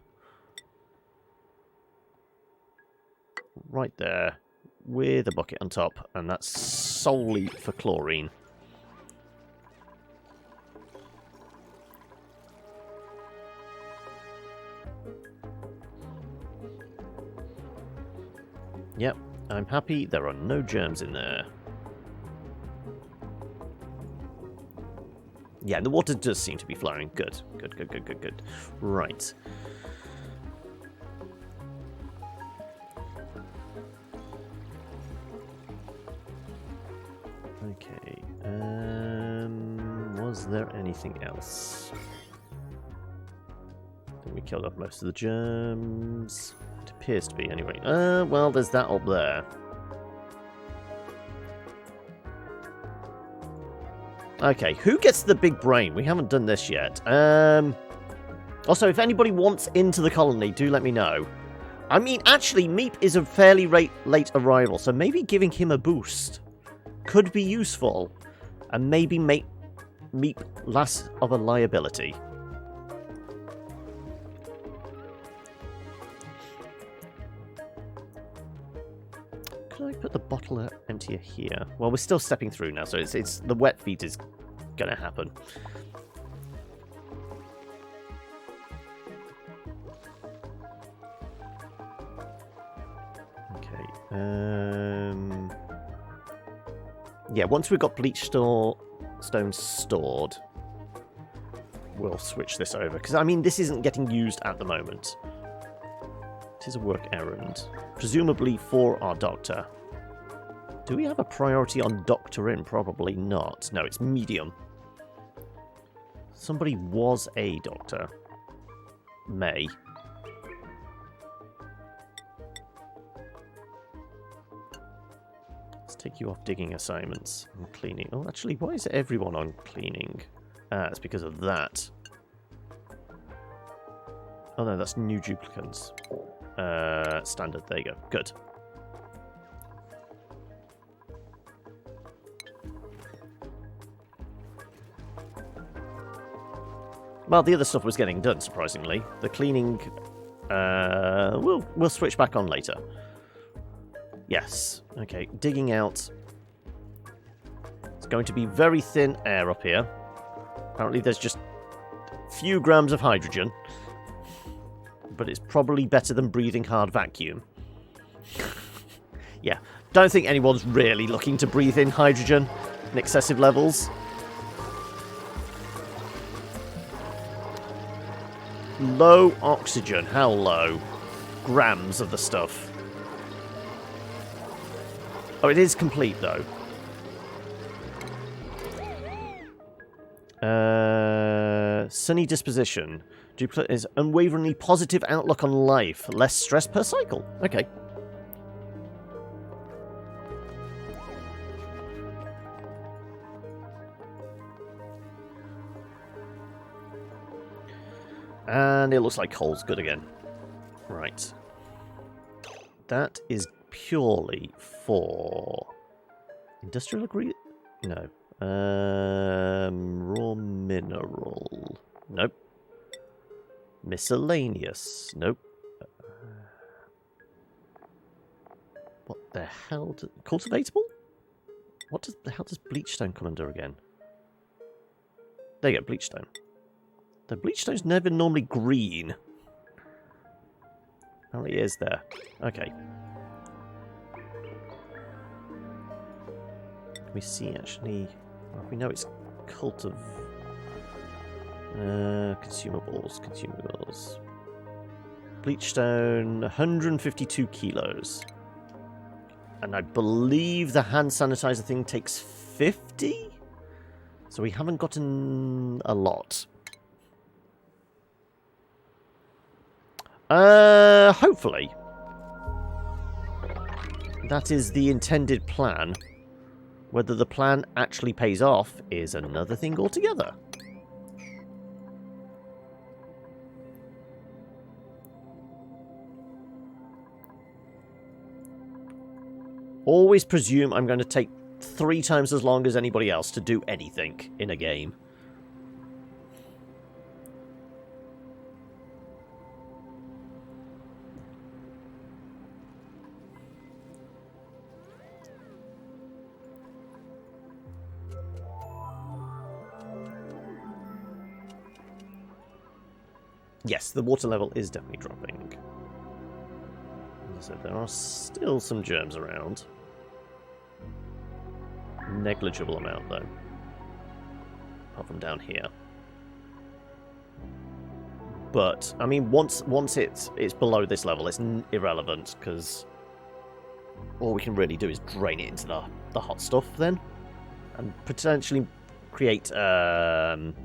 Speaker 1: right there with a bucket on top, and that's solely for chlorine. Yep, I'm happy there are no germs in there. Yeah, the water does seem to be flowing. Good. Good, good, good, good, good. Right. Okay. Was there anything else? I think we killed off most of the germs. It appears to be, anyway. Well, there's that up there. Okay, who gets the big brain? We haven't done this yet. Also, if anybody wants into the colony, do let me know. I mean, actually, Meep is a fairly late arrival, so maybe giving him a boost could be useful. And maybe make Meep less of a liability. Could I put the bottle emptier here? Well, we're still stepping through now, so it's the wet feet is going to happen. Okay. Yeah, once we've got bleach stone stored, we'll switch this over. Because, I mean, this isn't getting used at the moment. It is a work errand. Presumably for our doctor. Do we have a priority on Doctor in? Probably not. No, it's medium. Somebody was a doctor. May. Let's take you off digging assignments and cleaning. Oh, actually, why is everyone on cleaning? It's because of that. Oh no, that's new duplicants. Standard, there you go. Good. Well, the other stuff was getting done, surprisingly. The cleaning, we'll switch back on later. Yes. Okay, digging out. It's going to be very thin air up here. Apparently there's just a few grams of hydrogen. But it's probably better than breathing hard vacuum. Yeah, don't think anyone's really looking to breathe in hydrogen in excessive levels. Low oxygen. How low? Grams of the stuff. Oh, it is complete, though. Sunny disposition. Duplicate is unwaveringly positive outlook on life. Less stress per cycle. Okay. And it looks like coal's good again. Right. That is purely for industrial agree. No. Raw mineral. Nope. Miscellaneous. Nope. What the hell? Cultivatable? What the hell does bleachstone come under again? There you go, bleachstone. The bleachstone's never normally green. Apparently it is there. Okay. Can we see actually? Well, we know it's consumables. Bleachstone, 152 kilos. And I believe the hand sanitizer thing takes 50? So we haven't gotten a lot. Hopefully. That is the intended plan. Whether the plan actually pays off is another thing altogether. Always presume I'm going to take 3 times as long as anybody else to do anything in a game. Yes, the water level is definitely dropping. As I said, there are still some germs around. Negligible amount, though. Apart from down here. But, I mean, once it's below this level, it's irrelevant, because all we can really do is drain it into the hot stuff, then. And potentially create, well,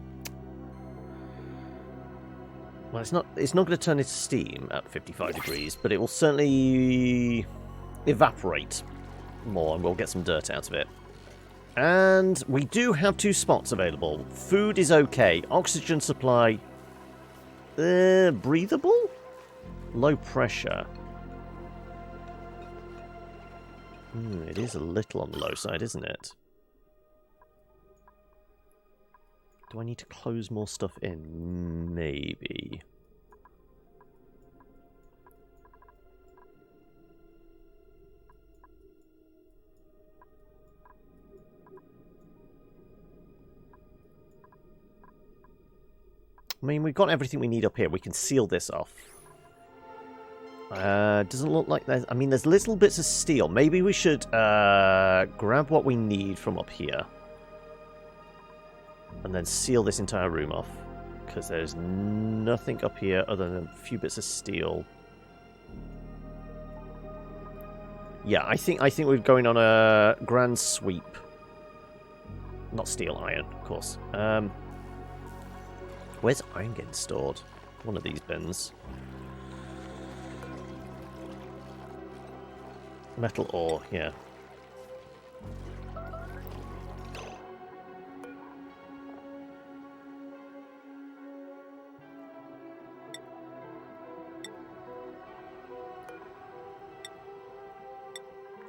Speaker 1: it's not going to turn into steam at 55 degrees, but it will certainly evaporate more, and we'll get some dirt out of it. And we do have 2 spots available. Food is okay. Oxygen supply, breathable? Low pressure. It is a little on the low side, isn't it? Do I need to close more stuff in? Maybe. I mean, we've got everything we need up here. We can seal this off. Doesn't look like there's... I mean, there's little bits of steel. Maybe we should grab what we need from up here. And then seal this entire room off. Because there's nothing up here other than a few bits of steel. Yeah, I think we're going on a grand sweep. Not steel, iron, of course. Where's iron getting stored? One of these bins. Metal ore, yeah.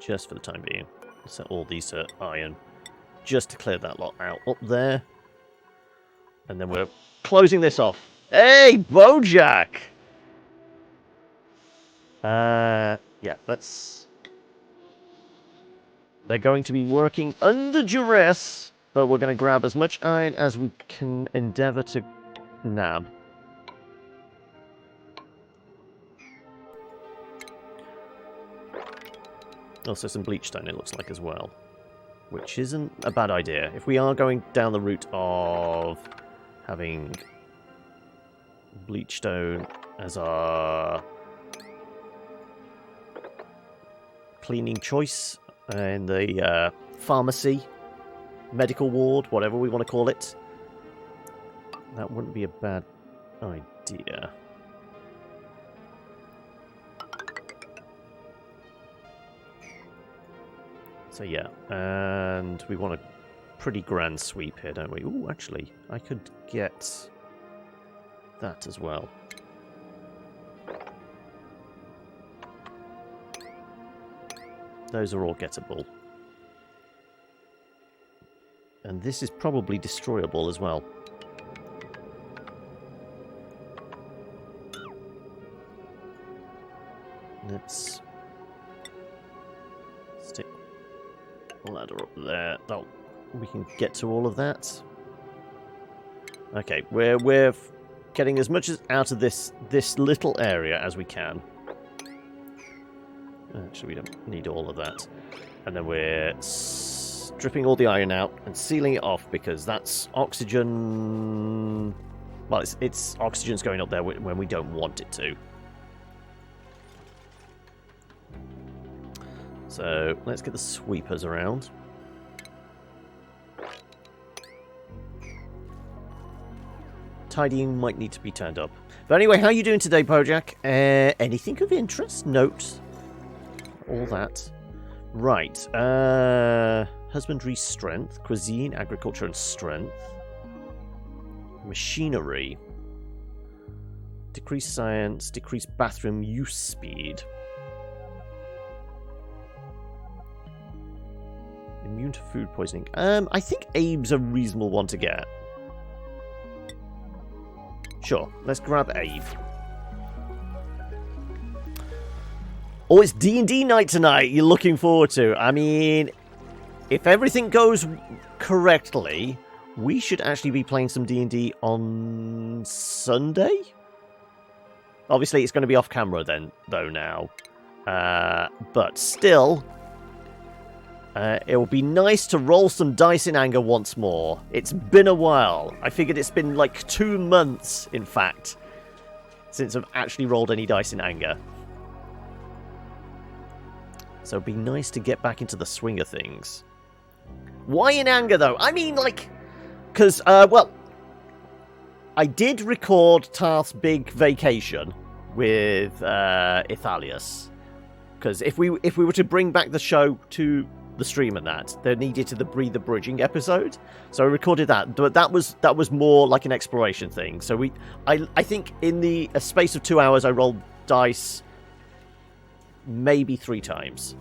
Speaker 1: Just for the time being. Set all these to iron. Just to clear that lot out up there. And then we're closing this off. Hey, Bojack! Yeah, let's... They're going to be working under duress, but we're going to grab as much iron as we can endeavour to nab. Also some bleach stone, it looks like, as well. Which isn't a bad idea. If we are going down the route of having bleach stone as our cleaning choice in the pharmacy, medical ward, whatever we want to call it, that wouldn't be a bad idea. So yeah, and we want a pretty grand sweep here, don't we? Ooh, actually, I could get that as well. Those are all gettable. And this is probably destroyable as well. Let's stick a ladder up there. Oh, we can get to all of that. Okay, we're getting as much out of this little area as we can. Actually, we don't need all of that. And then we're stripping all the iron out and sealing it off because that's oxygen. Well, it's oxygen's going up there when we don't want it to. So let's get the sweepers around. Tidying might need to be turned up. But anyway, how are you doing today, Bojack? Anything of interest? Note. All that. Right. Husbandry, strength. Cuisine, agriculture, and strength. Machinery. Decrease science. Decrease bathroom use speed. Immune to food poisoning. I think Abe's a reasonable one to get. Sure, let's grab Abe. Oh, it's D&D night tonight you're looking forward to. I mean, if everything goes correctly, we should actually be playing some D&D on Sunday? Obviously, it's going to be off camera then, though, now. But still, it will be nice to roll some dice in anger once more. It's been a while. I figured it's been like 2 months, in fact, since I've actually rolled any dice in anger. So it'd be nice to get back into the swing of things. Why in anger, though? I mean, like, because, well, I did record Tarth's big vacation with Ithalius. Because if we were to bring back the show to the stream and that, there needed to be the bridging episode. So I recorded that, but that was more like an exploration thing. So I think in the space of 2 hours, I rolled dice maybe 3 times.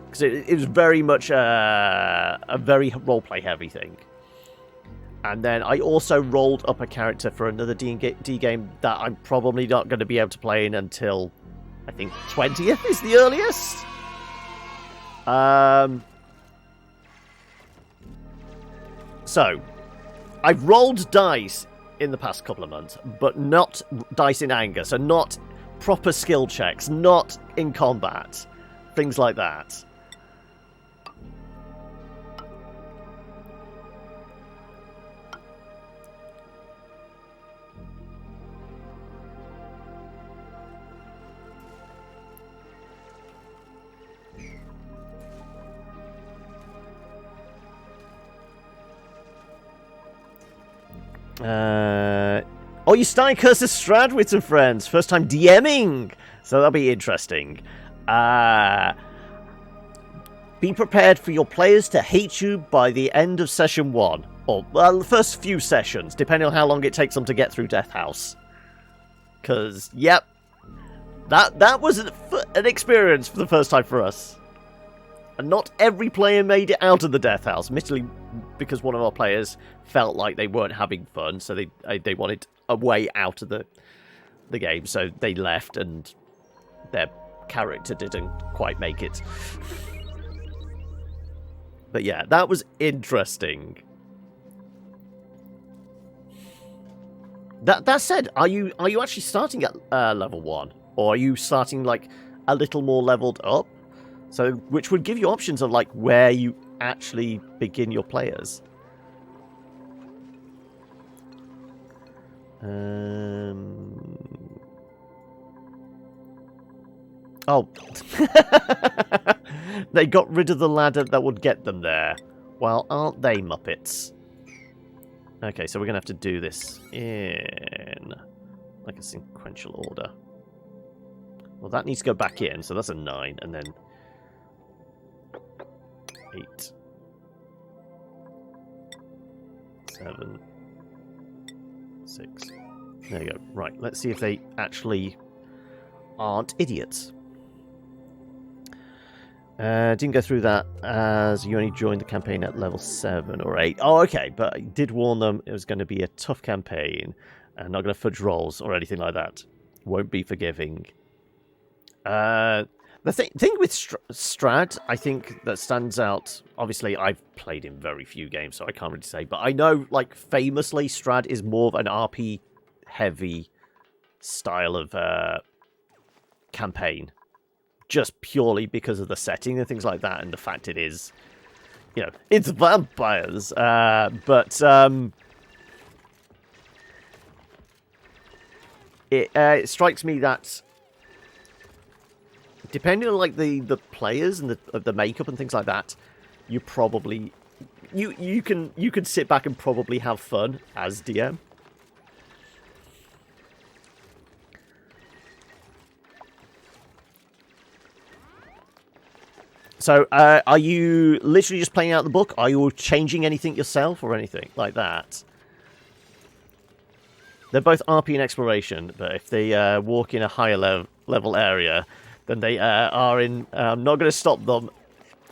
Speaker 1: Because it was very much a very roleplay heavy thing. And then I also rolled up a character for another D game that I'm probably not going to be able to play in until, I think, 20th is the earliest. So, I've rolled dice in the past couple of months, but not dice in anger, so not proper skill checks, not in combat, things like that. Oh, you starting Curse of Strahd with some friends. First time DMing. So that'll be interesting. Be prepared for your players to hate you by the end of session 1. Or, well, the first few sessions, depending on how long it takes them to get through Death House. Because, yep, that was an experience for the first time for us. And not every player made it out of the Death House, admittedly, because one of our players felt like they weren't having fun, so they wanted a way out of the game, so they left, and their character didn't quite make it. But yeah, that was interesting. That said, are you actually starting at level 1, or are you starting like a little more leveled up? So, which would give you options of like where you actually begin your players. Oh, they got rid of the ladder that would get them there. Well, aren't they Muppets? Okay, so we're gonna have to do this in like a sequential order. Well, that needs to go back in, so that's a 9, and then 8, 7, 6. There you go. Right, let's see if they actually aren't idiots. Didn't go through that as you only joined the campaign at level 7 or 8. Oh, okay, but I did warn them it was going to be a tough campaign and not going to fudge rolls or anything like that. Won't be forgiving. The thing with Strahd, I think, that stands out, obviously I've played in very few games, so I can't really say, but I know, like, famously, Strahd is more of an RP-heavy style of campaign, just purely because of the setting and things like that, and the fact it is, you know, it's vampires, it strikes me that depending on like the players and the makeup and things like that, you probably you can sit back and probably have fun as DM. So, are you literally just playing out the book? Are you changing anything yourself or anything like that? They're both RP and exploration, but if they walk in a higher level area, then they are in... I'm not going to stop them.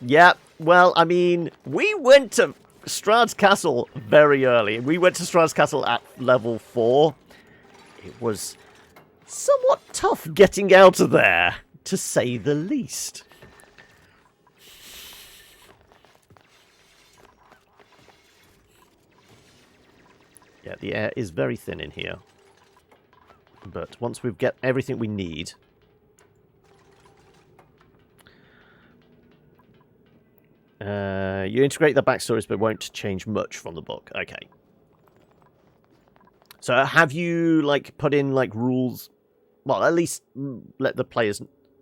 Speaker 1: Yeah, well, I mean, we went to Strahd's Castle very early. We went to Strahd's Castle at level 4. It was somewhat tough getting out of there, to say the least. Yeah, the air is very thin in here. But once we've got everything we need... you integrate the backstories, but won't change much from the book. Okay. So have you, like, put in, like, rules... Well, at least let the players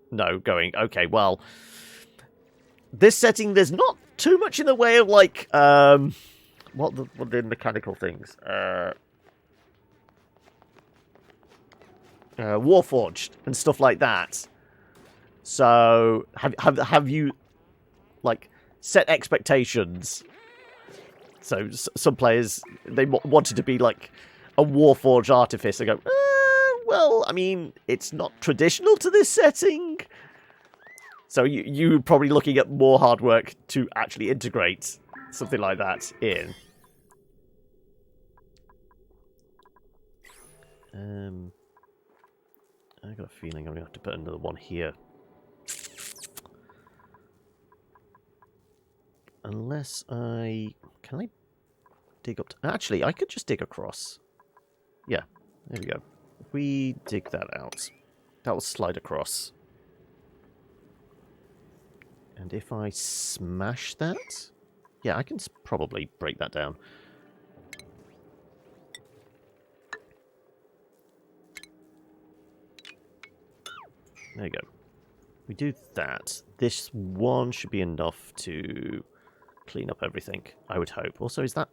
Speaker 1: know, going, okay, well... This setting, there's not too much in the way of, like, what are the mechanical things? Warforged and stuff like that. So have you like set expectations? So some players, they wanted to be like a Warforged artificer. Go, well, I mean, it's not traditional to this setting. So you're probably looking at more hard work to actually integrate something like that in. I got a feeling I'm going to have to put another one here. Unless I... Can I dig up... Actually, I could just dig across. There we go. If we dig that out, that will slide across. And if I smash that... Yeah, I can probably break that down. There you go. We do that. This one should be enough to clean up everything, I would hope. Also, is that...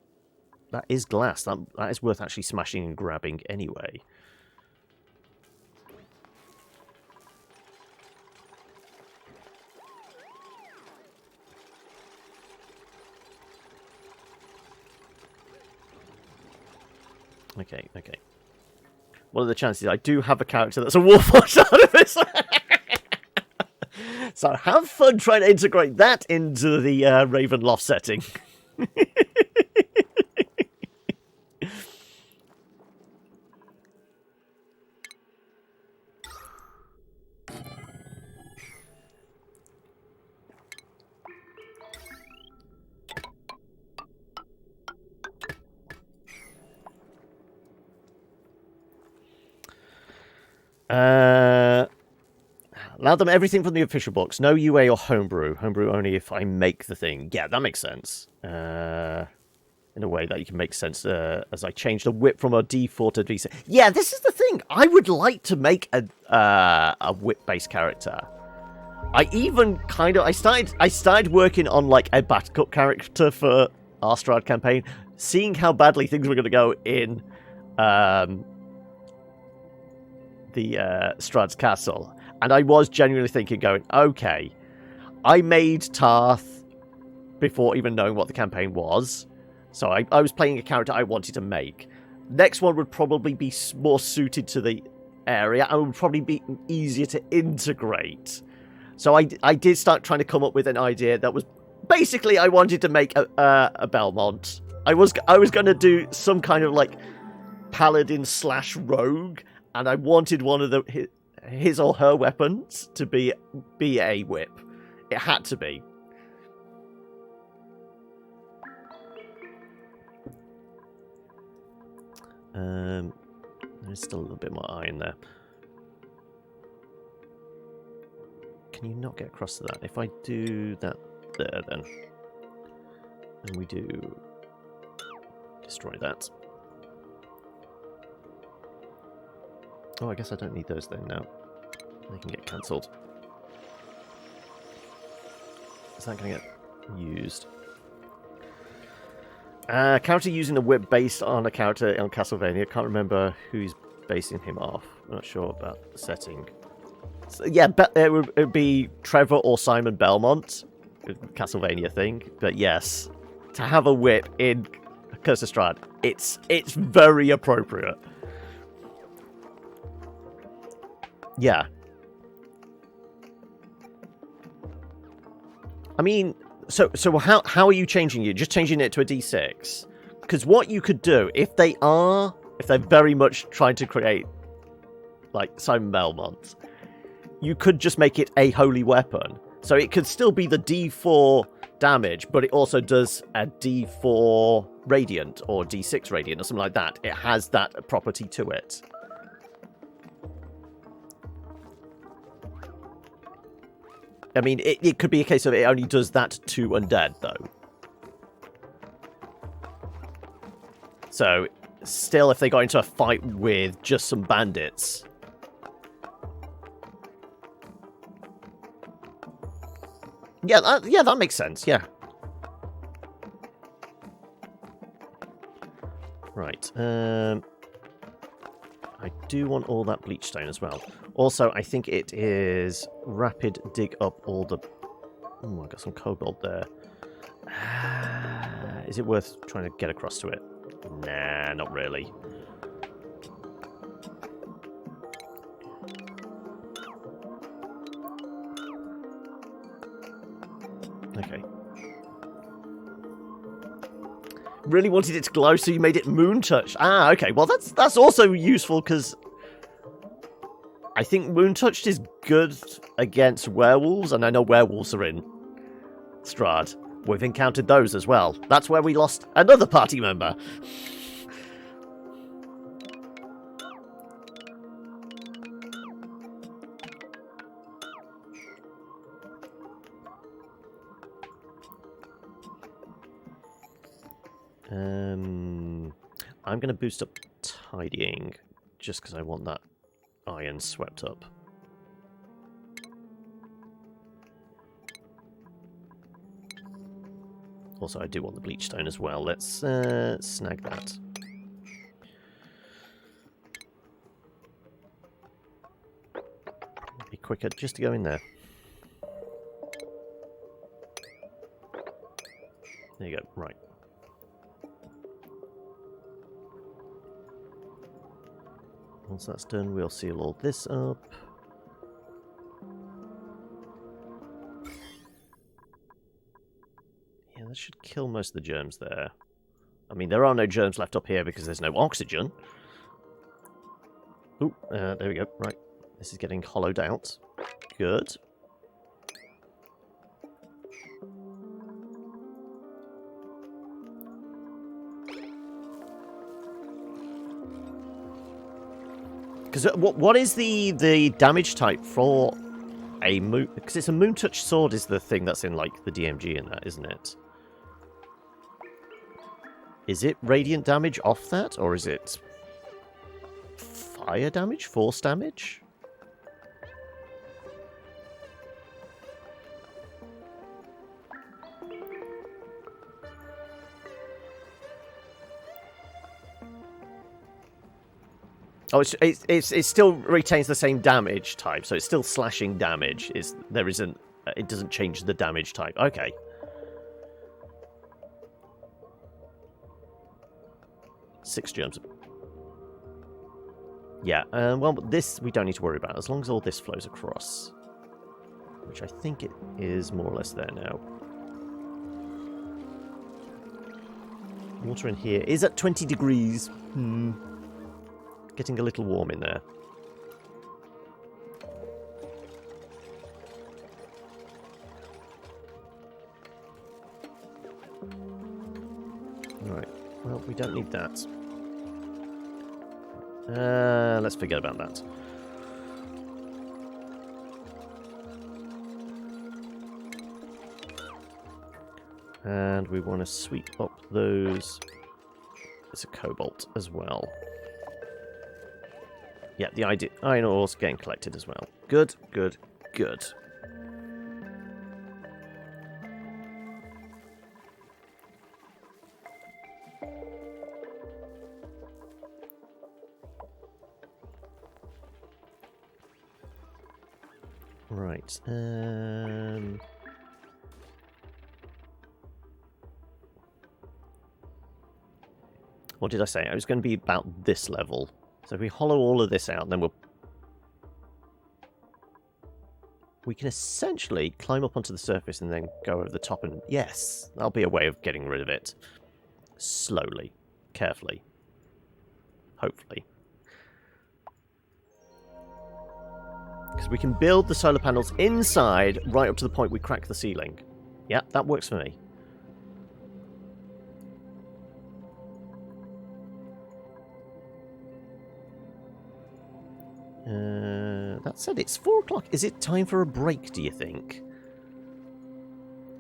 Speaker 1: That is glass. That is worth actually smashing and grabbing anyway. Okay, okay. What are the chances I do have a character that's a Warforged artificer? So have fun trying to integrate that into the Ravenloft setting. Allow them everything from the official books. No UA or homebrew. Homebrew only if I make the thing. Yeah, that makes sense. In a way that you can make sense as I change the whip from a D4 to D6. Yeah, this is the thing. I would like to make a whip-based character. I even kind of... I started working on like a backup character for our Strahd campaign, seeing how badly things were going to go in the Strahd's castle. And I was genuinely thinking, going, okay, I made Tarth before even knowing what the campaign was. So I was playing a character I wanted to make. Next one would probably be more suited to the area and would probably be easier to integrate. So I did start trying to come up with an idea that was... Basically, I wanted to make a Belmont. I was going to do some kind of, like, paladin / rogue, and I wanted one of his or her weapons to be a whip. It had to be. There's still a little bit more iron there. Can you not get across to that? If I do that there, then... And we do... Destroy that. Oh, I guess I don't need those then now. They can get cancelled. Is that going to get used? Character using a whip based on a character on Castlevania. Can't remember who's basing him off. I'm not sure about the setting. So, yeah, it would be Trevor or Simon Belmont. Castlevania thing. But yes, to have a whip in Curse of Strahd, it's very appropriate. Yeah. I mean, so how are you changing it? Just changing it to a D6? Because what you could do, if they're very much trying to create, like, Simon Belmont, you could just make it a holy weapon. So it could still be the D4 damage, but it also does a D4 radiant or D6 radiant or something like that. It has that property to it. I mean, it could be a case of it only does that to undead, though. So, still, if they got into a fight with just some bandits... Yeah, that makes sense, yeah. Right, I do want all that bleach stone as well. Also, I think it is rapid dig up all the... Oh, I got some cobalt there. Is it worth trying to get across to it? Nah, not really. Okay. Really wanted it to glow, so you made it moon touch. Ah, okay. Well, that's also useful because I think moon touched is good against werewolves, and I know werewolves are in Strahd. We've encountered those as well. That's where we lost another party member. I'm going to boost up tidying, just because I want that iron swept up. Also, I do want the bleach stone as well. Let's snag that. Be quicker just to go in there. There you go. Right. Once that's done, we'll seal all this up. Yeah, that should kill most of the germs there. I mean, there are no germs left up here because there's no oxygen. Ooh, there we go. Right. This is getting hollowed out. Good. Because what is the damage type for a moon? Because it's a moon touch sword is the thing that's in like the DMG in that, isn't it? Is it radiant damage off that, or is it fire damage, force damage? Oh, it still retains the same damage type, so it's still slashing damage. It doesn't change the damage type. Okay. Six germs. Yeah. Well, this we don't need to worry about as long as all this flows across, which I think it is more or less there now. Water in here is at 20 degrees. Getting a little warm in there. Right. Well, we don't need that. Let's forget about that. And we want to sweep up those. It's a cobalt as well. Yeah, the iron ore's getting collected as well. Good, good, good. Right. What did I say? I was going to be about this level. So if we hollow all of this out, then we can essentially climb up onto the surface and then go over the top. And yes, that'll be a way of getting rid of it. Slowly. Carefully. Hopefully. Because we can build the solar panels inside right up to the point we crack the ceiling. Yeah, that works for me. That said, it's 4 o'clock. Is it time for a break, do you think?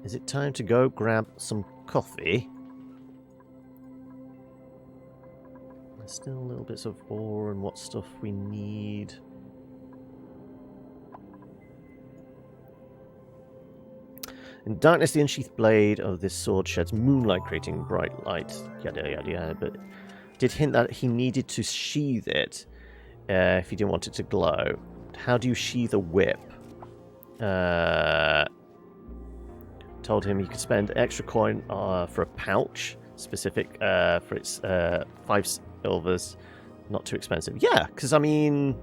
Speaker 1: Is it time to go grab some coffee? There's still little bits of ore and what stuff we need. In darkness, the unsheathed blade of this sword sheds moonlight, creating bright light. Yada, yada, yada. But did hint that he needed to sheathe it if he didn't want it to glow. How do you sheathe a whip? Told him he could spend extra coin for a pouch, specific for its 5 silvers, not too expensive. Yeah, because I mean,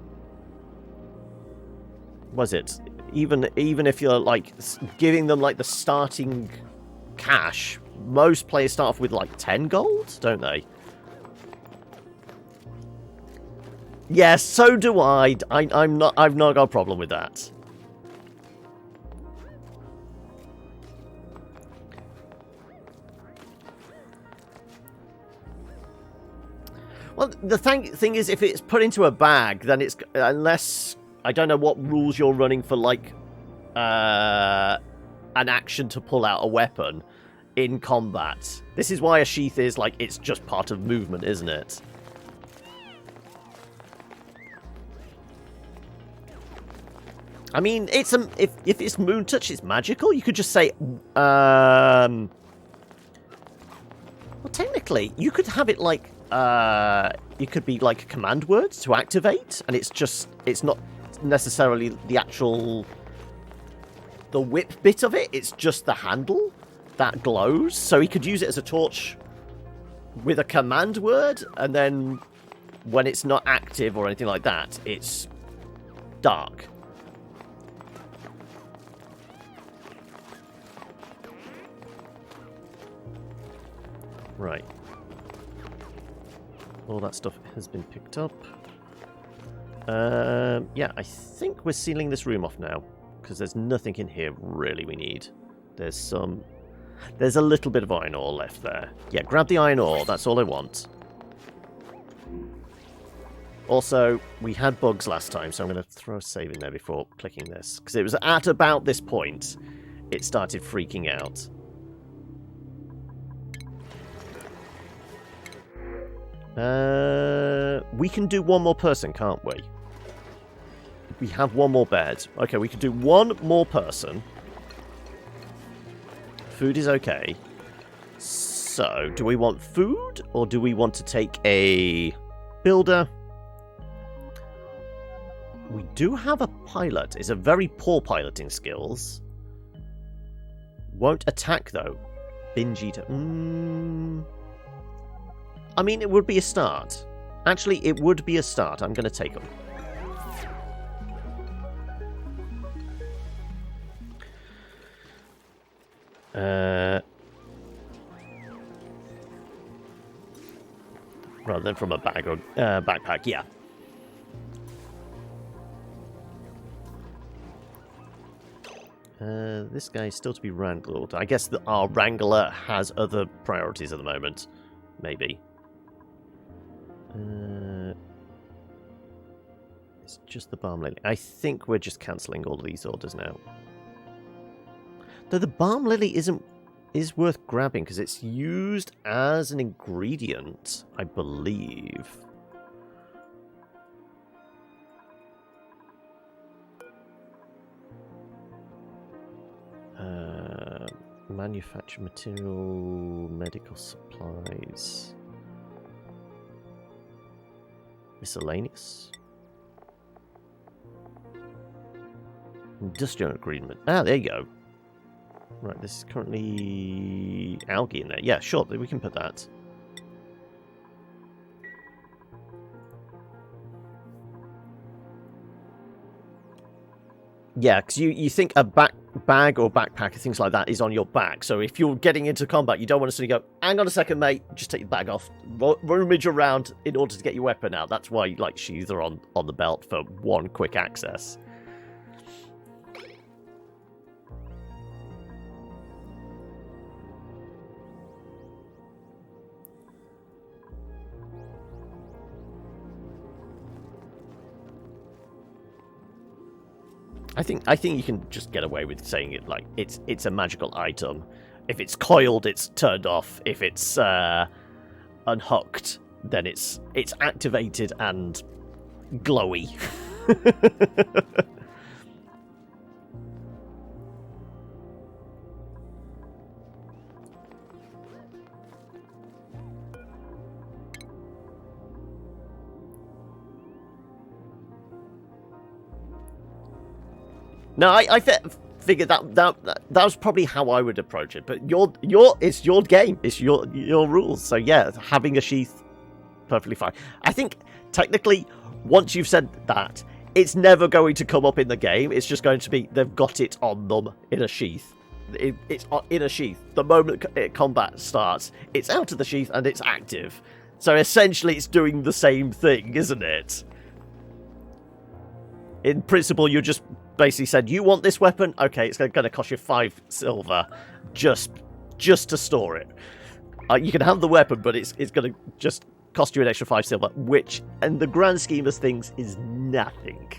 Speaker 1: was it even if you're like giving them like the starting cash? Most players start off with like 10 gold, don't they? Yes, so do I. I've not got a problem with that. Well, the thing is, if it's put into a bag, then it's unless I don't know what rules you're running for, like an action to pull out a weapon. in combat. This is why a sheath is like, it's just part of movement, isn't it? I mean, it's if it's moon touch, it's magical. You could just say, well, technically, you could have it like, it could be like command words to activate, and it's not necessarily the actual, the whip bit of it. It's just the handle that glows. So he could use it as a torch with a command word, and then when it's not active or anything like that, it's dark. Right. All that stuff has been picked up. Yeah, I think we're sealing this room off now, because there's nothing in here really we need. There's a little bit of iron ore left there. Yeah, grab the iron ore, that's all I want. Also, we had bugs last time, so I'm going to throw a save in there before clicking this, because it was at about this point it started freaking out. We can do one more person, can't we? We have one more bed. Okay, we can do one more person. Food is okay. So, do we want food, or do we want to take a builder? We do have a pilot. It's a very poor piloting skills. Won't attack, though. Binge eater. I mean, it would be a start. Actually, it would be a start. I'm going to take them. Rather than from a bag or backpack, yeah. This guy is still to be wrangled. I guess that our wrangler has other priorities at the moment. Maybe. It's just the balm lily. I think we're just cancelling all of these orders now. Though the balm lily is worth grabbing because it's used as an ingredient, I believe. Manufacture material, medical supplies. Miscellaneous. Industrial agreement. Ah, there you go. Right, this is currently algae in there. Yeah, sure, we can put that. Yeah, because you think a bag or backpack, things like that, is on your back. So if you're getting into combat, you don't want to suddenly go, hang on a second, mate, just take the bag off. Rummage around in order to get your weapon out. That's why, like, sheaths are on the belt for one quick access. I think you can just get away with saying it like it's a magical item. If it's coiled, it's turned off. If it's unhooked, then it's activated and glowy. No, I figured that was probably how I would approach it. But it's your game, it's your rules. So yeah, having a sheath, perfectly fine. I think technically, once you've said that, it's never going to come up in the game. It's just going to be they've got it on them in a sheath. It's in a sheath. The moment combat starts, it's out of the sheath and it's active. So essentially, it's doing the same thing, isn't it? In principle, you just basically said, you want this weapon? Okay, it's going to cost you 5 silver just to store it. You can have the weapon, but it's going to just cost you an extra 5 silver, which, in the grand scheme of things, is nothing.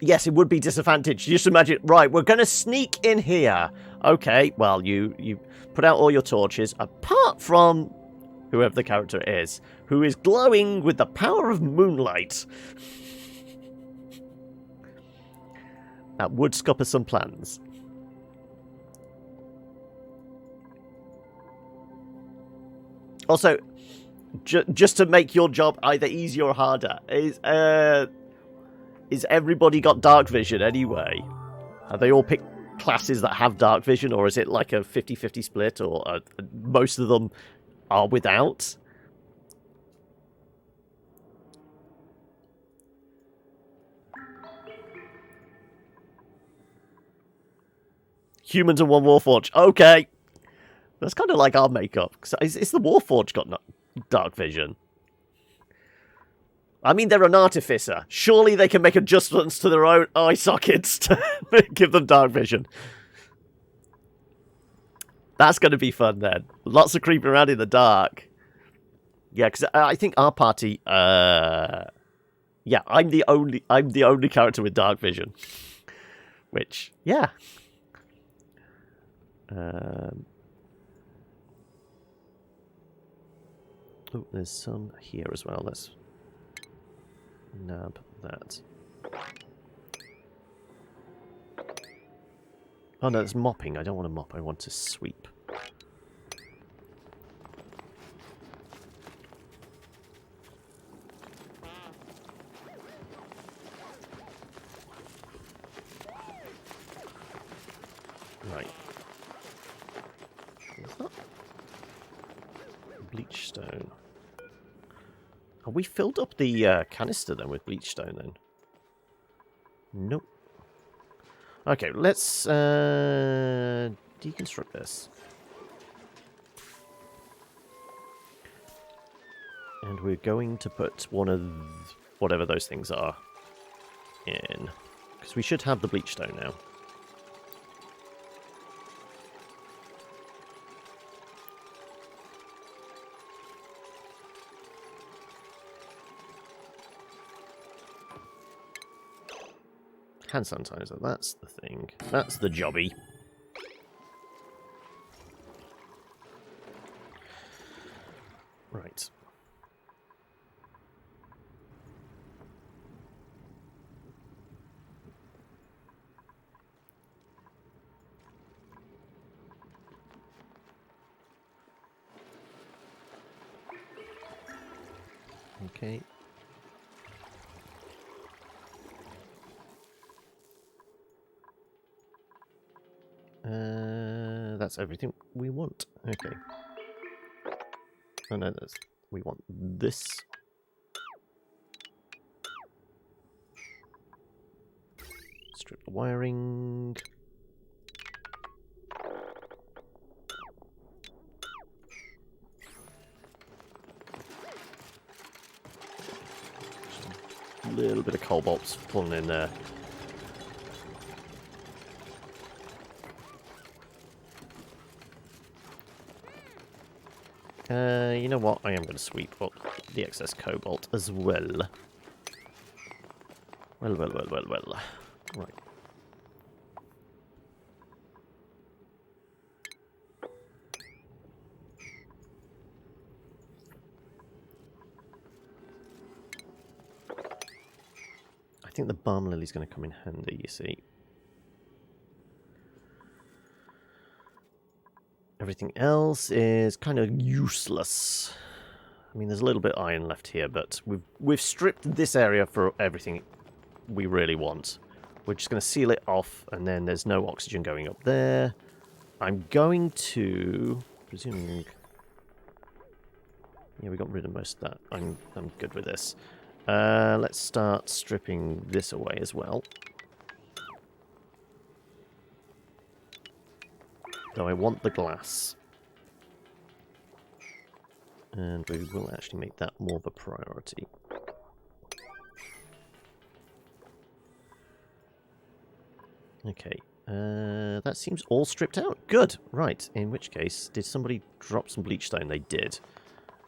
Speaker 1: Yes, it would be disadvantaged. Just imagine, right, we're going to sneak in here. Okay, well, you put out all your torches, apart from whoever the character is, who is glowing with the power of moonlight. That would scupper some plans. Also, just to make your job either easier or harder, is everybody got dark vision anyway? Have they all picked classes that have dark vision, or is it like a 50-50 split, or most of them are without? Humans and one Warforged. Okay. That's kind of like our makeup. Is the Warforged got dark vision? I mean, they're an artificer. Surely they can make adjustments to their own eye sockets to give them dark vision. That's going to be fun then. Lots of creeping around in the dark. Yeah, because I think our party. Yeah, I'm the only character with dark vision. Which, yeah. Oh, there's some here as well. Let's nab that. Oh no, it's mopping. I don't want to mop. I want to sweep. Right. What's that? Bleach stone. Have we filled up the canister then with bleach stone then? Nope. Okay, let's deconstruct this. And we're going to put one of whatever those things are in. Because we should have the bleach stone now. Hand sanitizer, that's the thing. That's the jobby. Right. Okay. That's everything we want. Okay. Oh no, we want this. Strip the wiring. Just a little bit of cobalt's falling in there. You know what? I am going to sweep up the excess cobalt as well. Well. Right. I think the balm lily's going to come in handy, you see. Everything else is kind of useless. I mean, there's a little bit of iron left here, but we've stripped this area for everything we really want. We're just going to seal it off, and then there's no oxygen going up there. I'm going to... presuming... Yeah, we got rid of most of that. I'm good with this. Let's start stripping this away as well. Though I want the glass. And we will actually make that more of a priority. Okay. That seems all stripped out. Good. Right. In which case, did somebody drop some bleach stone? They did.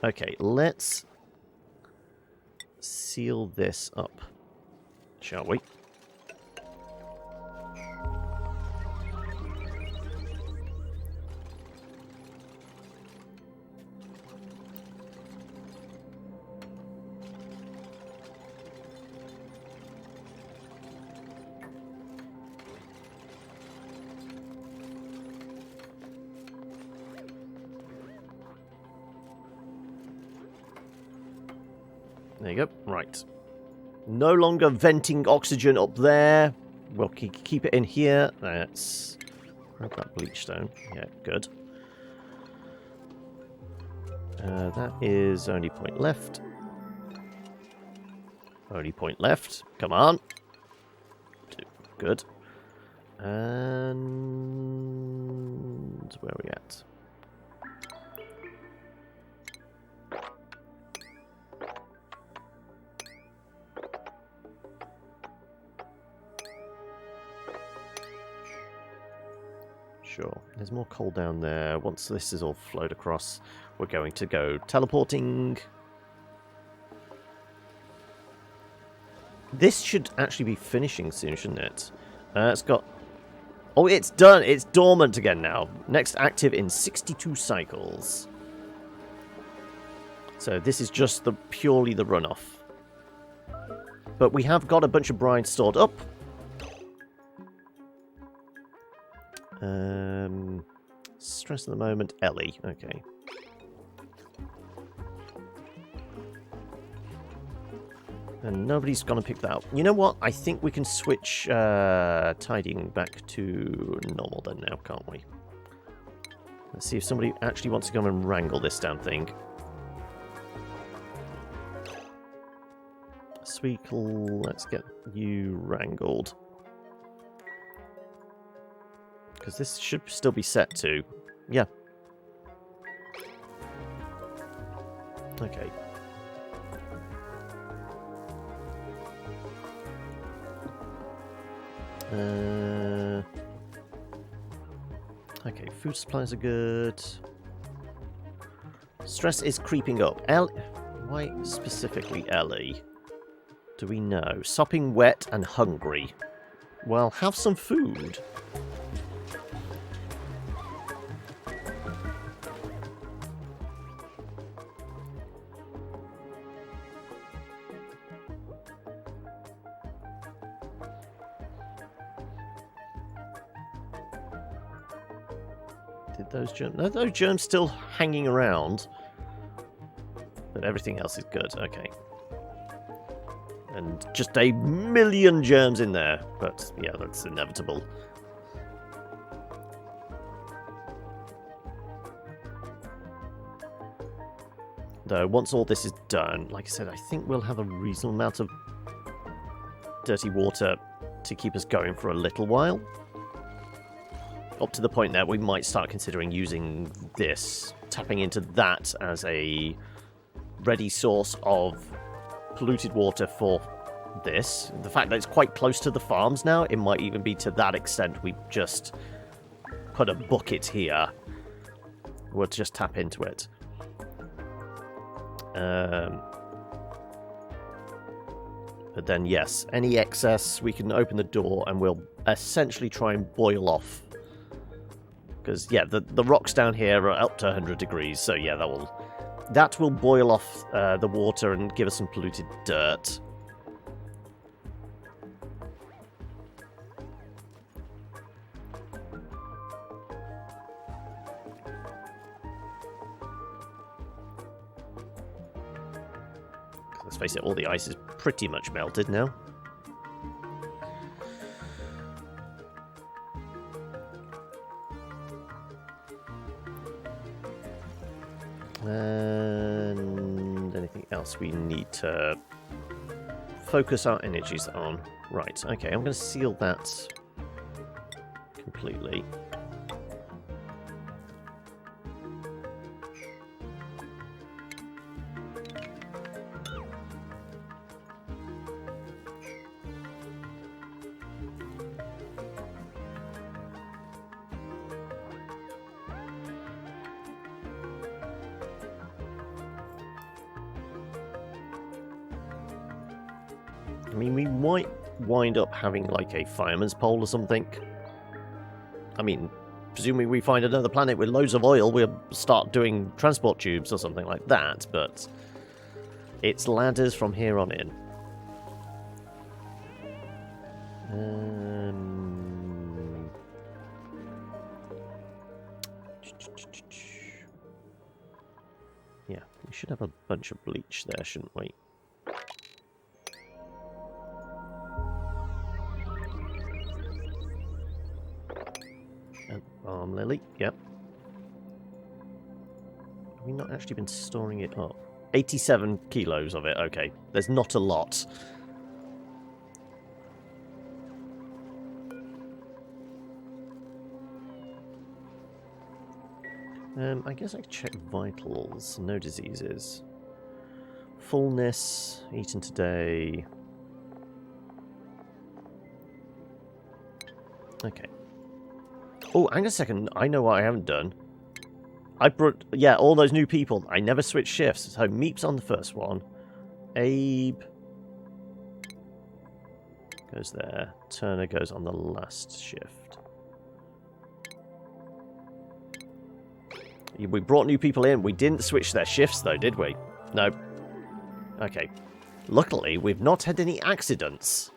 Speaker 1: Okay, let's seal this up. Shall we? There you go. Right. No longer venting oxygen up there. We'll keep it in here. Let's grab that bleach stone. Yeah, good. That is only point left. Only point left. Come on. Good. And where are we at? Sure. There's more coal down there. Once this is all flowed across, we're going to go teleporting. This should actually be finishing soon, shouldn't it? It's got... Oh, it's done! It's dormant again now. Next active in 62 cycles. So this is just purely the runoff. But we have got a bunch of brine stored up. Stress at the moment, Ellie. Okay. And nobody's going to pick that up. You know what? I think we can switch tidying back to normal then now, can't we? Let's see if somebody actually wants to come and wrangle this damn thing. Sweekle, let's get you wrangled. Because this should still be set to... Yeah. Okay. Okay, food supplies are good. Stress is creeping up. Why specifically Ellie? Do we know? Sopping wet and hungry. Well, have some food. Did those germs... No, those germs still hanging around. But everything else is good. Okay. And just a million germs in there. But, yeah, that's inevitable. Though, once all this is done, like I said, I think we'll have a reasonable amount of dirty water to keep us going for a little while. Up to the point that we might start considering using this, tapping into that as a ready source of polluted water for this. The fact that it's quite close to the farms now, it might even be to that extent we just put a bucket here. We'll just tap into it. But then, yes, any excess, we can open the door and we'll essentially try and boil off. Because, yeah, the rocks down here are up to 100 degrees, so yeah, that will boil off the water and give us some polluted dirt. Let's face it, all the ice is pretty much melted now. And anything else we need to focus our energies on? Right, okay, I'm going to seal that completely. I mean, we might wind up having, like, a fireman's pole or something. I mean, presuming we find another planet with loads of oil, we'll start doing transport tubes or something like that, but it's ladders from here on in. Yeah, we should have a bunch of bleach there, shouldn't we? Calm Lily, yep. Have we not actually been storing it up? 87 kilos of it, okay. There's not a lot. I guess I could check vitals. No diseases. Fullness, eaten today. Okay. Oh, hang on a second. I know what I haven't done. I brought, yeah, all those new people. I never switched shifts. So Meep's on the first one. Abe goes there. Turner goes on the last shift. We brought new people in. We didn't switch their shifts, though, did we? No. Okay. Luckily, we've not had any accidents.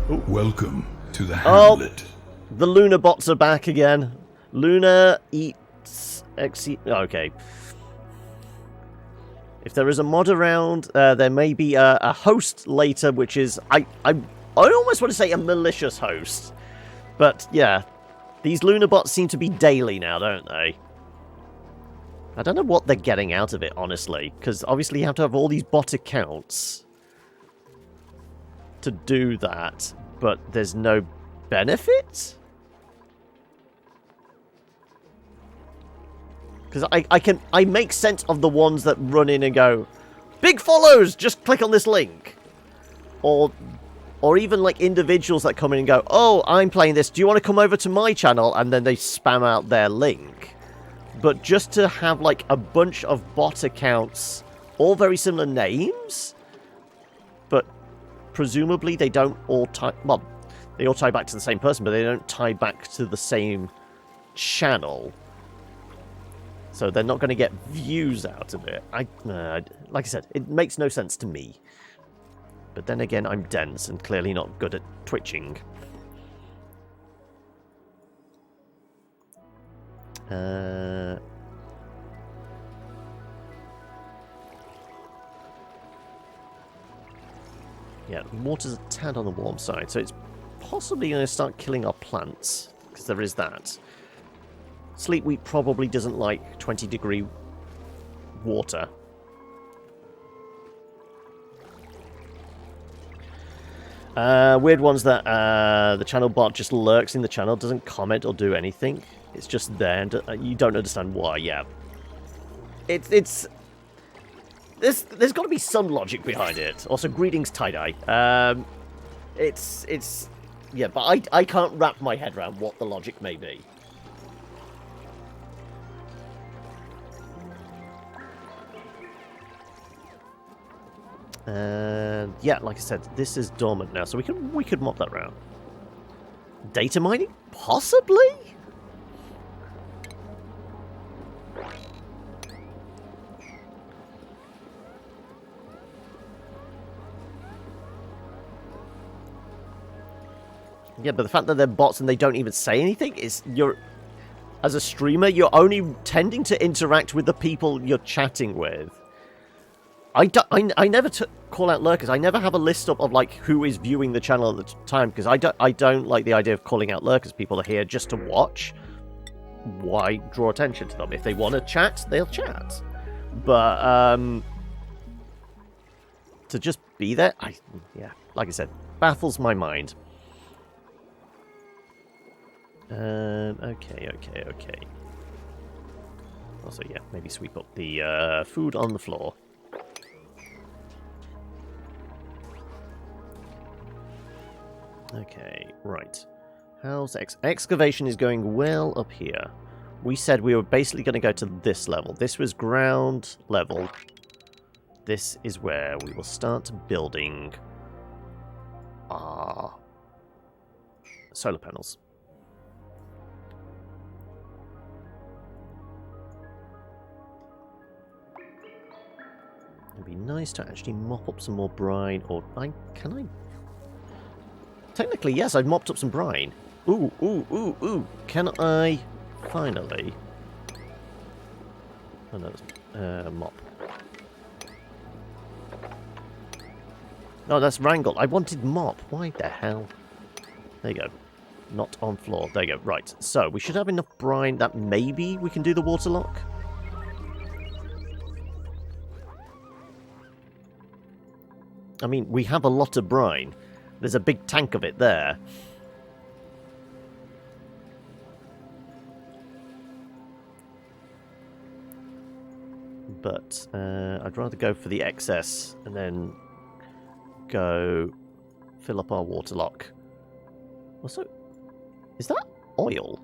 Speaker 2: Ooh. Welcome to the hamlet.
Speaker 1: The Luna bots are back again. Luna eats... Okay. If there is a mod around, there may be a host later, which is... I almost want to say a malicious host. But, yeah. These Luna bots seem to be daily now, don't they? I don't know what they're getting out of it, honestly. Because obviously you have to have all these bot accounts to do that. But there's no benefit? Because I make sense of the ones that run in and go, big follows, just click on this link. Or even like individuals that come in and go, oh, I'm playing this, do you want to come over to my channel? And then they spam out their link. But just to have like a bunch of bot accounts, all very similar names, but presumably they don't all tie, well, they all tie back to the same person, but they don't tie back to the same channel. So they're not going to get views out of it. Like I said, it makes no sense to me. But then again, I'm dense and clearly not good at twitching. Yeah, water's a tad on the warm side, so it's possibly going to start killing our plants, because there is that. Sleep wheat probably doesn't like 20-degree water. Weird ones that the channel bot just lurks in the channel, doesn't comment or do anything. It's just there, and you don't understand why. Yeah, there's got to be some logic behind it. Also, greetings tie-dye. Yeah, but I can't wrap my head around what the logic may be. And yeah, like I said, this is dormant now, so we could mop that around. Data mining? Possibly? Yeah, but the fact that they're bots and they don't even say anything is as a streamer, you're only tending to interact with the people you're chatting with. I never call out lurkers. I never have a list up of like who is viewing the channel at the time, because I don't like the idea of calling out lurkers. People are here just to watch. Why draw attention to them? If they want to chat, they'll chat. But to just be there, yeah, like I said, baffles my mind. Okay. Also, yeah, maybe sweep up the food on the floor. Okay, right. How's excavation is going well up here. We said we were basically going to go to this level. This was ground level. This is where we will start building our solar panels. It'd be nice to actually mop up some more brine, or can I? Technically, yes, I've mopped up some brine. Ooh, ooh, ooh, ooh. Can I finally... Oh no, it's mop. No, that's wrangle. I wanted mop. Why the hell? There you go. Not on floor. There you go. Right. So, we should have enough brine that maybe we can do the water lock. I mean, we have a lot of brine. There's a big tank of it there. But I'd rather go for the excess and then go fill up our water lock. Also, is that oil?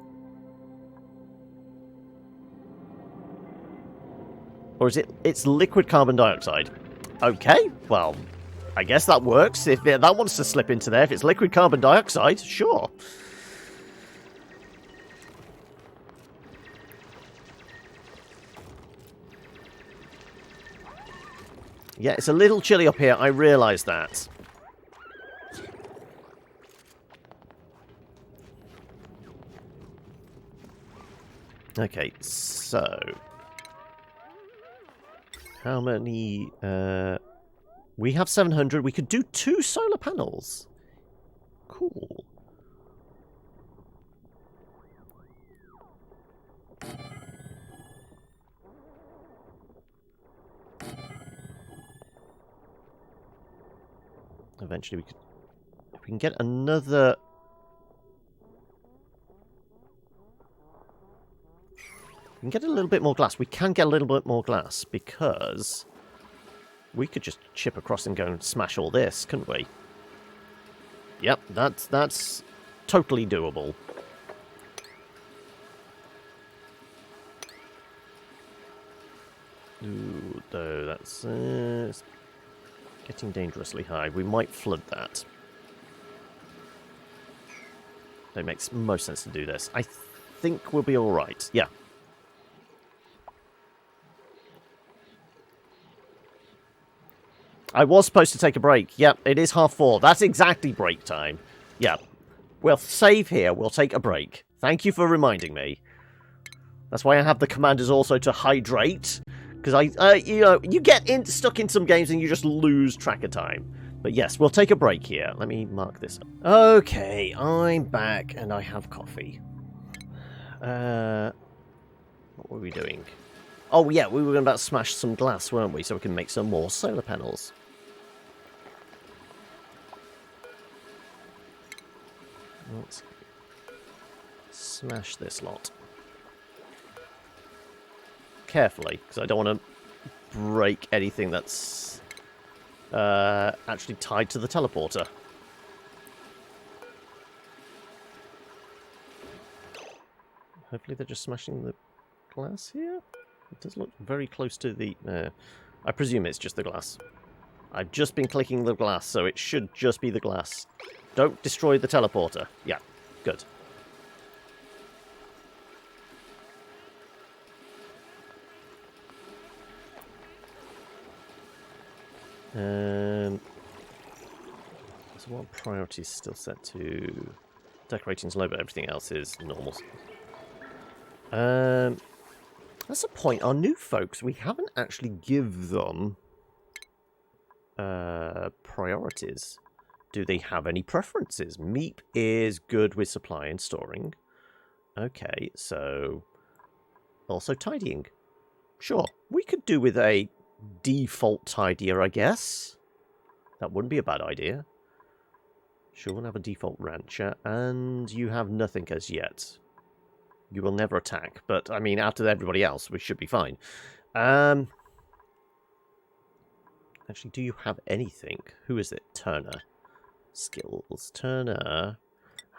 Speaker 1: Or is it... It's liquid carbon dioxide. Okay, well, I guess that works. If that wants to slip into there, if it's liquid carbon dioxide, sure. Yeah, it's a little chilly up here. I realise that. Okay, so... How many... we have 700. We could do 2 solar panels. Cool. Eventually we could... If we can get another... We can get a little bit more glass. We can get a little bit more glass because we could just chip across and go and smash all this, couldn't we? Yep, that's totally doable. Ooh, though, that's getting dangerously high. We might flood that. It makes most sense to do this. I think we'll be alright. Yeah. I was supposed to take a break. Yep, it is 4:30. That's exactly break time. Yep. We'll save here. We'll take a break. Thank you for reminding me. That's why I have the commanders also to hydrate. Because you get stuck in some games and you just lose track of time. But yes, we'll take a break here. Let me mark this up. Okay, I'm back and I have coffee. What were we doing? Oh yeah, we were about to smash some glass, weren't we? So we can make some more solar panels. Let's smash this lot. Carefully, because I don't want to break anything that's actually tied to the teleporter. Hopefully they're just smashing the glass here. It does look very close to the... I presume it's just the glass. I've just been clicking the glass, so it should just be the glass. Don't destroy the teleporter. Yeah, good. So what priority is still set to? Decorating's low, but everything else is normal. That's a point. Our new folks, we haven't actually give them priorities. Do they have any preferences? Meep is good with supply and storing. Okay, so also tidying. Sure, we could do with a default tidier, I guess. That wouldn't be a bad idea. Sure, we'll have a default rancher, and you have nothing as yet. You will never attack, but, I mean, out of everybody else, we should be fine. Actually, do you have anything? Who is it? Turner. Skills. Turner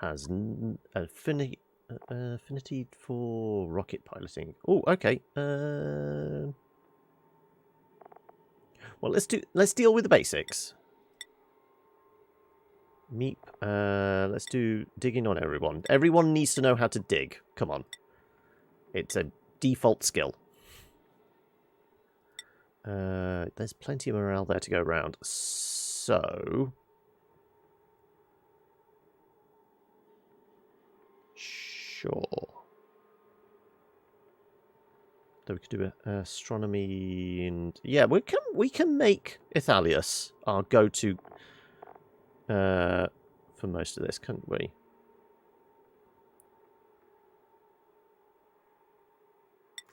Speaker 1: has affinity for rocket piloting. Oh, okay. Well, let's deal with the basics. Meep. Let's do digging on everyone. Everyone needs to know how to dig. Come on. It's a default skill. There's plenty of morale there to go around. So... Sure. So we could do astronomy and yeah, we can make Ithalius our go-to for most of this, can't we?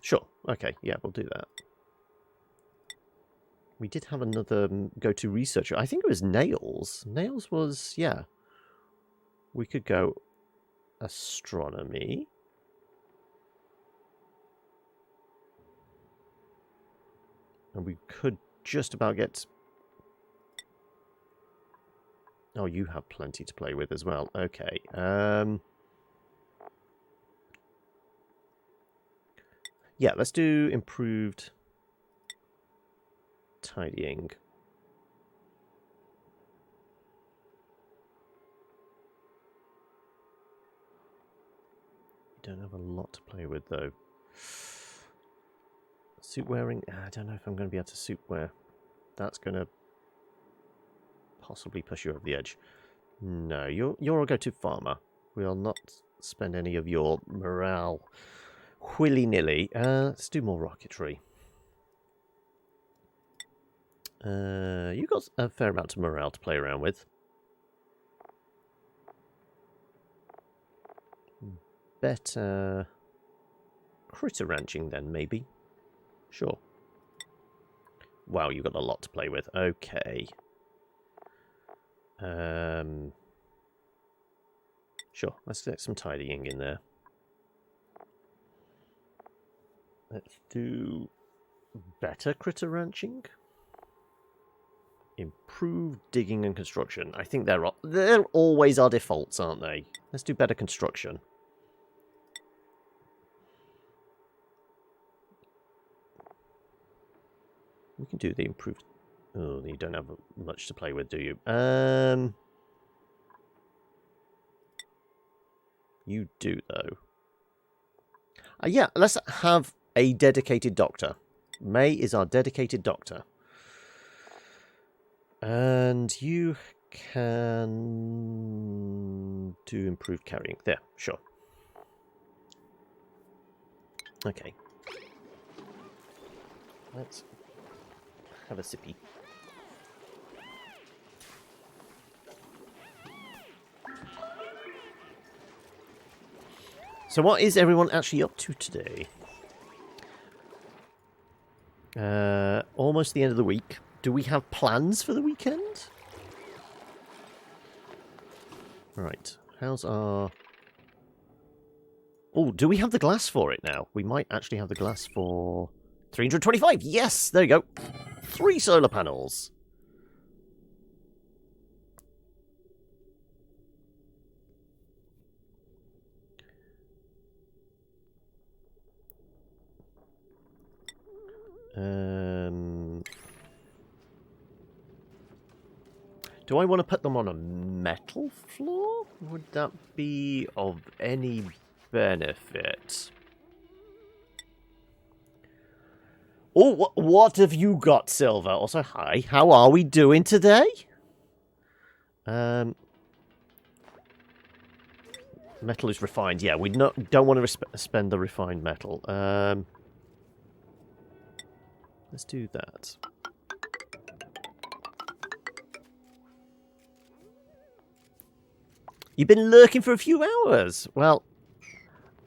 Speaker 1: Sure. Okay. Yeah, we'll do that. We did have another go-to researcher. I think it was Nails. Nails was yeah. We could go astronomy. And we could just about get... Oh, you have plenty to play with as well. Okay. Yeah, let's do improved tidying. Don't have a lot to play with, though. Suit wearing? I don't know if I'm going to be able to suit wear. That's going to possibly push you over the edge. No, you're a go-to farmer. We'll not spend any of your morale willy-nilly. Let's do more rocketry. You've got a fair amount of morale to play around with. Better critter ranching then, maybe. Sure. Wow, you've got a lot to play with. Okay. Sure, let's get some tidying in there. Let's do better critter ranching. Improved digging and construction. I think they're always our defaults, aren't they? Let's do better construction. We can do the improved... Oh, you don't have much to play with, do you? You do, though. Yeah, let's have a dedicated doctor. May is our dedicated doctor. And you can do improved carrying. There, sure. Okay. Let's have a sippy. So what is everyone actually up to today? Almost the end of the week. Do we have plans for the weekend? Right. How's our... Oh, do we have the glass for it now? We might actually have the glass for 325. Yes, there you go. 3 solar panels. Do I want to put them on a metal floor? Would that be of any benefit? Oh, what have you got, Silver? Also, hi. How are we doing today? Metal is refined. Yeah, we don't want to spend the refined metal. Let's do that. You've been lurking for a few hours. Well,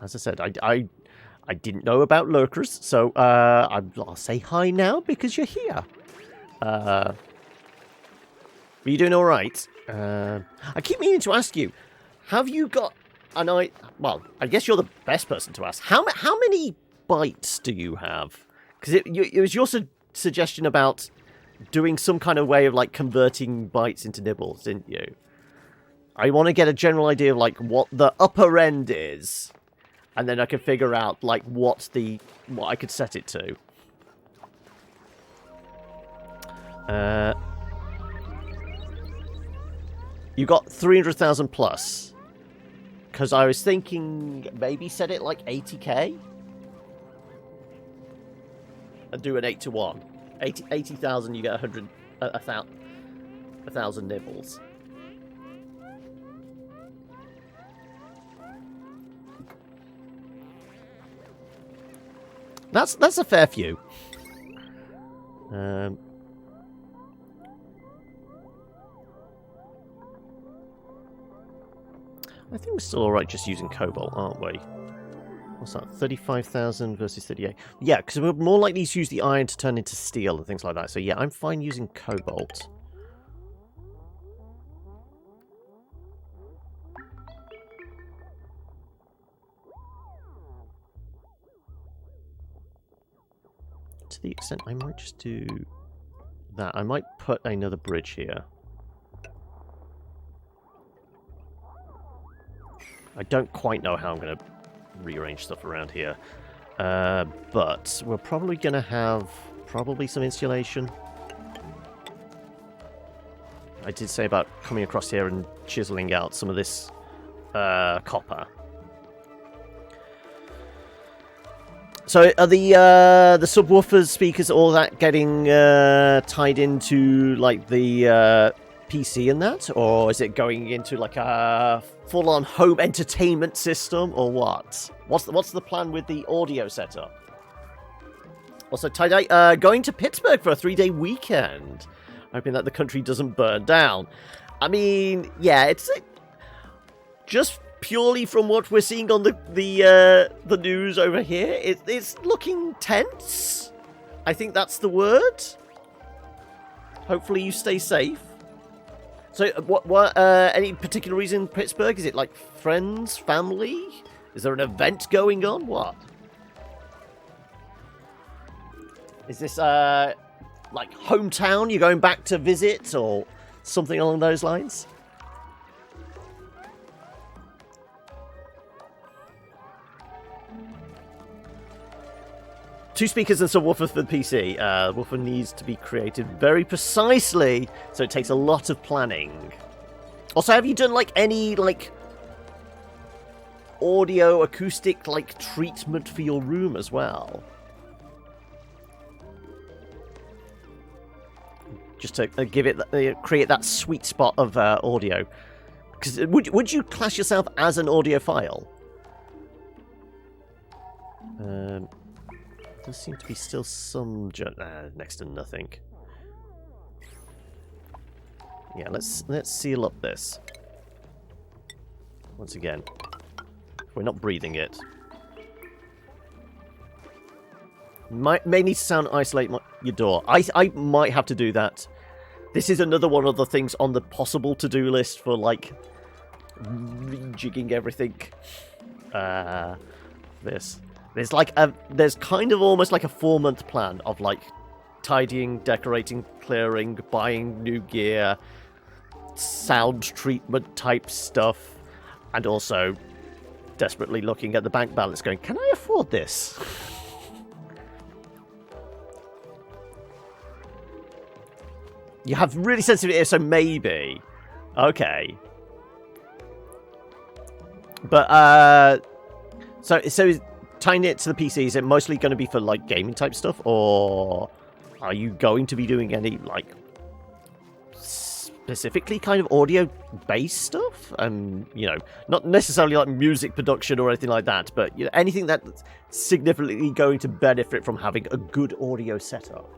Speaker 1: as I said, I didn't know about lurkers, so I'll say hi now because you're here. Are you doing all right? I keep meaning to ask you, have you got an eye? Well, I guess you're the best person to ask. How many bites do you have? Because it was your suggestion about doing some kind of way of like converting bites into nibbles, didn't you? I want to get a general idea of like what the upper end is, and then I can figure out like what I could set it to. You got 300,000 plus, because I was thinking maybe set it like 80k and do an 8-to-1. 80,000, you get 1,000 nibbles. That's a fair few. I think we're still alright just using cobalt, aren't we? What's that? 35,000 versus 38. Yeah, because we're more likely to use the iron to turn into steel and things like that. So yeah, I'm fine using cobalt. To the extent I might just do that. I might put another bridge here. I don't quite know how I'm going to rearrange stuff around here. But we're probably going to have some insulation. I did say about coming across here and chiseling out some of this copper. So are the subwoofers, speakers, all that getting tied into like the PC and that, or is it going into like a full-on home entertainment system, or what? What's the plan with the audio setup? Also, tie-dye, going to Pittsburgh for a 3-day weekend, hoping that the country doesn't burn down. I mean, yeah, it's just purely from what we're seeing on the news over here, it's looking tense. I think that's the word. Hopefully you stay safe. So, what any particular reason Pittsburgh? Is it like friends, family? Is there an event going on? What? Is this like hometown you're going back to visit, or something along those lines? Two speakers and subwoofer for the PC. Woofer needs to be created very precisely, so it takes a lot of planning. Also, have you done like any like audio acoustic like treatment for your room as well? Just to give it, create that sweet spot of audio. Because would you class yourself as an audiophile? Does seem to be still some next to nothing. Yeah, let's seal up this once again. We're not breathing it. May need to sound isolate your door. I might have to do that. This is another one of the things on the possible to-do list for like rejigging everything. There's like there's kind of almost like a 4-month plan of like tidying, decorating, clearing, buying new gear, sound treatment type stuff, and also desperately looking at the bank balance going, can I afford this? You have really sensitive ears, so maybe. Okay. But, so tying it to the PC, is it mostly going to be for, like, gaming type stuff? Or are you going to be doing any, like, specifically kind of audio-based stuff? You know, not necessarily like music production or anything like that, but you know, anything that's significantly going to benefit from having a good audio setup.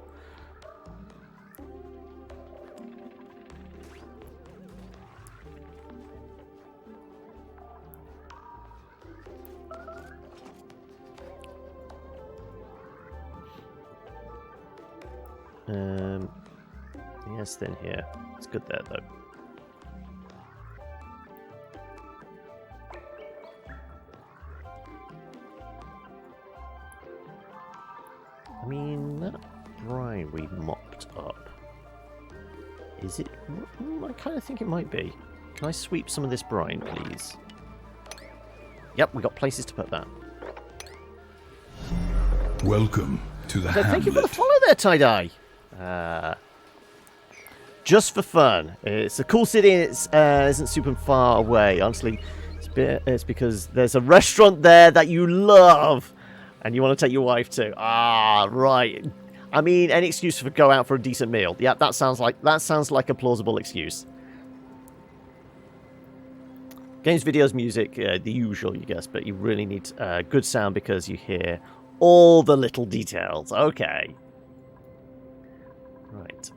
Speaker 1: Yes, then here. It's good there, though. I mean, that brine we mopped up. Is it? I kind of think it might be. Can I sweep some of this brine, please? Yep, we got places to put that.
Speaker 2: Welcome to the Hamlet.
Speaker 1: Thank you for the follow there, Tie-Dye. Just for fun. It's a cool city and it isn't super far away. Honestly, it's because there's a restaurant there that you love and you want to take your wife to. Ah, right. I mean, any excuse for go out for a decent meal. Yeah, that sounds like a plausible excuse. Games, videos, music, the usual, you guess, but you really need good sound because you hear all the little details. Okay. Right.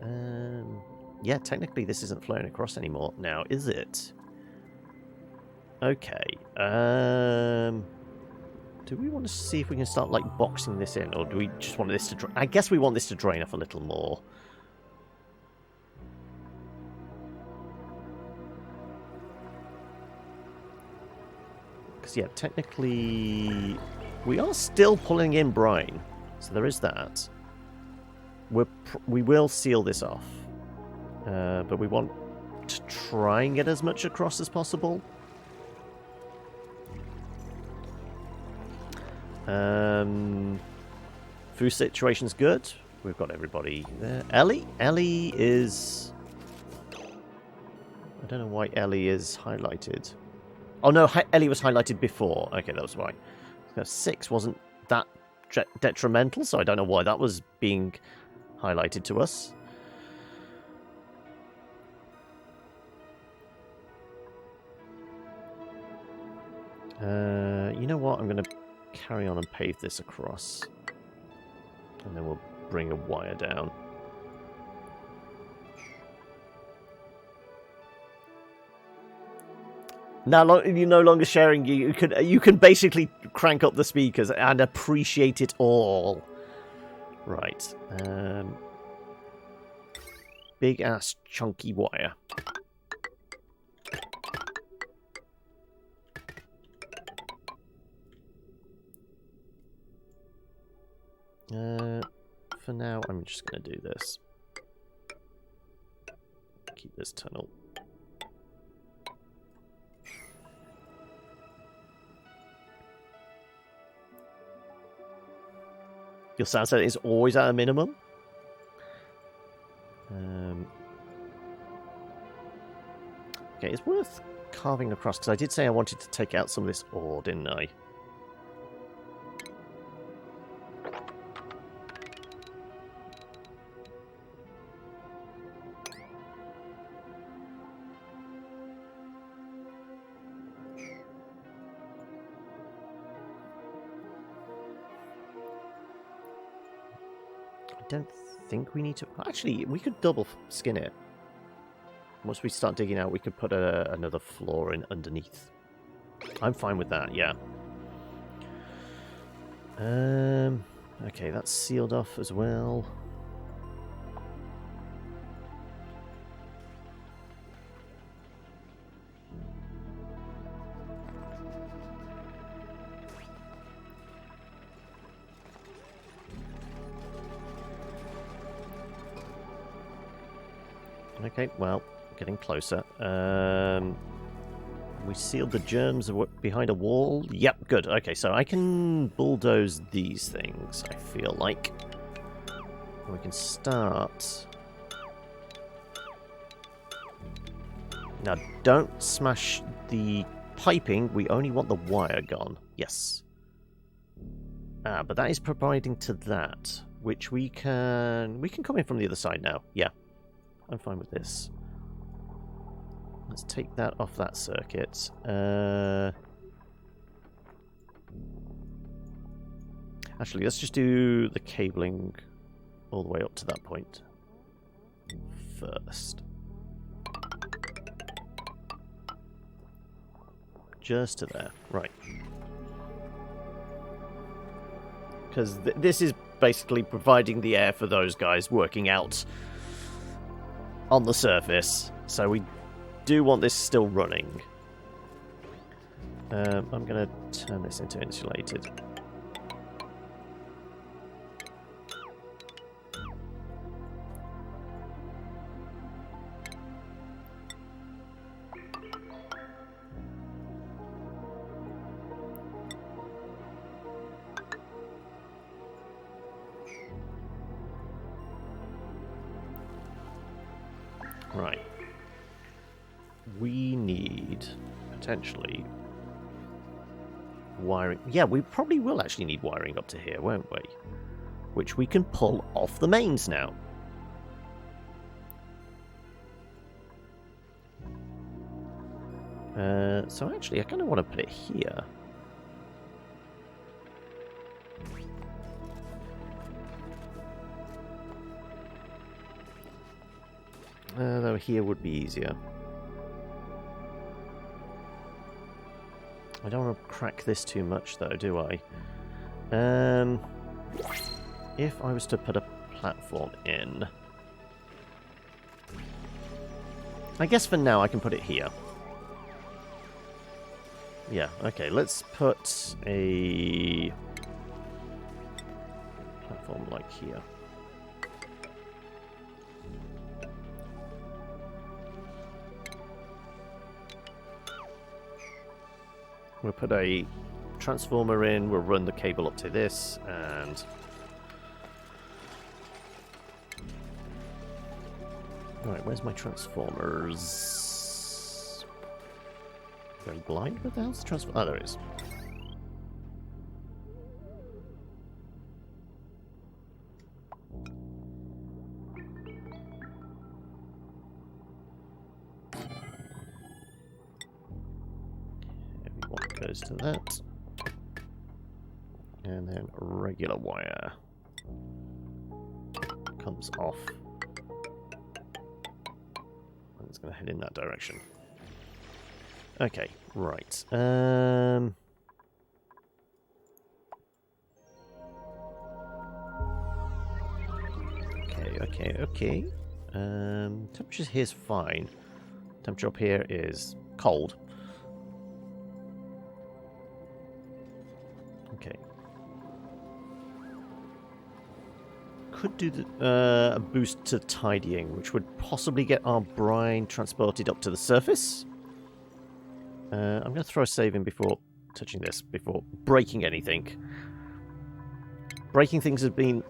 Speaker 1: Yeah, technically this isn't flowing across anymore now, is it? Okay. Do we want to see if we can start, like, boxing this in, or do we just want this to drain? I guess we want this to drain off a little more. Because, yeah, technically we are still pulling in brine, so there is that. We will seal this off, but we want to try and get as much across as possible. Food situation's good. We've got everybody there. Ellie? Ellie is... I don't know why Ellie is highlighted. Oh no, Ellie was highlighted before. Okay, that was why. 6 wasn't that detrimental, so I don't know why that was being highlighted to us. You know what? I'm going to carry on and pave this across. And then we'll bring a wire down. Now you're no longer sharing. You can basically crank up the speakers and appreciate it all. Right. Big ass chunky wire. For now, I'm just going to do this. Keep this tunnel. Your sound set is always at a minimum. Okay, it's worth carving across, because I did say I wanted to take out some of this ore, didn't I? I don't think we need to... Actually, we could double skin it. Once we start digging out, we could put another floor in underneath. I'm fine with that, yeah. Okay, that's sealed off as well. Okay, well, getting closer. We sealed the germs behind a wall. Yep, good. Okay, so I can bulldoze these things, I feel like. We can start. Now, don't smash the piping. We only want the wire gone. Yes. But that is providing to that, which we can come in from the other side now. Yeah. I'm fine with this. Let's take that off that circuit. Actually, let's just do the cabling all the way up to that point first. Just to there. Right. Because this is basically providing the air for those guys working out on the surface, so we do want this still running. I'm going to turn this into insulated. Right. We need, potentially, wiring. Yeah, we probably will actually need wiring up to here, won't we? Which we can pull off the mains now. So actually, I kind of want to put it here. So here would be easier. I don't want to crack this too much, though, do I? If I was to put a platform in... I guess for now I can put it here. Yeah, okay, let's put a platform like here. We'll put a transformer in, we'll run the cable up to this, and... Alright, where's my transformers? Going blind? What the hell's the transformer? Oh, there it is. Everyone goes to that. And then regular wire comes off. It's going to head in that direction. Okay, right. Okay. Temperature here's fine. Temperature up here is cold. Okay. Could do a boost to tidying, which would possibly get our brine transported up to the surface. I'm going to throw a save in before touching this, before breaking anything. Breaking things has been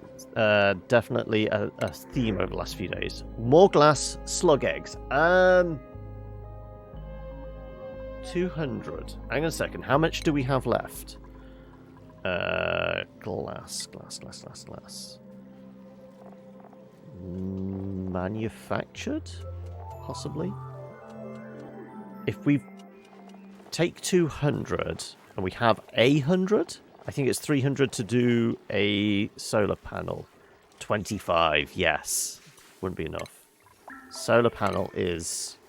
Speaker 1: definitely a theme over the last few days. More glass, slug eggs. 200. Hang on a second. How much do we have left? Glass. Manufactured? Possibly? If we take 200 and we have 100, I think it's 300 to do a solar panel. 25, yes. Wouldn't be enough. Solar panel is...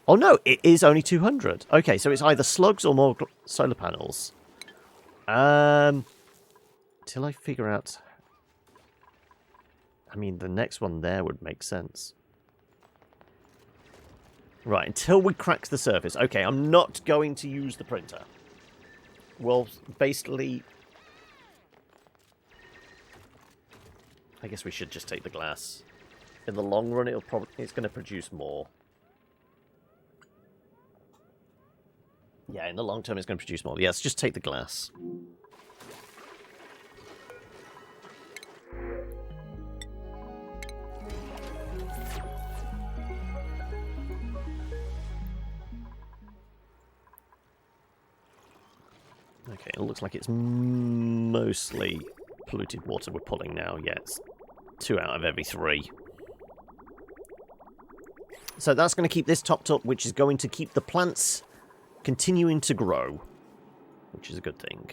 Speaker 1: Oh no, it is only 200. Okay, so it's either slugs or more solar panels. Till I figure out... I mean, the next one there would make sense. Right, until we crack the surface. Okay, I'm not going to use the printer. Well, basically... I guess we should just take the glass. In the long run, it's going to produce more. Yeah, in the long term, it's going to produce more. Yes, just take the glass. Okay, it looks like it's mostly polluted water we're pulling now. Yeah, it's 2 out of every 3. So that's going to keep this topped up, which is going to keep the plants continuing to grow, which is a good thing.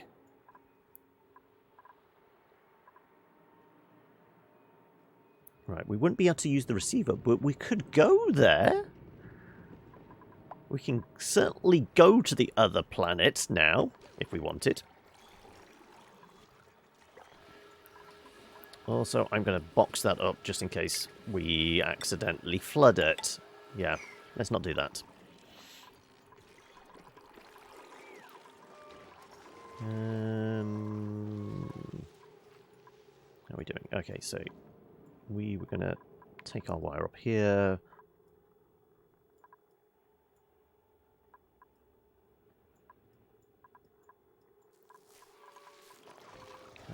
Speaker 1: Right, we wouldn't be able to use the receiver, but we could go there. We can certainly go to the other planet now, if we wanted. Also, I'm going to box that up just in case we accidentally flood it. Yeah, let's not do that. How are we doing? Okay, so we were going to take our wire up here.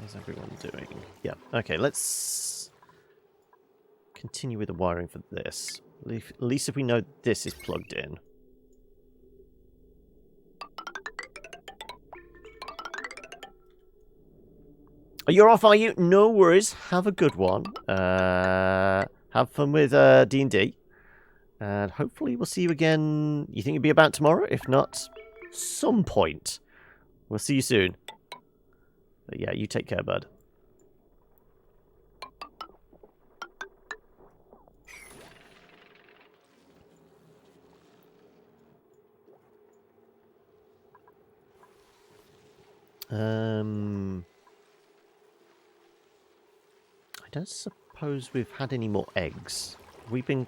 Speaker 1: How's everyone doing? Yeah, okay, let's continue with the wiring for this. At least if we know this is plugged in. Oh, you're off, are you? No worries. Have a good one. Have fun with D&D. And hopefully we'll see you again. You think it'll be about tomorrow? If not, some point. We'll see you soon. But yeah, you take care, bud. I don't suppose we've had any more eggs. We've been...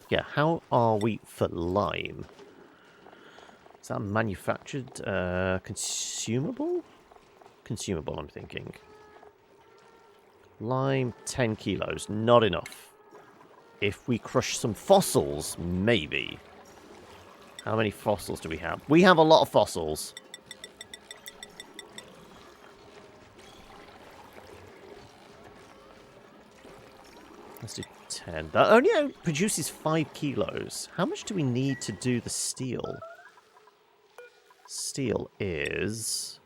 Speaker 1: Yeah, how are we for lime? Is that manufactured? Consumable? Consumable, I'm thinking. Lime, 10 kilos. Not enough. If we crush some fossils, maybe. How many fossils do we have? We have a lot of fossils. Let's do 10. That only produces 5 kilos. How much do we need to do the steel? Steel is...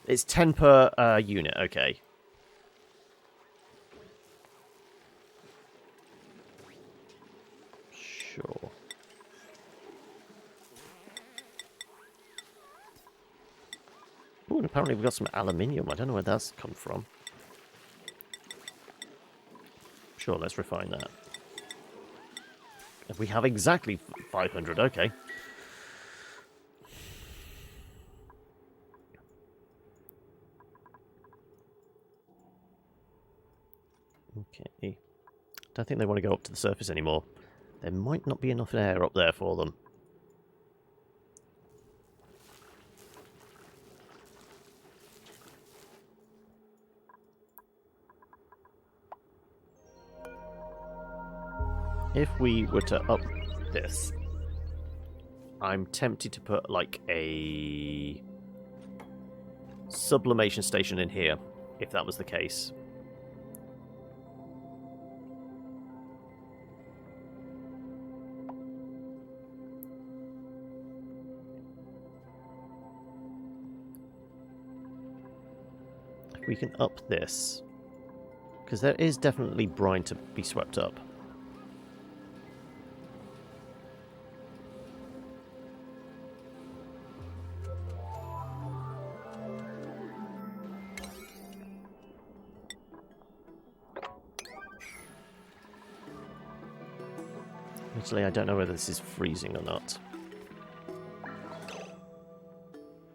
Speaker 1: It's 10 per unit, okay. Sure. Ooh, and apparently we've got some aluminium. I don't know where that's come from. Sure, let's refine that. We have exactly 500, okay. Okay. Don't think they want to go up to the surface anymore. There might not be enough air up there for them. If we were to up this, I'm tempted to put like a sublimation station in here, if that was the case. If we can up this, because there is definitely brine to be swept up. Actually, I don't know whether this is freezing or not.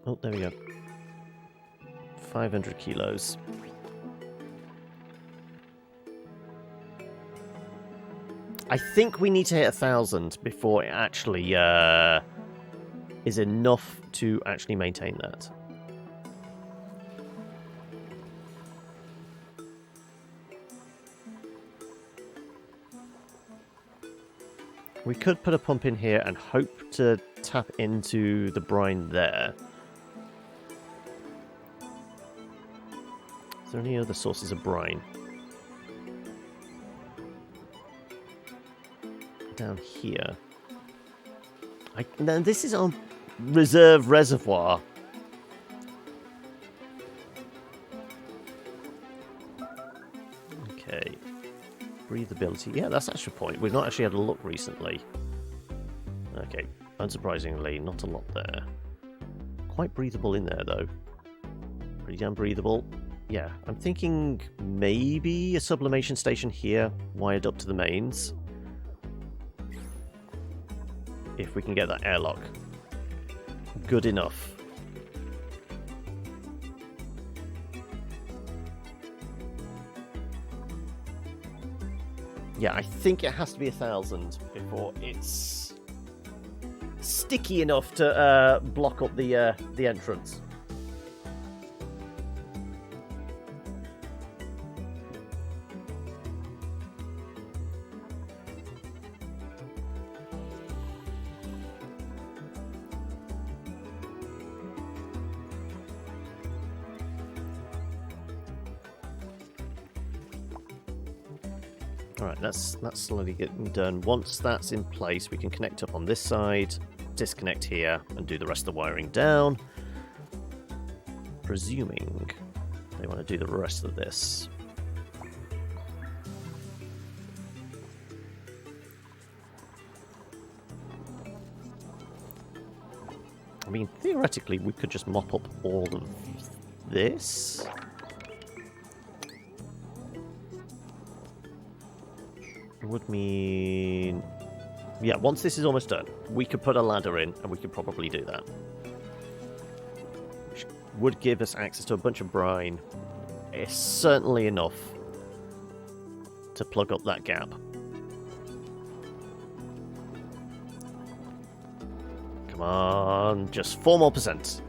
Speaker 1: Oh, there we go. 500 kilos. I think we need to hit 1,000 before it actually is enough to actually maintain that. We could put a pump in here and hope to tap into the brine there. Is there any other sources of brine? Down here. No, this is on reserve reservoir. Okay. Breathability. Yeah, that's actually a point. We've not actually had a look recently. Okay. Unsurprisingly, not a lot there. Quite breathable in there, though. Pretty damn breathable. Yeah, I'm thinking maybe a sublimation station here, wired up to the mains. If we can get that airlock. Good enough. Yeah, I think it has to be 1,000 before it's sticky enough to block up the entrance. Alright, that's slowly getting done. Once that's in place, we can connect up on this side, disconnect here, and do the rest of the wiring down. Presuming they want to do the rest of this. I mean, theoretically, we could just mop up all of this. Would mean... Yeah, once this is almost done, we could put a ladder in, and we could probably do that. Which would give us access to a bunch of brine. It's certainly enough to plug up that gap. Come on, just 4 more %.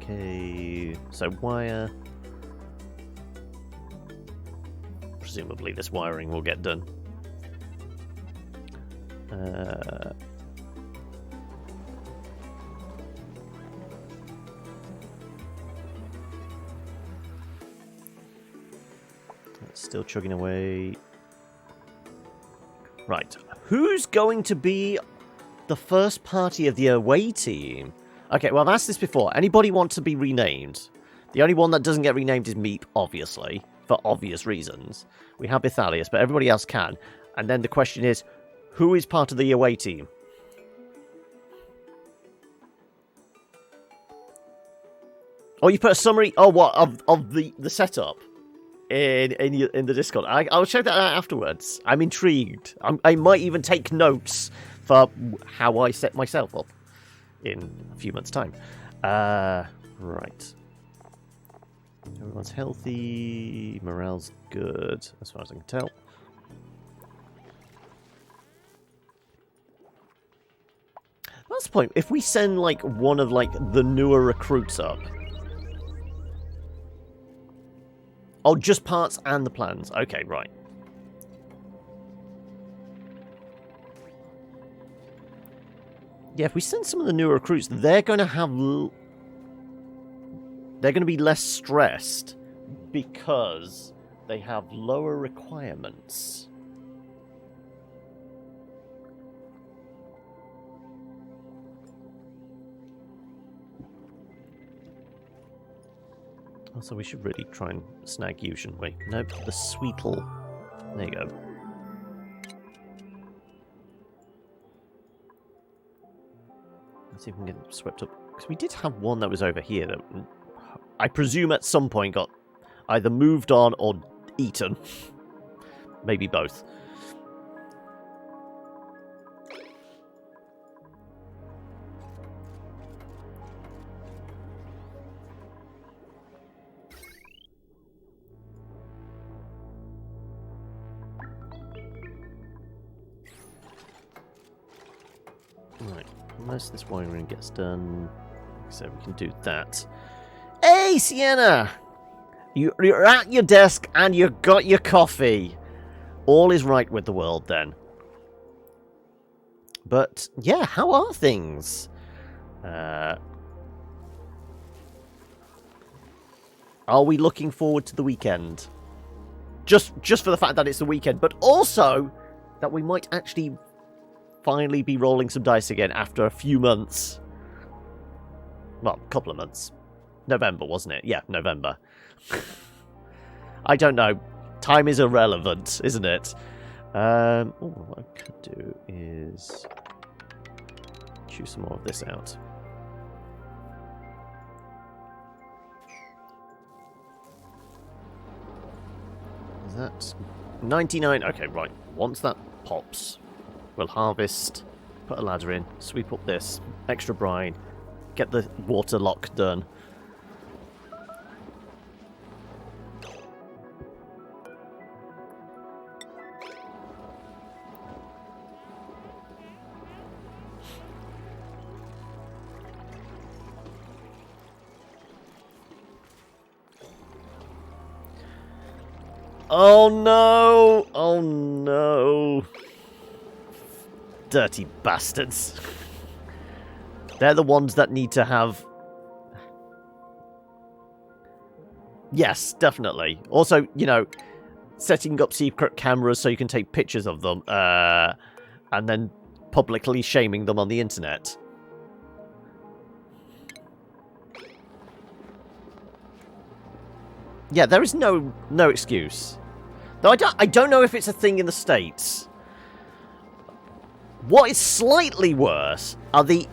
Speaker 1: Okay. So wire. Presumably this wiring will get done. It's still chugging away. Right. Who's going to be the first party of the away team? Okay, well, I've asked this before. Anybody want to be renamed? The only one that doesn't get renamed is Meep, obviously, for obvious reasons. We have Ithalius, but everybody else can. And then the question is, who is part of the away team? Oh, you put a summary. Oh, what of the setup in the Discord? I'll check that out afterwards. I'm intrigued. I might even take notes for how I set myself up in a few months' time. Right. Everyone's healthy. Morale's good, as far as I can tell. That's the point. If we send, like, one of, like, the newer recruits up... Oh, just parts and the plans. Okay, right. Yeah, if we send some of the newer recruits, they're going to have... They're going to be less stressed because they have lower requirements. Also, we should really try and snag you, shouldn't we? Nope, the Sweetle. There you go. Let's see if we can get swept up. Because we did have one that was over here that I presume at some point got either moved on or eaten. Maybe both. Right, most of this wiring gets done, so we can do that. Hey, Sienna! You're at your desk and you got your coffee. All is right with the world then. But, yeah, how are things? Are we looking forward to the weekend? Just for the fact that it's the weekend, but also that we might actually finally be rolling some dice again after a few months. Well, a couple of months. November, wasn't it? Yeah, November. I don't know. Time is irrelevant, isn't it? What I could do is chew some more of this out. Is that 99? Okay, right. Once that pops, we'll harvest, put a ladder in, sweep up this, extra brine, get the water lock done. Oh no! Oh no! Dirty bastards. They're the ones that need to have... Yes, definitely. Also, you know, setting up secret cameras so you can take pictures of them, and then publicly shaming them on the internet. Yeah, there is no excuse. Though I don't know if it's a thing in the States. What is slightly worse are the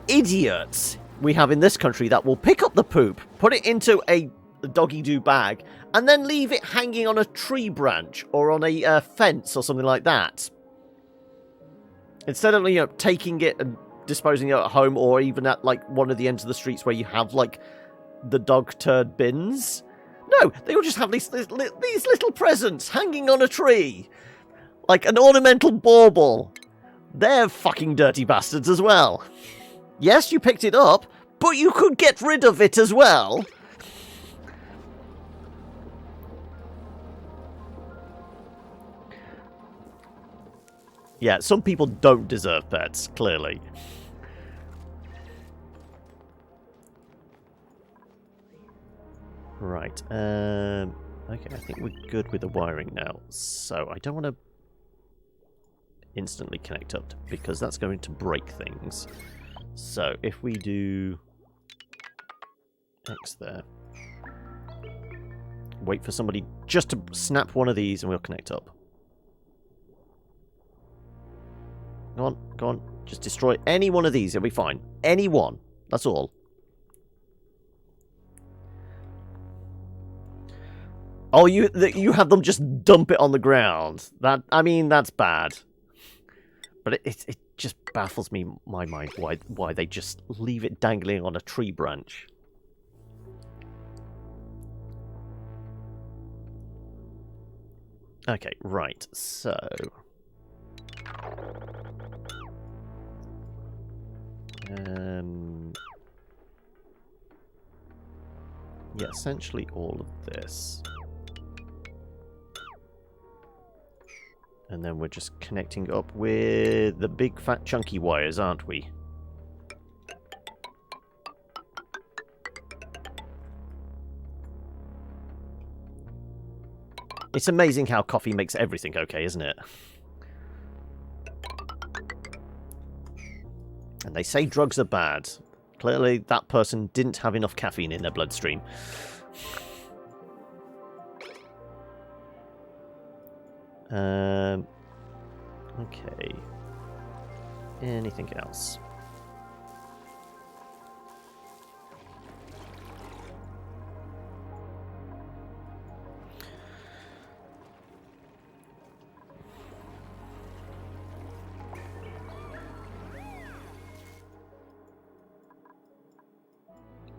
Speaker 1: idiots we have in this country that will pick up the poop, put it into a doggy-doo bag, and then leave it hanging on a tree branch or on a fence or something like that. Instead of, you know, taking it and disposing it at home, or even at, like, one of the ends of the streets where you have, like, the dog turd bins. No, they will just have these little presents hanging on a tree. Like an ornamental bauble. They're fucking dirty bastards as well. Yes, you picked it up, but you could get rid of it as well. Yeah, some people don't deserve pets, clearly. Right, okay, I think we're good with the wiring now. So, I don't want to instantly connect up, because that's going to break things. So, if we do X there, wait for somebody just to snap one of these and we'll connect up. Go on, just destroy any one of these, it'll be fine. Any one, that's all. Oh, you have them just dump it on the ground. I mean, that's bad. But it just baffles me, my mind, why they just leave it dangling on a tree branch. Okay, right, so... yeah, essentially all of this. And then we're just connecting up with the big fat chunky wires, aren't we? It's amazing how coffee makes everything okay, isn't it? And they say drugs are bad. Clearly, that person didn't have enough caffeine in their bloodstream. Okay. Anything else?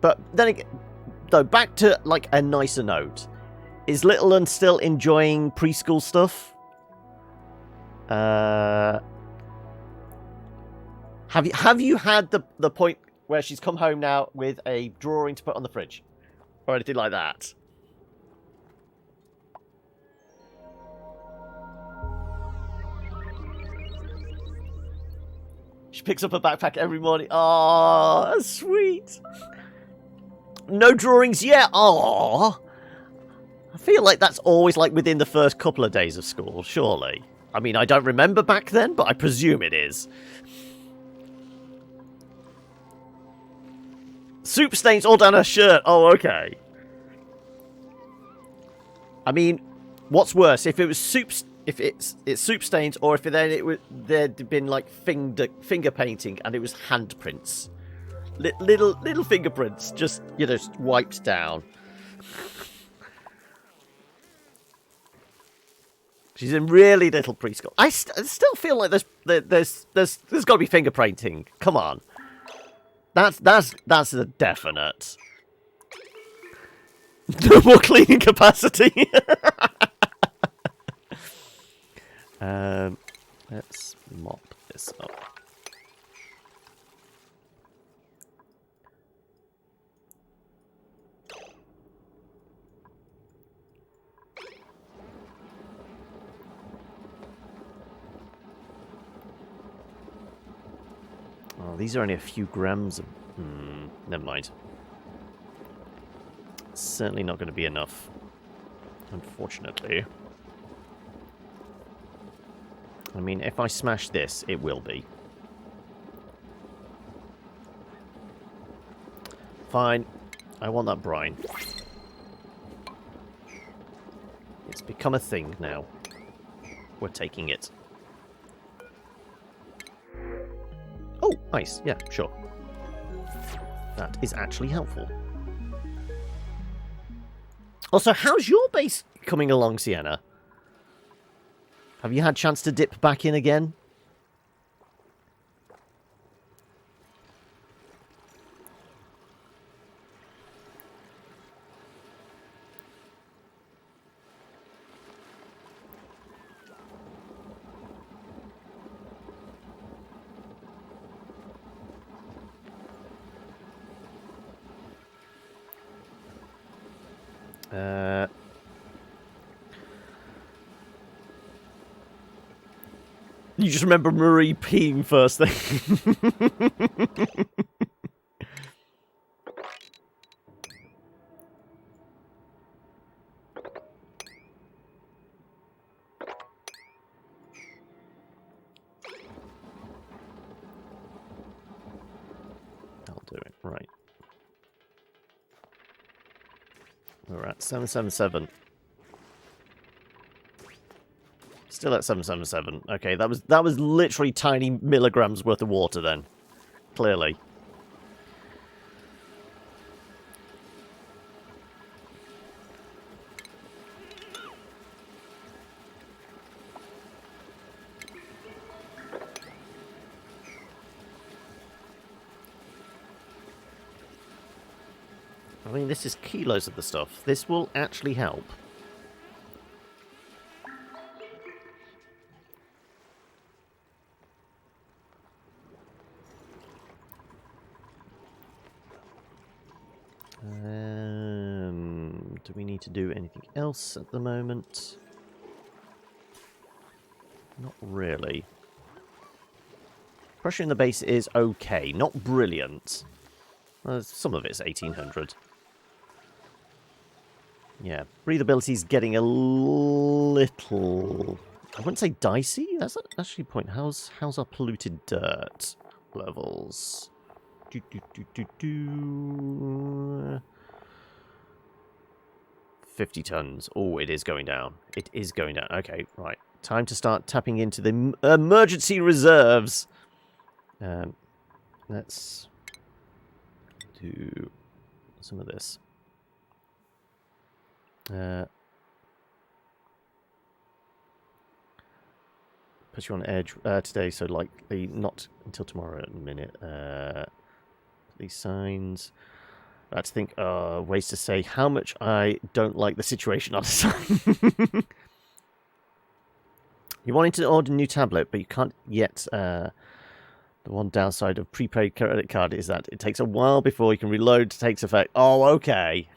Speaker 1: But then again, though, back to like a nicer note. Is Little Un still enjoying preschool stuff? Have you had the point where she's come home now with a drawing to put on the fridge? Or anything like that? She picks up a backpack every morning. Oh, that's sweet. No drawings yet. Oh, I feel like that's always like within the first couple of days of school, surely. I mean, I don't remember back then, but I presume it is. Soup stains all down her shirt. Oh, okay. I mean, what's worse, if it was soup, if it's soup stains, or if there'd been like finger painting and it was handprints, little fingerprints, just wiped down. She's in really little preschool. I still feel like there's got to be finger painting. Come on, that's a definite. No more cleaning capacity. Let's mop this up. Oh, these are only a few grams of... never mind. Certainly not going to be enough, unfortunately. I mean, if I smash this, it will be. Fine. I want that brine. It's become a thing now. We're taking it. Oh, nice. Yeah, sure. That is actually helpful. Also, how's your base coming along, Sienna? Have you had a chance to dip back in again? You just remember Marie peeing first thing. I'll do it. Right. We're at 777. Still at 777. Okay, that was literally tiny milligrams worth of water then. Clearly. I mean, this is kilos of the stuff. This will actually help. Do we need to do anything else at the moment? Not really. Pressure in the base is okay, not brilliant. Some of it's 1800. Yeah, breathability is getting a little... I wouldn't say dicey. That's actually a point. How's our polluted dirt levels? 50 tons. Oh, it is going down. It is going down. Okay, right. Time to start tapping into the emergency reserves. Let's do some of this. Put you on edge today, so likely not until tomorrow in a minute. These signs. Let's think ways to say how much I don't like the situation on a sign. You wanted to order a new tablet, but you can't yet. The one downside of prepaid credit card is that it takes a while before you can reload takes effect. Oh, okay.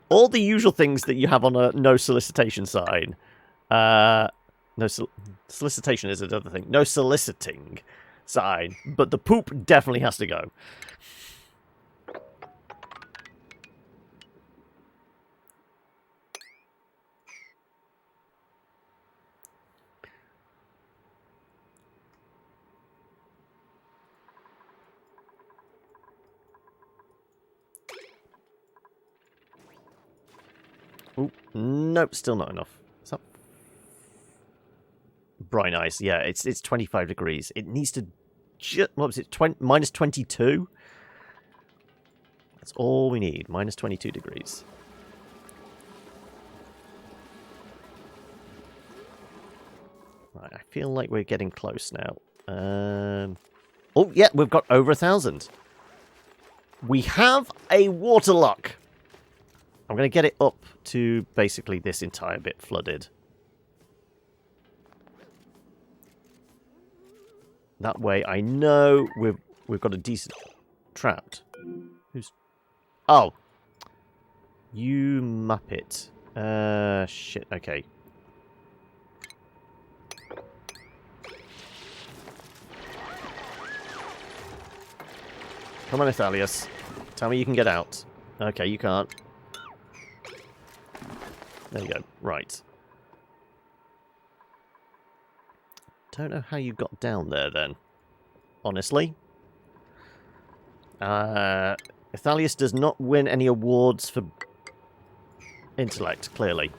Speaker 1: All the usual things that you have on a no solicitation sign. Solicitation is another thing. No soliciting sign. But the poop definitely has to go. Ooh, nope, still not enough. Is that brine ice? Yeah, it's 25 degrees. It needs to what was it? Minus 22. That's all we need. Minus 22 degrees. Right, I feel like we're getting close now. Oh yeah, we've got over 1,000. We have a water lock. I'm going to get it up to basically this entire bit flooded. That way I know we've got a decent... Trapped. Who's... Oh. You muppet. Shit, okay. Come on, Athalius. Tell me you can get out. Okay, you can't. There you go. Right. Don't know how you got down there, then. Honestly. Athalius does not win any awards for intellect, clearly.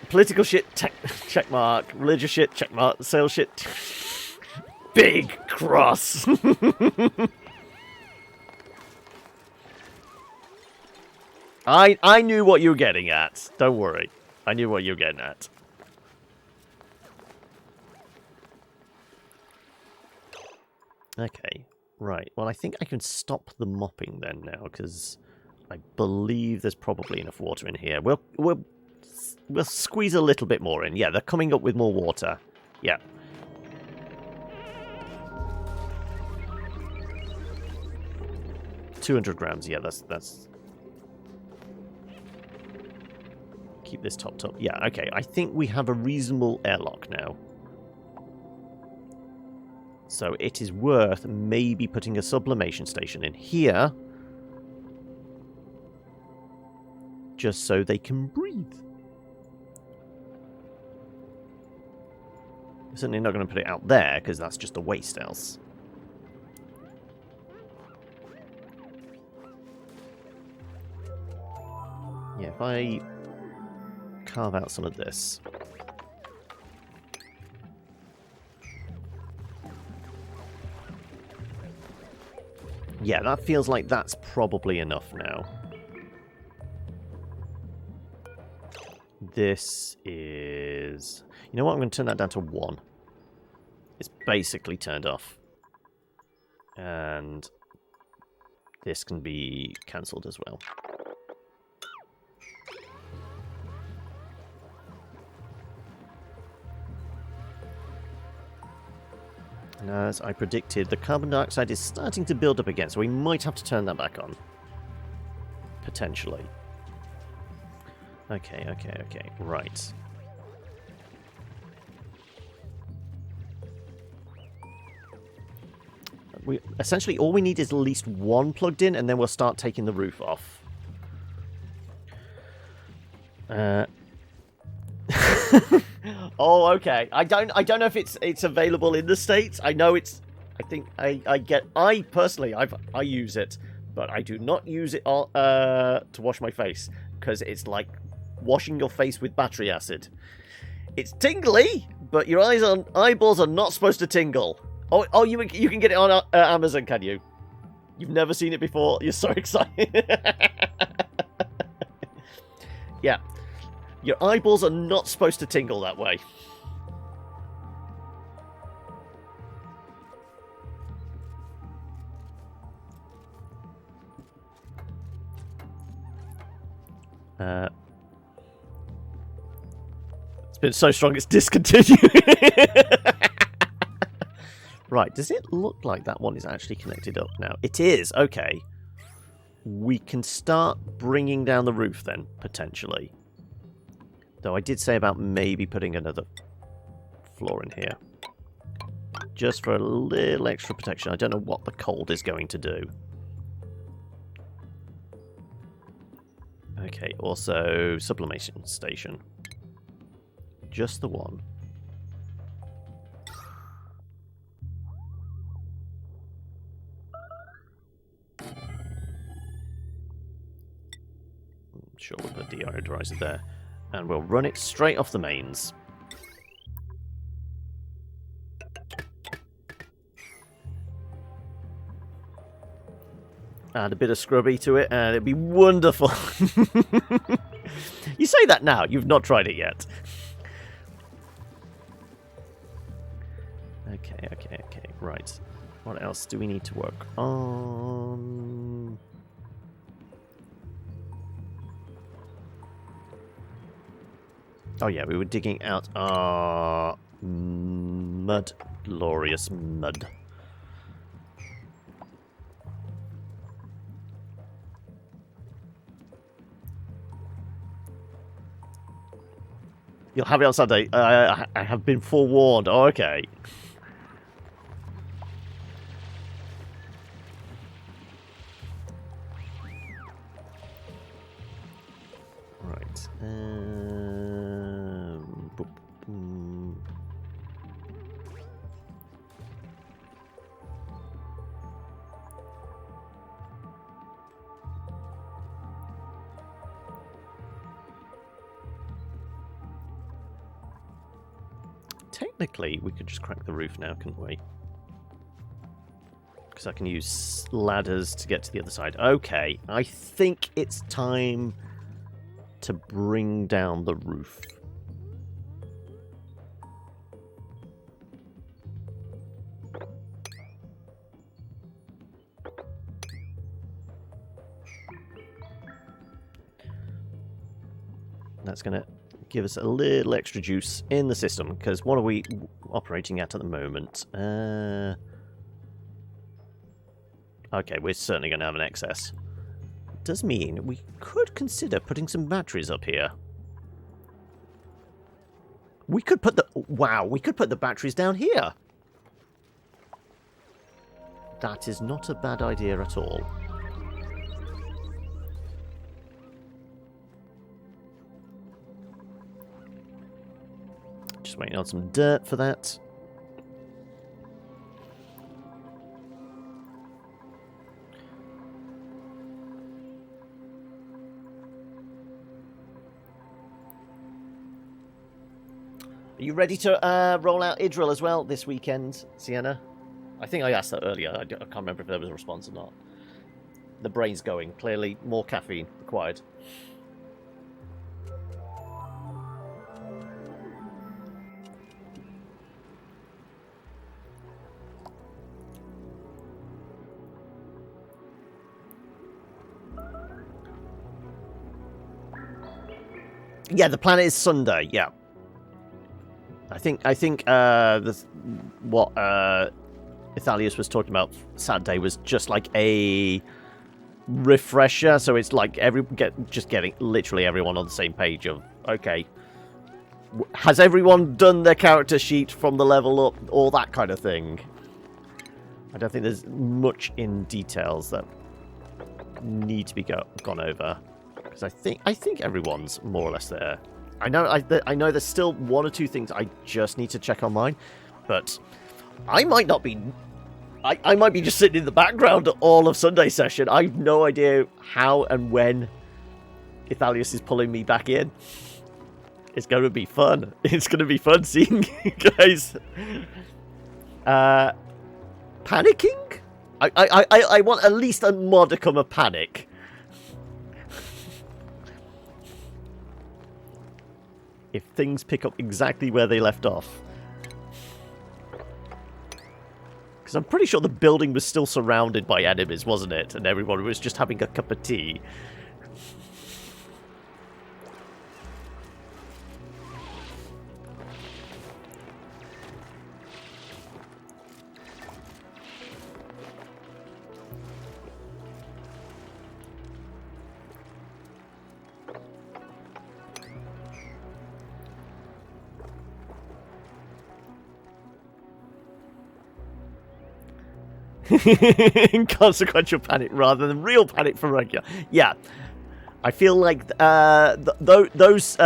Speaker 1: Political shit, check mark. Religious shit, check mark. Sales shit, big cross. I knew what you were getting at. Don't worry. I knew what you were getting at. Okay, right. Well, I think I can stop the mopping then now, because I believe there's probably enough water in here. We'll squeeze a little bit more in. Yeah, they're coming up with more water. Yeah. $200. Yeah, that's. Keep this topped up. Yeah, okay. I think we have a reasonable airlock now. So it is worth maybe putting a sublimation station in here. Just so they can breathe. I'm certainly not going to put it out there, because that's just a waste else. Yeah, if I carve out some of this. Yeah, that feels like that's probably enough now. This is... You know what? I'm going to turn that down to 1. It's basically turned off. And this can be cancelled as well. And as I predicted, the carbon dioxide is starting to build up again, so we might have to turn that back on. Potentially. Okay, right. Essentially, all we need is at least one plugged in, and then we'll start taking the roof off. Oh, okay. I don't know if it's available in the States. I know it's. I personally I use it, but I do not use it to wash my face, because it's like washing your face with battery acid. It's tingly, but your eyeballs are not supposed to tingle. Oh, you can get it on Amazon, can you? You've never seen it before. You're so excited. Yeah. Your eyeballs are not supposed to tingle that way. It's been so strong it's discontinued. Right, does it look like that one is actually connected up now? It is, okay. We can start bringing down the roof then, potentially. Though I did say about maybe putting another floor in here. Just for a little extra protection. I don't know what the cold is going to do. Okay, also sublimation station. Just the one. Sure, we'll put a deodorizer there. And we'll run it straight off the mains. Add a bit of scrubby to it, and it'd be wonderful. You say that now, you've not tried it yet. Okay, right. What else do we need to work on? Oh yeah, we were digging out our mud. Glorious mud. You'll have it on Sunday. I have been forewarned. Oh, okay. Right. technically, we could just crack the roof now, couldn't we? Because I can use ladders to get to the other side. Okay, I think it's time to bring down the roof. That's going to give us a little extra juice in the system, because what are we operating at the moment? Okay, we're certainly going to have an excess. Does mean we could consider putting some batteries up here. We could put the... Wow, we could put the batteries down here. That is not a bad idea at all. Just waiting on some dirt for that. Are you ready to roll out Idril as well this weekend, Sienna? I think I asked that earlier. I can't remember if there was a response or not. The brain's going. Clearly, more caffeine required. Yeah, the planet is Sunday. Yeah, I think what Ithalius was talking about Saturday was just like a refresher. So it's like just getting literally everyone on the same page of okay, has everyone done their character sheet from the level up, all that kind of thing. I don't think there's much in details that need to be gone over. Because I think everyone's more or less there. I know there's still one or two things I just need to check on mine, but I might not be. I might be just sitting in the background all of Sunday session. I have no idea how and when Ithalius is pulling me back in. It's going to be fun. It's going to be fun seeing you guys panicking. I want at least a modicum of panic. If things pick up exactly where they left off. Because I'm pretty sure the building was still surrounded by enemies, wasn't it? And everyone was just having a cup of tea. Inconsequential panic rather than real panic for regular. Yeah, I feel like those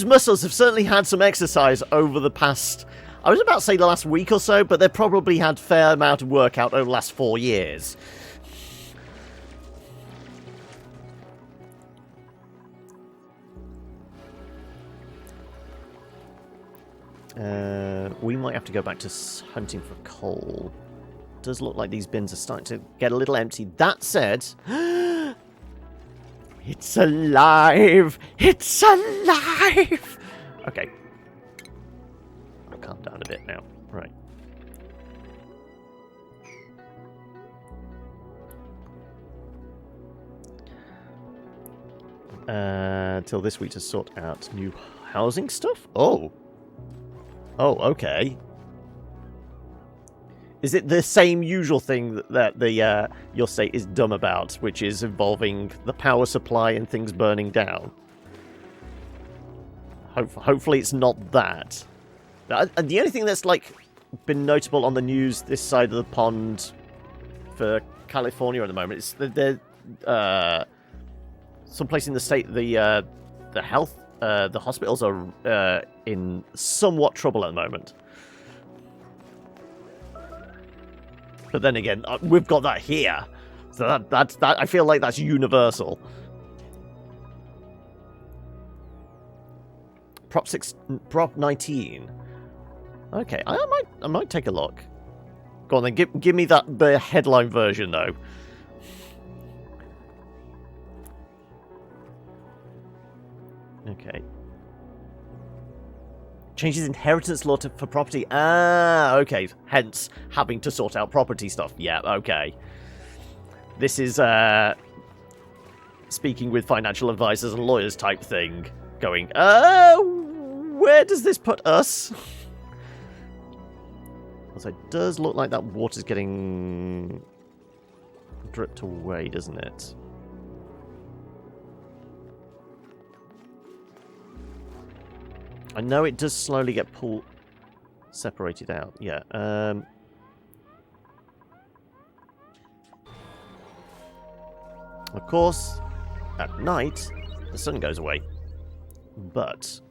Speaker 1: muscles have certainly had some exercise over the past. I was about to say the last week or so, but they've probably had a fair amount of workout over the last 4 years. We might have to go back to hunting for coal. Does look like these bins are starting to get a little empty. That said, it's alive! It's alive! Okay. I'll calm down a bit now. Right. Till this week to sort out new housing stuff? Oh. Oh, okay. Is it the same usual thing that your state is dumb about, which is involving the power supply and things burning down? Hopefully it's not that. And the only thing that's like been notable on the news this side of the pond for California at the moment is that someplace in the state the hospitals are in somewhat trouble at the moment. But then again, we've got that here, so that I feel like that's universal. Prop 19. Okay, I might take a look. Go on then, give me the headline version though. Okay. Changes inheritance law for property. Ah, okay. Hence having to sort out property stuff. Yeah, okay. This is speaking with financial advisors and lawyers type thing. Going, where does this put us? Also, it does look like that water's getting dripped away, doesn't it? I know it does slowly get separated out. Yeah. Of course, at night, the sun goes away. But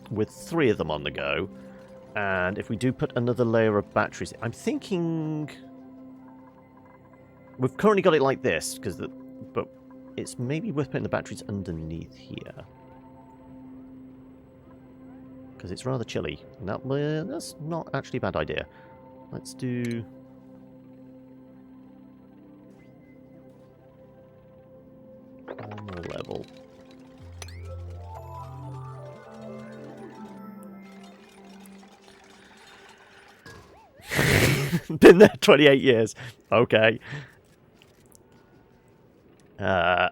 Speaker 1: with 3 of them on the go, and if we do put another layer of batteries, I'm thinking we've currently got it like this, but it's maybe worth putting the batteries underneath here. Because it's rather chilly. And that's not actually a bad idea. Let's do... one more level. Been there 28 years. Okay. But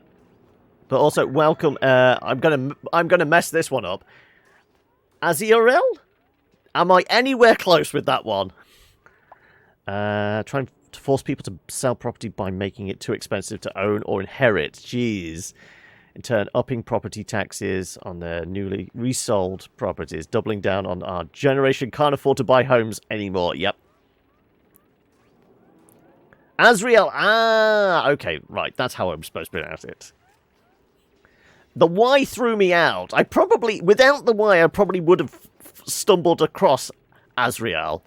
Speaker 1: also, welcome. I'm gonna mess this one up. Azirel? Am I anywhere close with that one? Trying to force people to sell property by making it too expensive to own or inherit. Jeez. In turn, upping property taxes on their newly resold properties, doubling down on our generation can't afford to buy homes anymore. Yep. Azriel. Ah, okay, right. That's how I'm supposed to pronounce it. The Y threw me out. Without the Y, I probably would have stumbled across Azriel.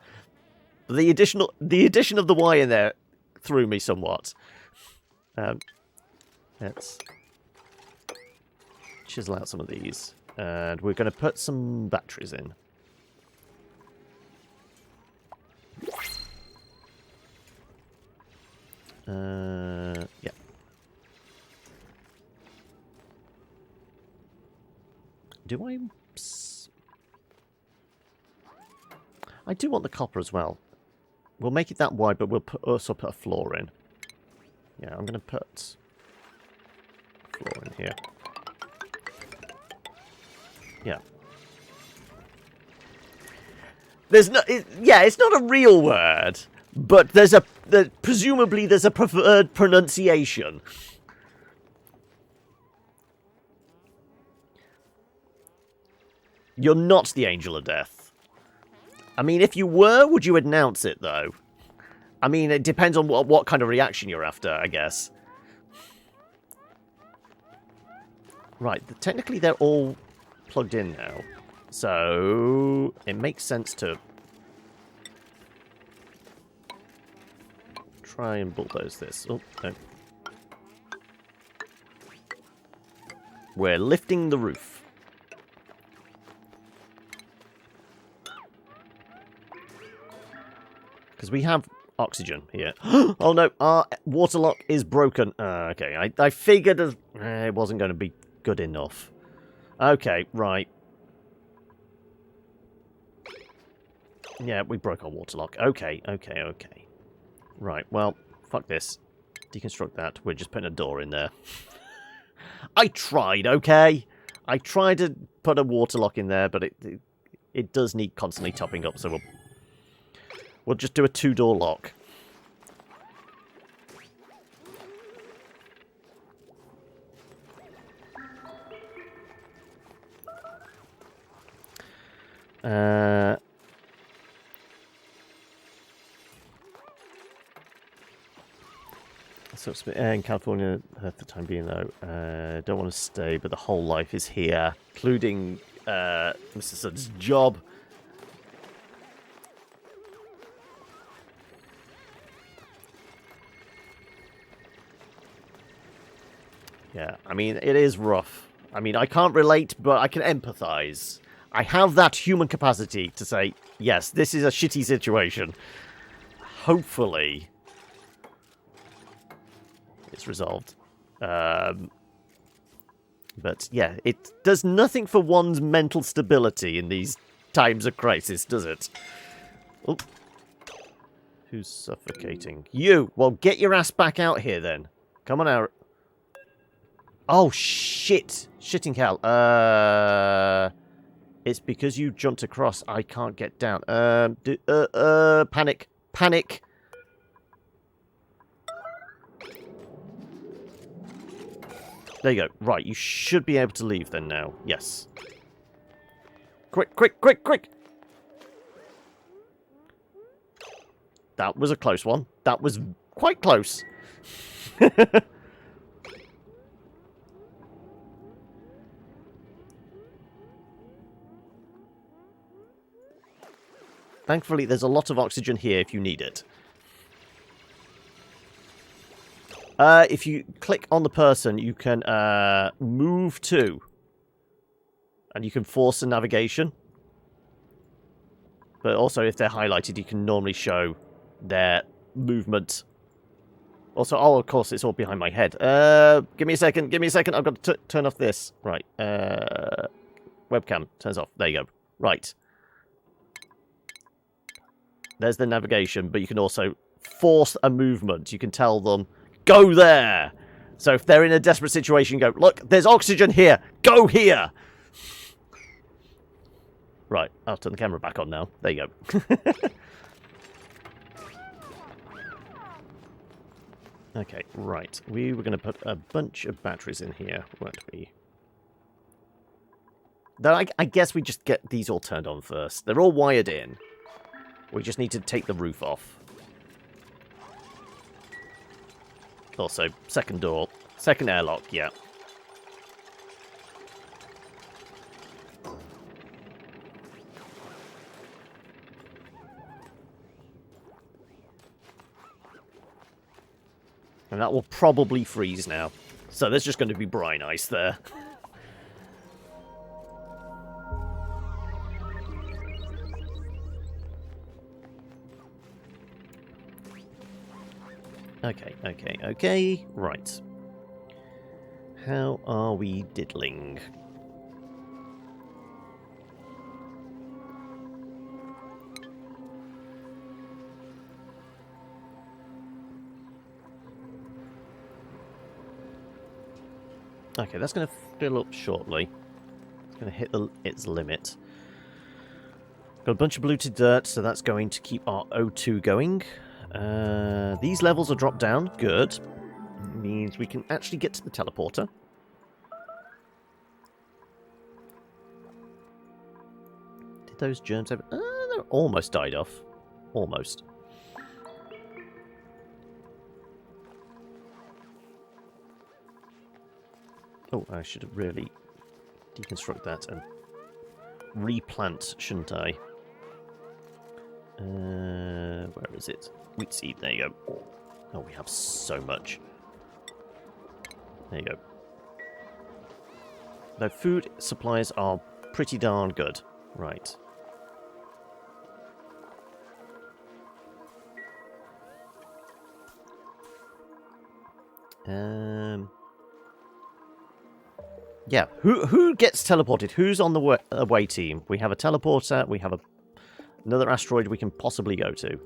Speaker 1: The addition of the Y in there threw me somewhat. Let's chisel out some of these. And we're going to put some batteries in. Yeah. Do I do want the copper as well. We'll make it that wide, but we'll also put a floor in. Yeah, I'm going to put a floor in here. Yeah. It's not a real word, but presumably there's a preferred pronunciation. You're not the Angel of Death. I mean, if you were, would you announce it, though? I mean, it depends on what kind of reaction you're after, I guess. Right, technically they're all plugged in now. So, it makes sense to try and bulldoze this. Oh, no. We're lifting the roof. Because we have oxygen here. Oh no, our water lock is broken. Okay, I figured it wasn't going to be good enough. Okay, right. Yeah, we broke our water lock. Okay. Right, well, fuck this. Deconstruct that. We're just putting a door in there. I tried, okay? I tried to put a water lock in there, but it does need constantly topping up, so we'll just do a 2-door lock. So it's in California for the time being, though. Don't want to stay, but the whole life is here, including Mr. Sud's job. Yeah, I mean, it is rough. I mean, I can't relate, but I can empathize. I have that human capacity to say, yes, this is a shitty situation. Hopefully, it's resolved. But yeah, it does nothing for one's mental stability in these times of crisis, does it? Oh. Who's suffocating? You! Well, get your ass back out here, then. Come on out. Oh, shit! Shitting hell. It's because you jumped across. I can't get down. Panic. Panic! There you go. Right, you should be able to leave then now. Yes. Quick, quick, quick, quick! That was a close one. That was quite close. Thankfully, there's a lot of oxygen here if you need it. If you click on the person, you can move to. And you can force a navigation. But also, if they're highlighted, you can normally show their movement. Also, oh, of course, it's all behind my head. Give me a second, give me a second. I've got to turn off this. Right. Webcam turns off. There you go. Right. There's the navigation, but you can also force a movement. You can tell them, go there! So if they're in a desperate situation, go, look, there's oxygen here! Go here! Right, I'll turn the camera back on now. There you go. Okay, right. We were going to put a bunch of batteries in here, weren't we? Though I guess we just get these all turned on first. They're all wired in. We just need to take the roof off. Also, second door. Second airlock, yeah. And that will probably freeze now. So there's just going to be brine ice there. Okay. Right. How are we diddling? Okay, that's going to fill up shortly. It's going to hit its limit. Got a bunch of polluted dirt, so that's going to keep our O2 going. These levels are dropped down. Good. Means we can actually get to the teleporter. Did those germs ever... they almost died off. Almost. Oh, I should really deconstruct that and replant, shouldn't I? Where is it? Wheat seed, there you go. Oh, we have so much. There you go. The food supplies are pretty darn good. Right. Yeah, who gets teleported? Who's on the away team? We have a teleporter, we have another asteroid we can possibly go to.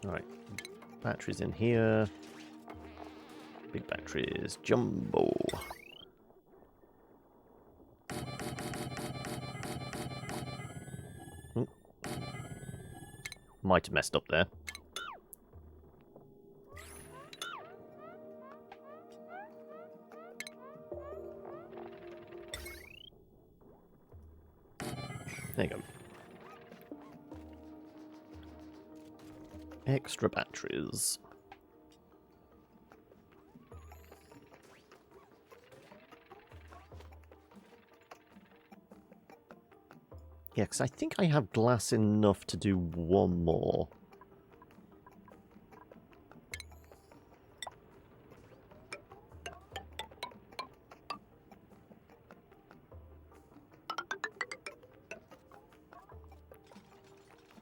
Speaker 1: Alright, batteries in here. Big batteries, jumbo. Might have messed up there. There you go. Extra batteries. Yeah, because I think I have glass enough to do one more.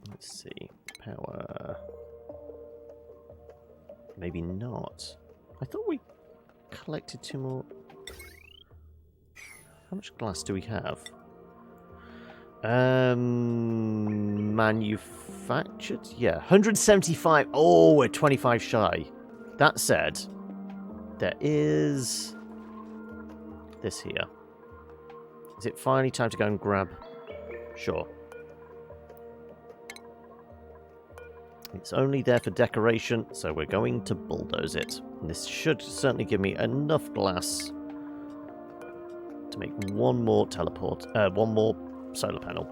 Speaker 1: Let's see. Power. Maybe not. I thought we collected 2 more. How much glass do we have? Manufactured? Yeah, 175. Oh, we're 25 shy. That said, there is this here. Is it finally time to go and grab? Sure. It's only there for decoration, so we're going to bulldoze it. And this should certainly give me enough glass to make one more one more solar panel.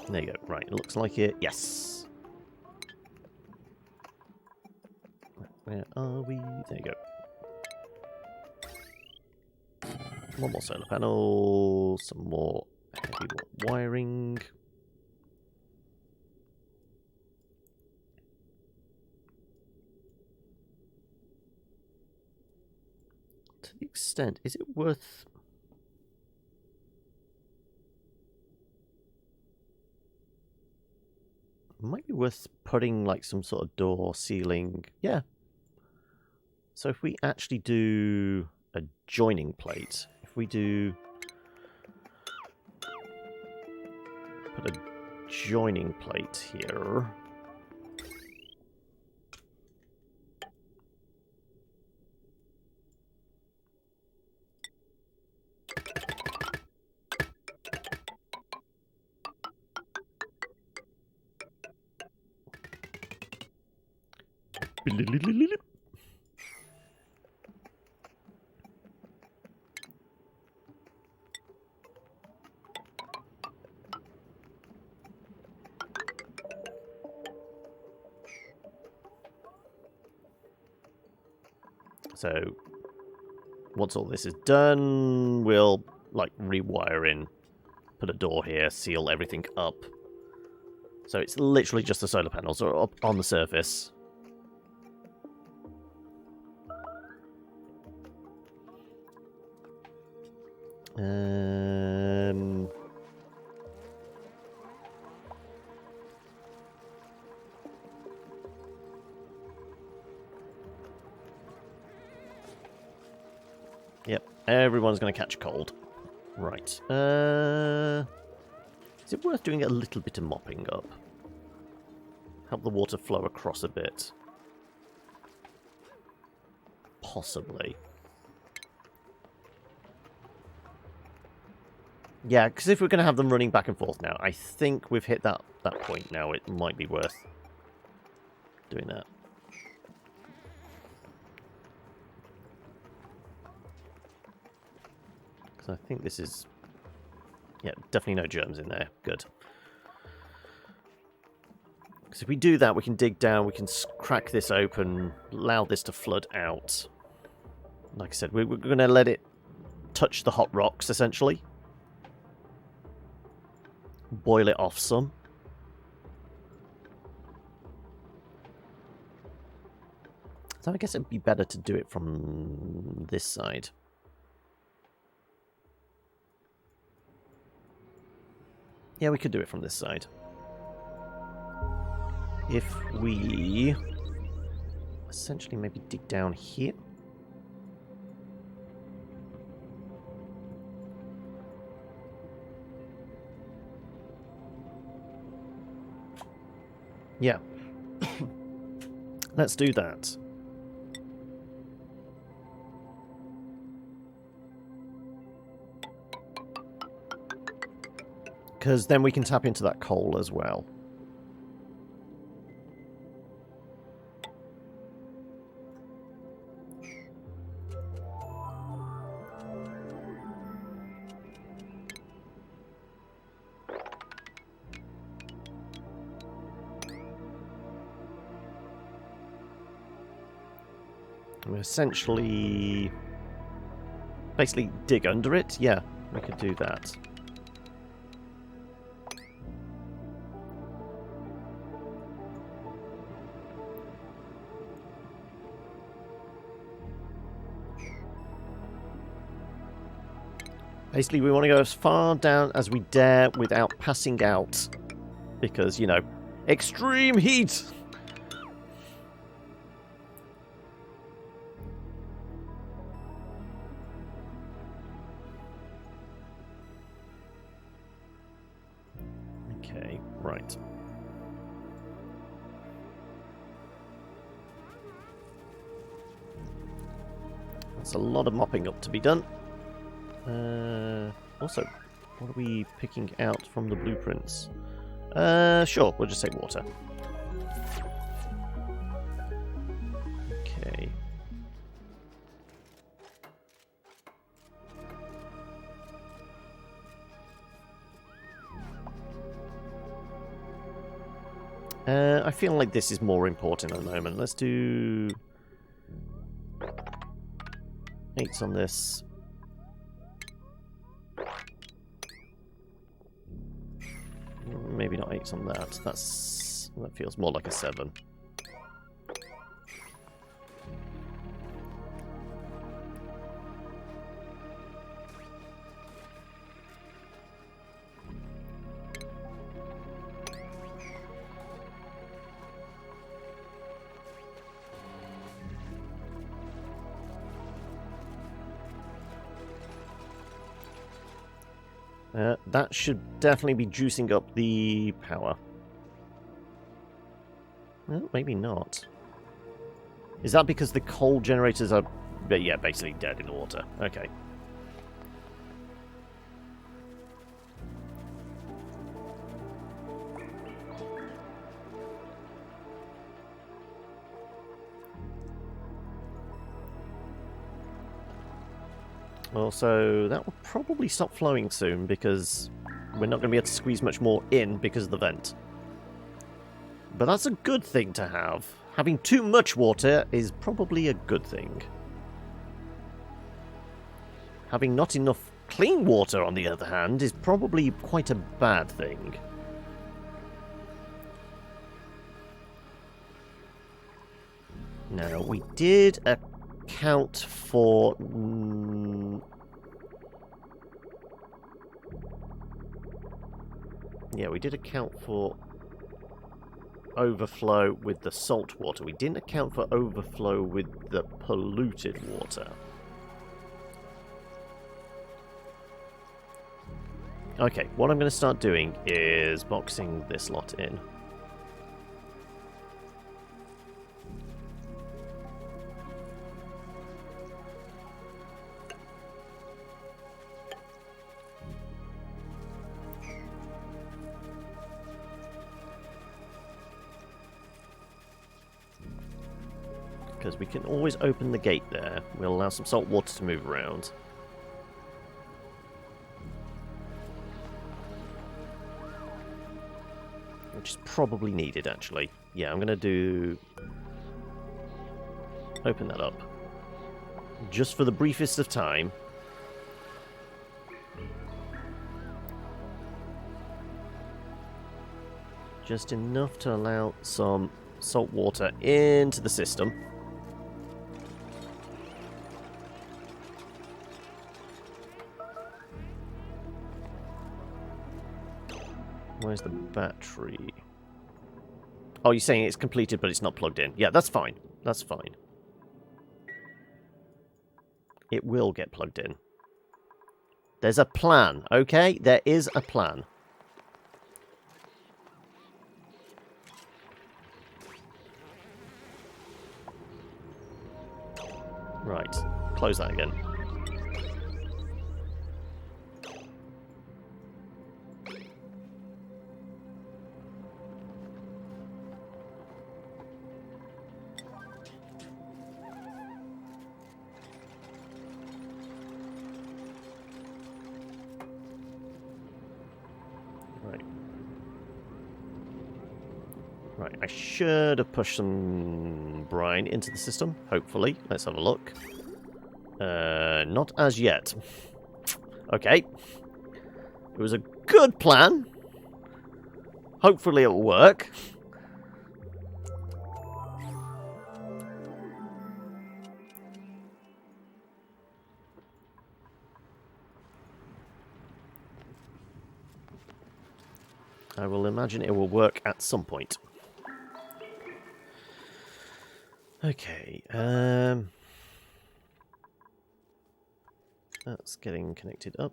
Speaker 1: There you go. Right, it looks like it. Yes. Where are we? There you go. One more solar panel. Some more heavy wiring. To the extent, is it worth... It might be worth putting like some sort of door, ceiling. Yeah. So if we actually do a joining plate, if we do put a joining plate here. So once all this is done, we'll like rewire in, put a door here, seal everything up. So it's literally just the solar panels are up on the surface. Yep, everyone's going to catch cold. Right. Is it worth doing a little bit of mopping up? Help the water flow across a bit. Possibly. Yeah, because if we're going to have them running back and forth now, I think we've hit that point now. It might be worth doing that. Because I think this is... Yeah, definitely no germs in there. Good. Because if we do that, we can dig down, we can crack this open, allow this to flood out. Like I said, we're going to let it touch the hot rocks, essentially. Boil it off some. So I guess it'd be better to do it from this side. Yeah, we could do it from this side. If we essentially maybe dig down here. Yeah. Let's do that. Because then we can tap into that coal as well. We essentially... basically dig under it? Yeah, we could do that. Basically, we want to go as far down as we dare without passing out. Because, you know, extreme heat! Okay, right. That's a lot of mopping up to be done. Also, what are we picking out from the blueprints? Sure, we'll just say water. Okay. I feel like this is more important at the moment. Let's do 8 on this. Maybe not 8 on that. That feels more like a 7. That should definitely be juicing up the power. Well, maybe not. Is that because the coal generators are, yeah, basically dead in the water? Okay. Also, that will probably stop flowing soon because we're not going to be able to squeeze much more in because of the vent. But that's a good thing to have. Having too much water is probably a good thing. Having not enough clean water, on the other hand, is probably quite a bad thing. Now, we did account for... yeah, we did account for overflow with the salt water. We didn't account for overflow with the polluted water. Okay, what I'm going to start doing is boxing this lot in. Because we can always open the gate there. We'll allow some salt water to move around. Which is probably needed, actually. Yeah, I'm going to do... open that up. Just for the briefest of time. Just enough to allow some salt water into the system. Where's the battery? Oh, you're saying it's completed, but it's not plugged in. Yeah, that's fine. That's fine. It will get plugged in. There's a plan, okay? There is a plan. Right. Close that again. Right, I should have pushed some brine into the system, hopefully. Let's have a look. Not as yet. Okay. It was a good plan. Hopefully it'll work. I will imagine it will work at some point. Okay, that's getting connected up.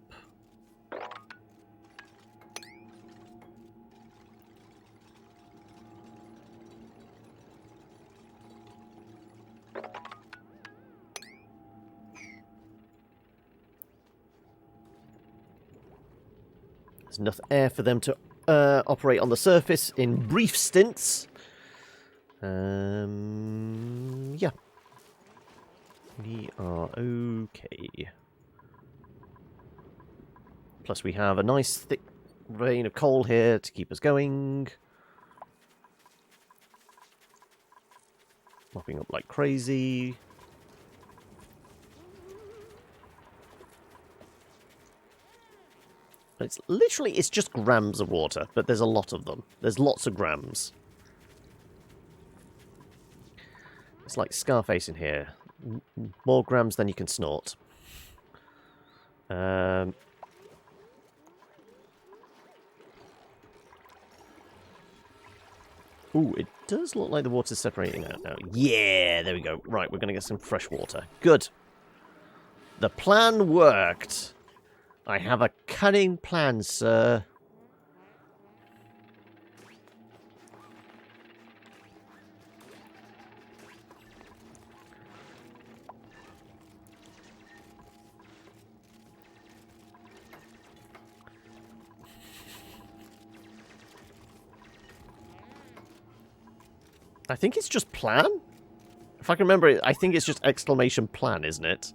Speaker 1: There's enough air for them to operate on the surface in brief stints. Yeah. We are okay. Plus we have a nice thick vein of coal here to keep us going. Mopping up like crazy. It's just grams of water, but there's a lot of them. There's lots of grams. It's like Scarface in here. More grams than you can snort. Ooh, it does look like the water's separating out now. Yeah, there we go. Right, we're going to get some fresh water. Good. The plan worked. I have a cunning plan, sir. I think it's just plan? If I can remember it, I think it's just exclamation plan, isn't it?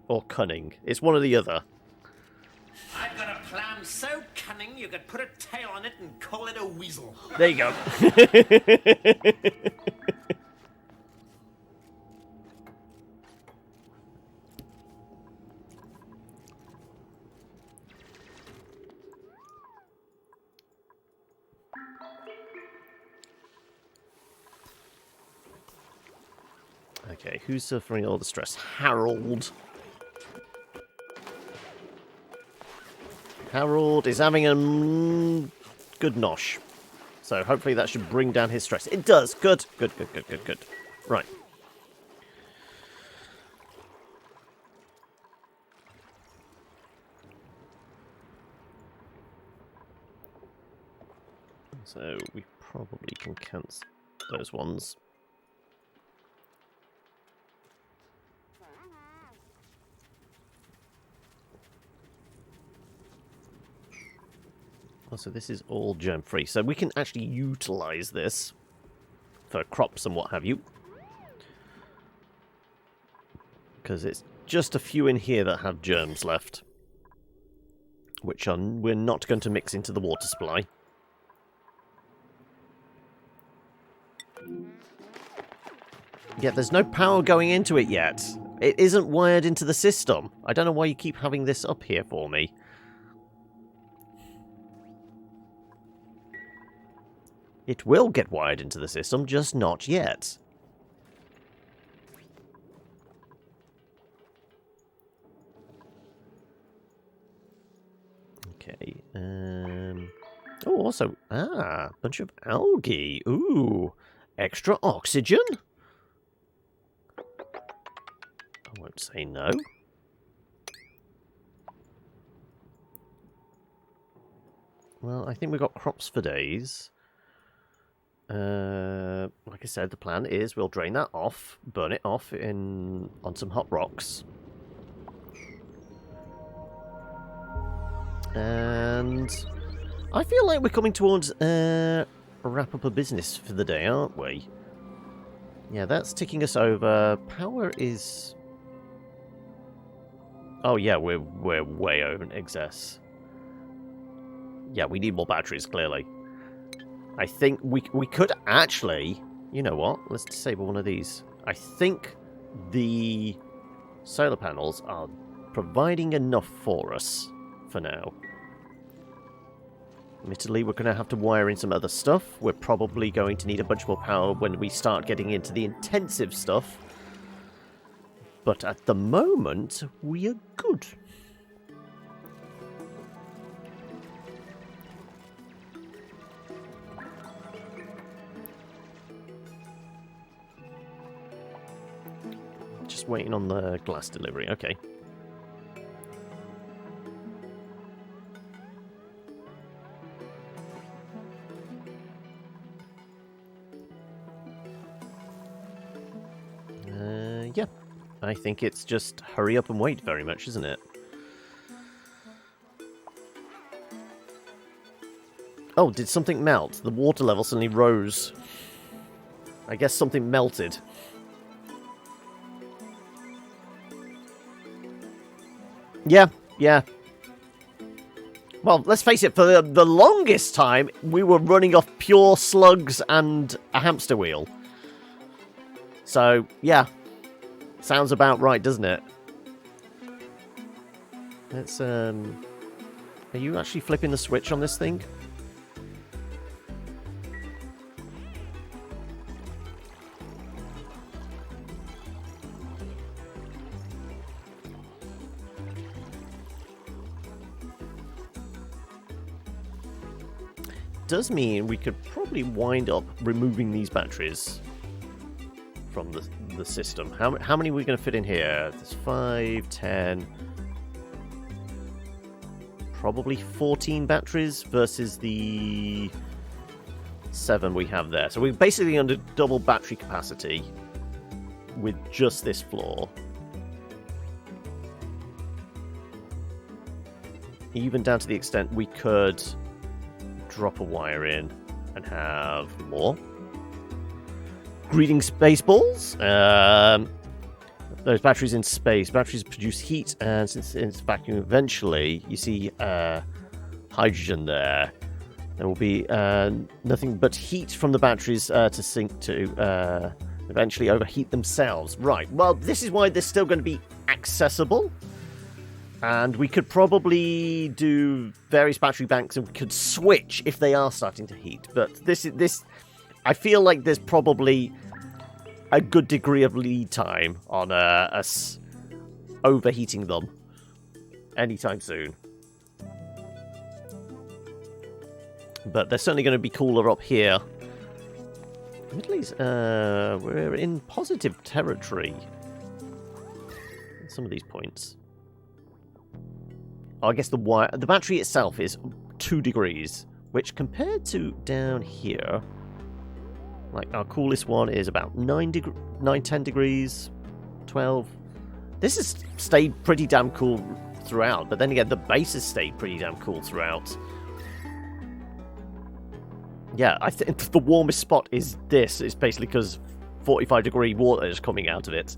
Speaker 1: Or cunning. It's one or the other.
Speaker 3: I've got a plan so cunning you could put a tail on it and call it a weasel.
Speaker 1: There you go. Okay, who's suffering all the stress? Harold. Harold is having a good nosh. So hopefully that should bring down his stress. It does. Good. Good, good, good, good, good. Right. So we probably can cancel those ones. Oh, so this is all germ-free. So we can actually utilize this for crops and what have you. Because it's just a few in here that have germs left. Which we're not going to mix into the water supply. Yeah, there's no power going into it yet. It isn't wired into the system. I don't know why you keep having this up here for me. It will get wired into the system, just not yet. Okay. Oh, also, bunch of algae. Ooh, extra oxygen? I won't say no. Well, I think we've got crops for days. Like I said, the plan is we'll drain that off, burn it off on some hot rocks. And I feel like we're coming towards a wrap up of business for the day, aren't we? Yeah, that's ticking us over. Power is... Oh yeah, we're way over in excess. Yeah, we need more batteries, clearly. I think we could actually... You know what? Let's disable one of these. I think the solar panels are providing enough for us for now. Admittedly, we're going to have to wire in some other stuff. We're probably going to need a bunch more power when we start getting into the intensive stuff. But at the moment, we are good. Just waiting on the glass delivery. Okay. Yeah. I think it's just hurry up and wait very much, isn't it? Oh, did something melt? The water level suddenly rose. I guess something melted. Yeah, yeah. Well, let's face it, for the longest time, we were running off pure slugs and a hamster wheel. So, yeah. Sounds about right, doesn't it? Let's, Are you actually flipping the switch on this thing? Does mean we could probably wind up removing these batteries from the system. How many are we going to fit in here? There's 5, 10... Probably 14 batteries versus the 7 we have there. So we're basically under double battery capacity with just this floor. Even down to the extent we could drop a wire in and have more. Greetings, Spaceballs. Those batteries in space. Batteries produce heat, and since it's vacuum, eventually you see hydrogen there. There will be nothing but heat from the batteries to sink to eventually overheat themselves. Right. Well, this is why they're still going to be accessible. And we could probably do various battery banks and we could switch if they are starting to heat. But this I feel like there's probably a good degree of lead time on us overheating them anytime soon. But they're certainly going to be cooler up here. At least we're in positive territory at some of these points. I guess the battery itself is 2 degrees, which compared to down here, like our coolest one is about 9, 10 degrees, 12. This has stayed pretty damn cool throughout, but then again, the base has stayed pretty damn cool throughout. Yeah, I think the warmest spot is this. It's basically because 45-degree water is coming out of it,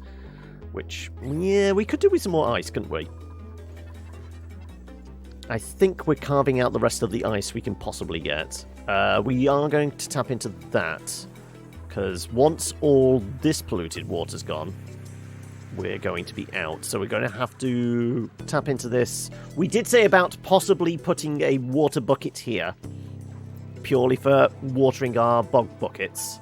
Speaker 1: which, yeah, we could do with some more ice, couldn't we? I think we're carving out the rest of the ice we can possibly get. We are going to tap into that, because once all this polluted water's gone, we're going to be out. So we're going to have to tap into this. We did say about possibly putting a water bucket here, purely for watering our bog buckets.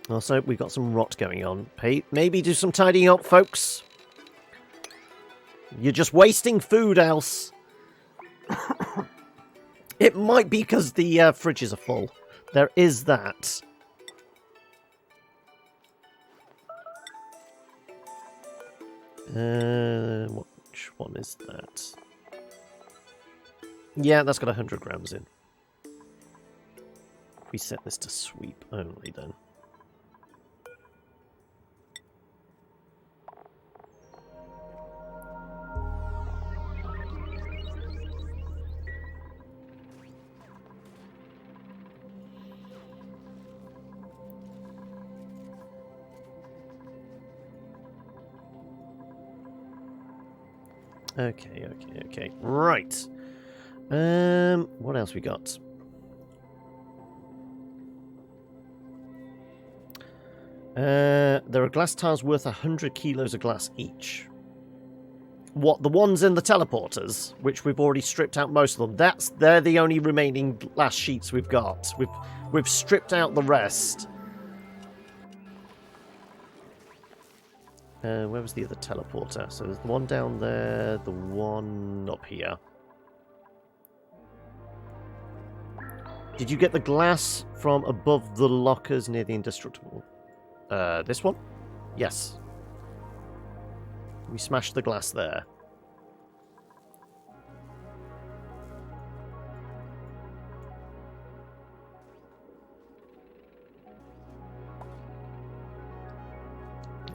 Speaker 1: Also, we've got some rot going on. Maybe do some tidying up, folks. You're just wasting food, else. It might be because the fridges are full. There is that. Which one is that? Yeah, that's got 100 grams in. If we set this to sweep only, then. Okay. Right. What else we got? There are glass tiles worth 100 kilos of glass each. What, the ones in the teleporters, which we've already stripped out most of them? They're the only remaining glass sheets we've got. We've stripped out the rest. Where was the other teleporter? So there's the one down there, the one up here. Did you get the glass from above the lockers near the indestructible? This one? Yes. We smashed the glass there.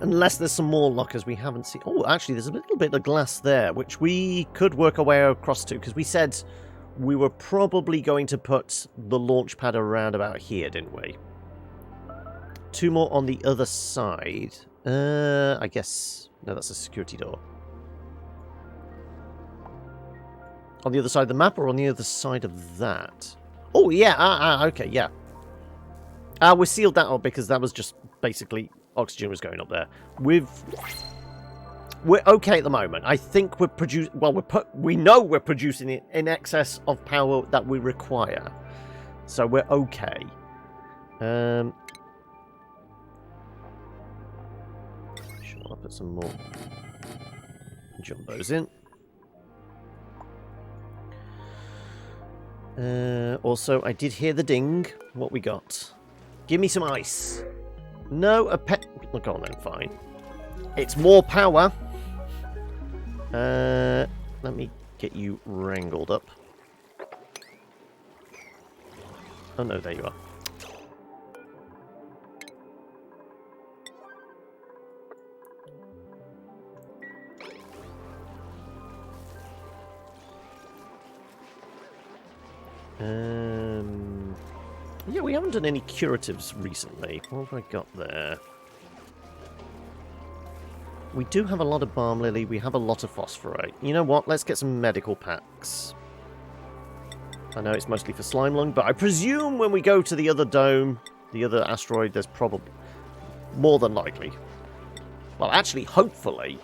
Speaker 1: Unless there's some more lockers we haven't seen. Oh, actually, there's a little bit of glass there, which we could work our way across to, because we said we were probably going to put the launch pad around about here, didn't we? Two more on the other side. I guess... No, that's a security door. On the other side of the map, or on the other side of that? Oh, yeah. Okay, yeah. We sealed that up because that was just basically... Oxygen was going up there. We're okay at the moment. I think we're producing... Well, we know we're producing it in excess of power that we require. So we're okay. Sure, I'll put some more jumbos in. Also, I did hear the ding. What we got? Give me some ice. No, a pet... Look on then, fine. It's more power. Let me get you wrangled up. Oh no, there you are. Yeah, we haven't done any curatives recently. What have I got there? We do have a lot of balm lily. We have a lot of phosphorite. You know what? Let's get some medical packs. I know it's mostly for slime lung, but I presume when we go to the other dome, the other asteroid, there's probably more than likely. Well, actually, hopefully,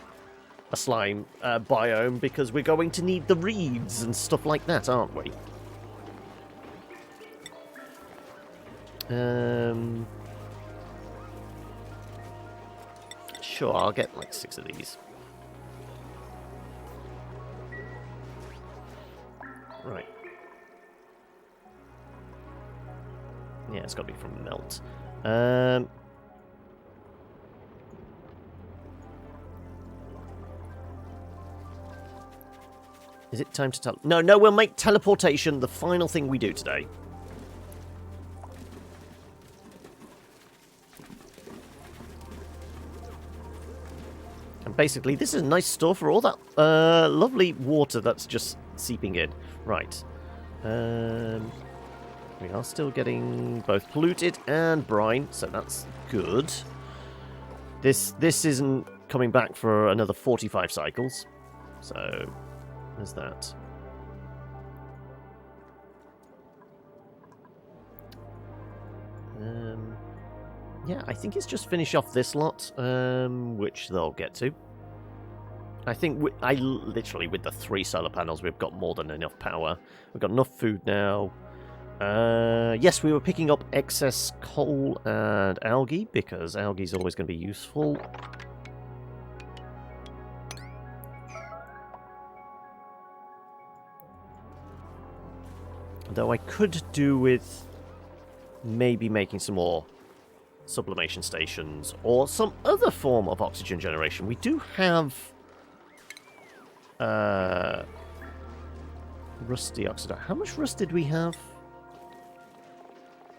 Speaker 1: a slime biome, because we're going to need the reeds and stuff like that, aren't we? Sure, I'll get like 6 of these. Right. Yeah, it's got to be from melt. Is it time to tell? No, we'll make teleportation the final thing we do today. Basically, this is a nice store for all that lovely water that's just seeping in. Right. We are still getting both polluted and brine, so that's good. This isn't coming back for another 45 cycles. So, there's that. Yeah, I think it's just finish off this lot, which they'll get to. I think literally with the 3 solar panels, we've got more than enough power. We've got enough food now. Yes, we were picking up excess coal and algae, because algae is always going to be useful. Though I could do with maybe making some more sublimation stations or some other form of oxygen generation. We do have rusty oxide. How much rust did we have?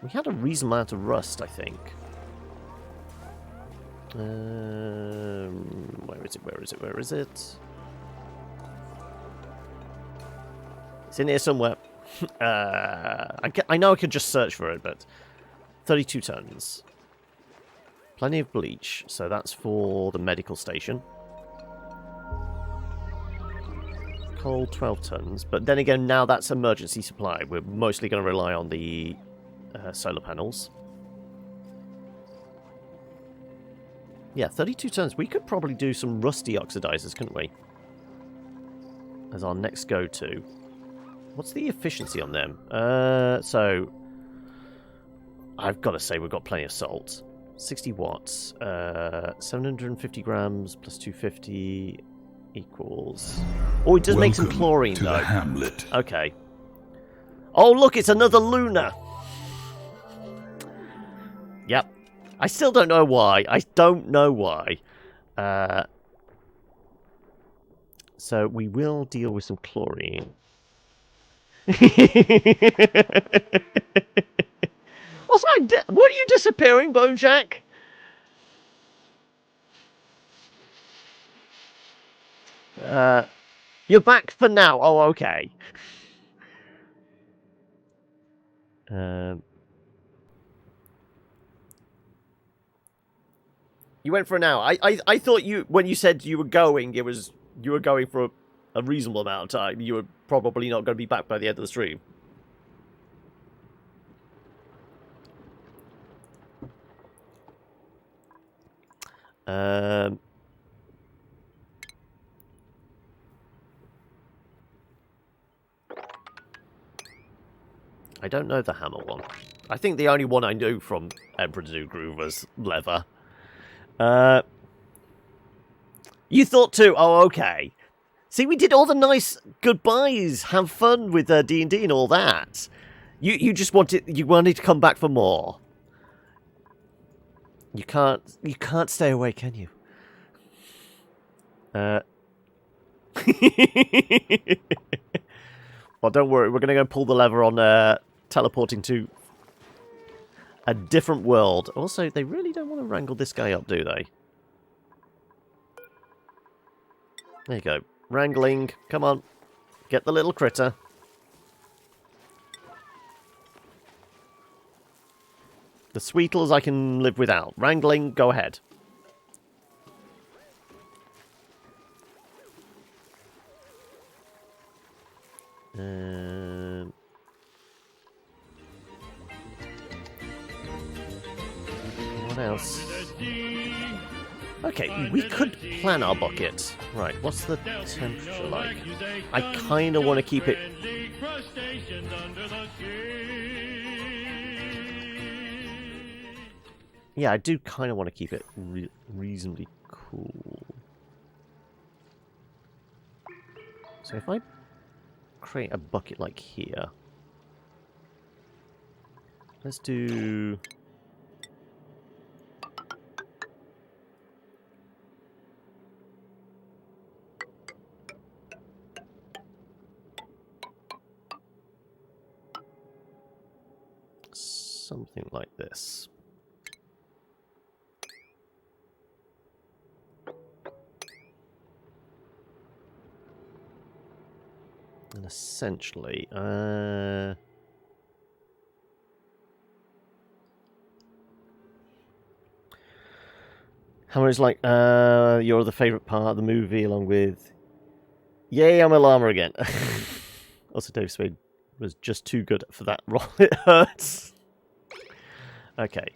Speaker 1: We had a reasonable amount of rust, I think. Where is it? It's in here somewhere. I know I could just search for it, but 32 tons. Plenty of bleach, so that's for the medical station. Coal, 12 tons. But then again, now that's emergency supply. We're mostly going to rely on the solar panels. Yeah, 32 tons. We could probably do some rusty oxidizers, couldn't we? As our next go-to. What's the efficiency on them? So, I've got to say we've got plenty of salt. 60 watts. 750 grams plus 250 equals... Oh, it does make some chlorine,
Speaker 2: to
Speaker 1: though.
Speaker 2: The hamlet.
Speaker 1: Okay. Oh, look, it's another lunar. Yep. I still don't know why. I don't know why. So we will deal with some chlorine. What's that? What are you disappearing, Bojack? You're back for now. Oh, okay. You went for an hour. I thought you, when you said you were going, you were going for a reasonable amount of time. You were probably not going to be back by the end of the stream. I don't know the hammer one. I think the only one I knew from Emperor Zugru was leather. You thought too? Oh, okay. See, we did all the nice goodbyes, have fun with D&D and all that. You just wanted to come back for more. You can't stay away, can you? Well, don't worry, we're going to go pull the lever on teleporting to a different world. Also, they really don't want to wrangle this guy up, do they? There you go. Wrangling. Come on. Get the little critter. The Sweetles I can live without. Wrangling, go ahead. What else? Okay, we could plan our bucket. Right, what's the temperature like? I kind of want to keep it... Yeah, I do kind of want to keep it reasonably cool. So if I create a bucket like here... Let's do... something like this. And essentially, Hammer is like, you're the favourite part of the movie, along with, yay, I'm a llama again. Also, Dave Spade was just too good for that role. It hurts. Okay.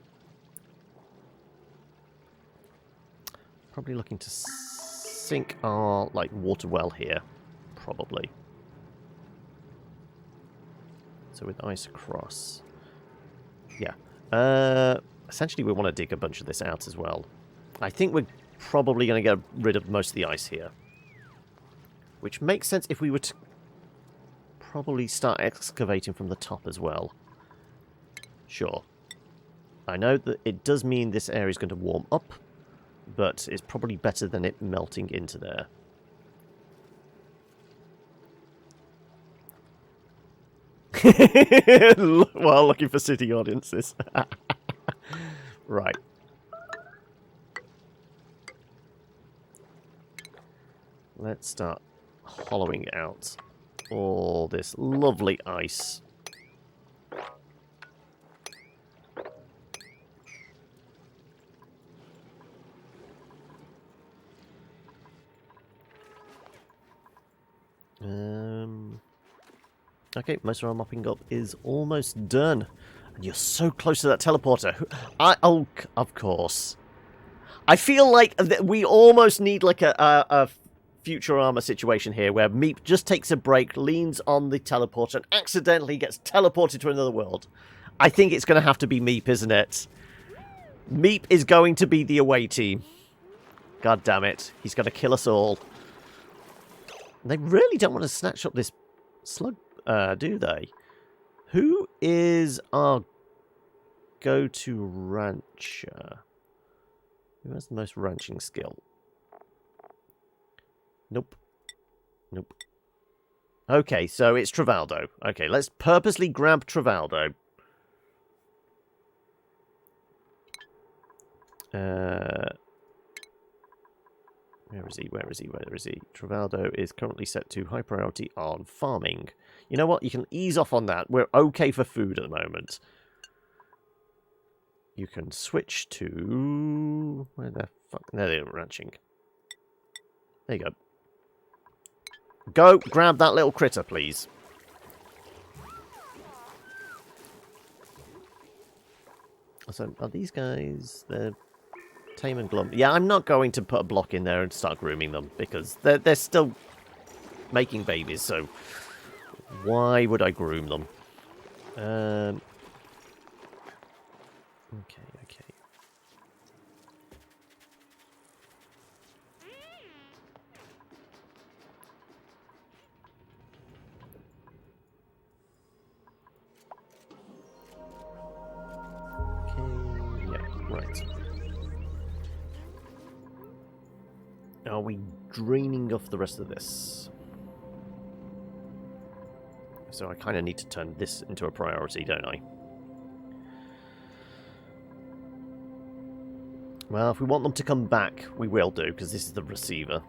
Speaker 1: Probably looking to sink our, like, water well here. Probably. So with ice across. Yeah. Essentially, we want to dig a bunch of this out as well. I think we're probably going to get rid of most of the ice here. Which makes sense if we were to probably start excavating from the top as well. Sure. I know that it does mean this area is going to warm up, but it's probably better than it melting into there. While looking for city audiences. Right. Let's start hollowing out all this lovely ice. Okay, most of our mopping up is almost done. And you're so close to that teleporter. Oh, of course. I feel like we almost need like a future armor situation here where Meep just takes a break, leans on the teleporter, and accidentally gets teleported to another world. I think it's going to have to be Meep, isn't it? Meep is going to be the away team. God damn it. He's going to kill us all. They really don't want to snatch up this slug, do they? Who is our go-to rancher? Who has the most ranching skill? Nope. Nope. Okay, so it's Travaldo. Okay, let's purposely grab Travaldo. Where is he? Where is he? Where is he? Travaldo is currently set to high priority on farming. You know what? You can ease off on that. We're okay for food at the moment. You can switch to... Where the fuck? No, they're ranching. There you go. Go grab that little critter, please. So, are these guys... They're tame and glum. Yeah, I'm not going to put a block in there and start grooming them, because they're still making babies, so... Why would I groom them? Okay, okay. Okay, yeah, right. Are we draining off the rest of this? So I kind of need to turn this into a priority, don't I? Well, if we want them to come back, we will do, because this is the receiver.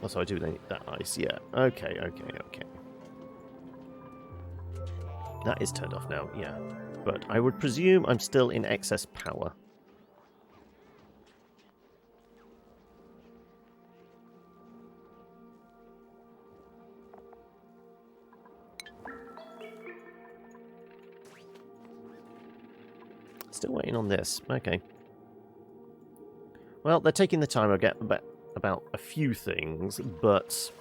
Speaker 1: Oh, so I do need that ice, yeah. Okay, okay, okay. That is turned off now, yeah. But I would presume I'm still in excess power. Still waiting on this. Okay. Well, they're taking the time. I'll get about a few things, but...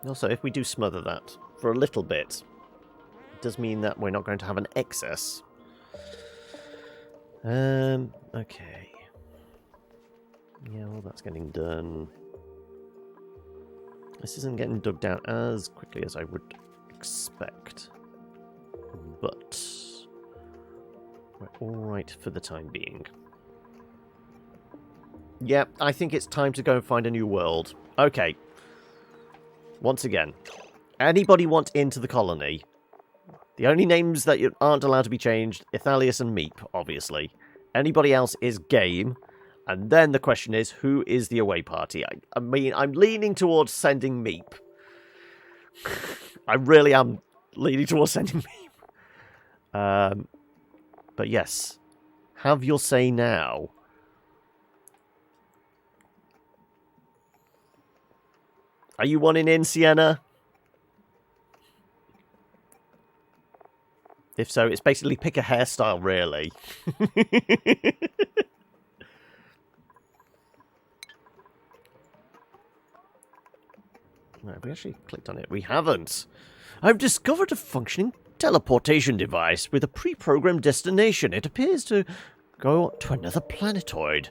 Speaker 1: Also, if we do smother that for a little bit, it does mean that we're not going to have an excess. Okay. Yeah, well, that's getting done. This isn't getting dug down as quickly as I would expect. But we're alright for the time being. Yeah, I think it's time to go and find a new world. Okay. Once again, anybody want into the colony? The only names that aren't allowed to be changed, Ithalius and Meep, obviously. Anybody else is game. And then the question is, who is the away party? I mean, I'm leaning towards sending Meep. I really am leaning towards sending Meep. But yes, have your say now. Are you wanting in, Sienna? If so, it's basically pick a hairstyle, really. Have we actually clicked on it? We haven't. I've discovered a functioning teleportation device with a pre-programmed destination. It appears to go to another planetoid.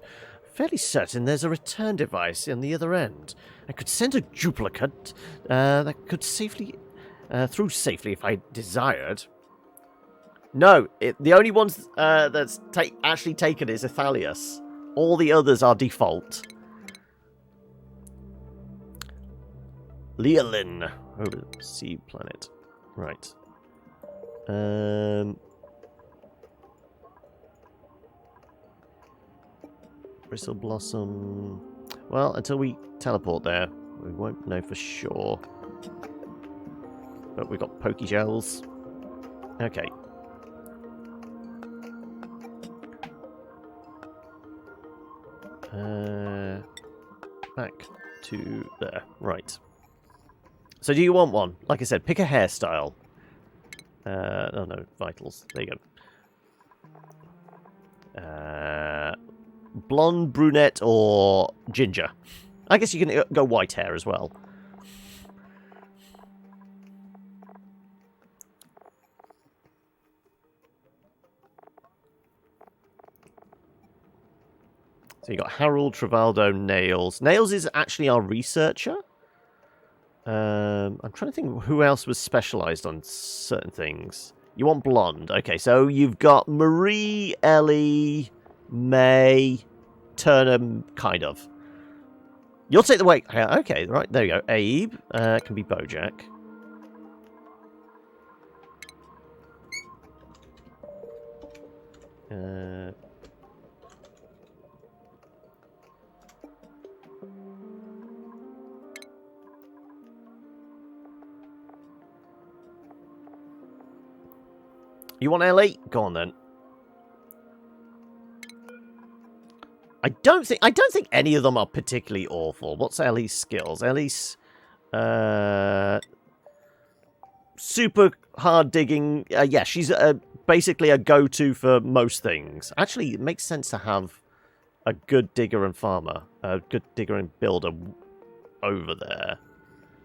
Speaker 1: Fairly certain there's a return device on the other end. I could send a duplicate that could through safely if I desired. No, the only ones that's actually taken is Ithalius. All the others are default. Leolin. Oh, sea planet. Right. Bristle Blossom. Well, until we teleport there, we won't know for sure. But we've got Pokey Shells. Okay. Back to there. Right. So do you want one? Like I said, pick a hairstyle. Oh no, vitals. There you go. Blonde, brunette, or ginger. I guess you can go white hair as well. So you got Harold, Travaldo, Nails. Nails is actually our researcher. I'm trying to think who else was specialised on certain things. You want blonde. Okay, so you've got Marie, Ellie, May, Turner, kind of. You'll take the weight. Yeah, okay, right, there you go. Abe can be Bojack. You want Ellie? Go on then. I don't think any of them are particularly awful. What's Ellie's skills? Ellie's super hard digging. Yeah, she's basically a go-to for most things. Actually, it makes sense to have a good digger and farmer, a good digger and builder over there.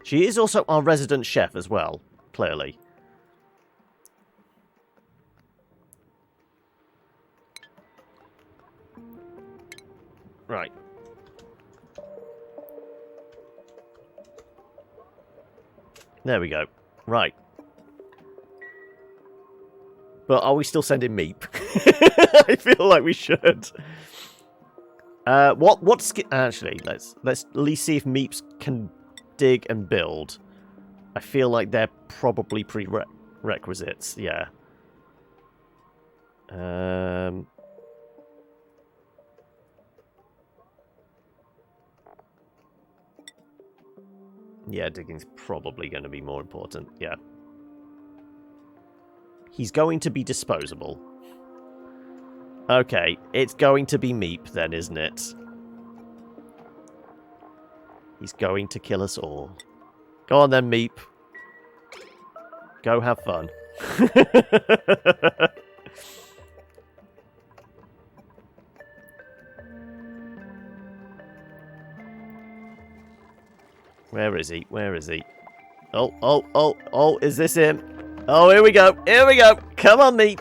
Speaker 1: She is also our resident chef as well, clearly. Right. There we go. Right. But are we still sending Meep? I feel like we should. Actually, let's at least see if Meeps can dig and build. I feel like they're probably prerequisites. Yeah. Yeah, digging's probably going to be more important. Yeah. He's going to be disposable. Okay, it's going to be Meep then, isn't it? He's going to kill us all. Go on then, Meep. Go have fun. Where is he? Where is he? Oh, is this him? Oh, here we go. Here we go. Come on, Meep.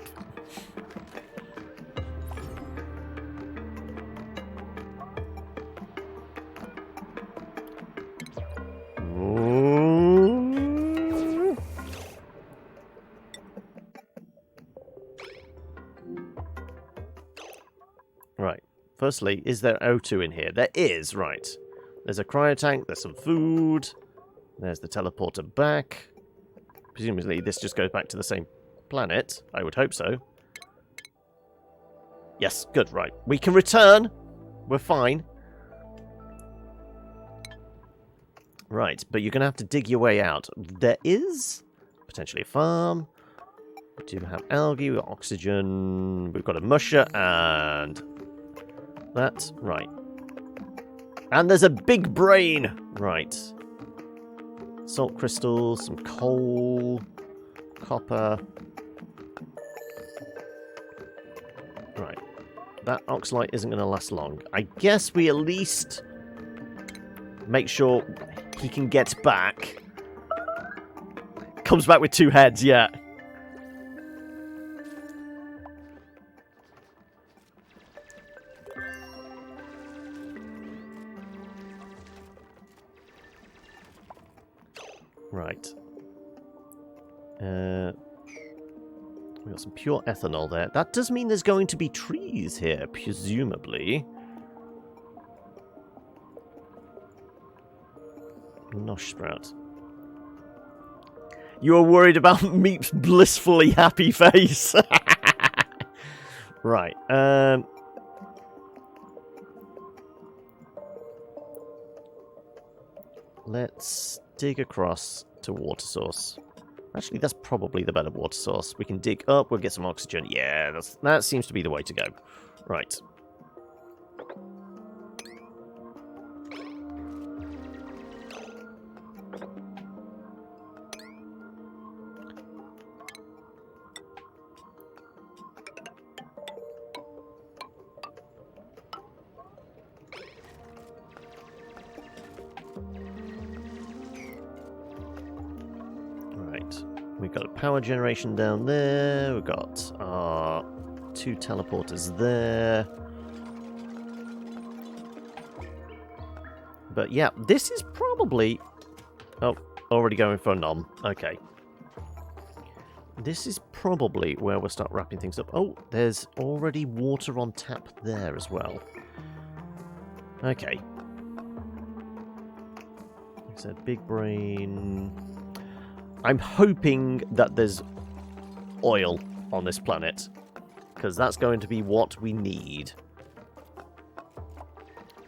Speaker 1: Right. Firstly, is there O2 in here? There is, right. There's a cryo tank, there's some food, there's the teleporter back. Presumably this just goes back to the same planet. I would hope so. Yes, good, right. We can return. We're fine. Right, but you're going to have to dig your way out. There is potentially a farm. We do have algae, we've got oxygen, we've got a musher, and that, right. And there's a big brain! Right. Salt crystals, some coal, copper. Right. That oxalite isn't going to last long. I guess we at least make sure he can get back. Comes back with 2 heads, yeah. Right. We got some pure ethanol there. That does mean there's going to be trees here, presumably. Nosh sprout. You are worried about Meep's blissfully happy face. Right. let's dig across to water source. Actually, that's probably the better water source. We can dig up, we'll get some oxygen. Yeah, that seems to be the way to go. Right. We've got a power generation down there. We've got our 2 teleporters there. But yeah, this is probably... Oh, already going for a nom. Okay. This is probably where we'll start wrapping things up. Oh, there's already water on tap there as well. Okay. Like I said, big brain... I'm hoping that there's oil on this planet, because that's going to be what we need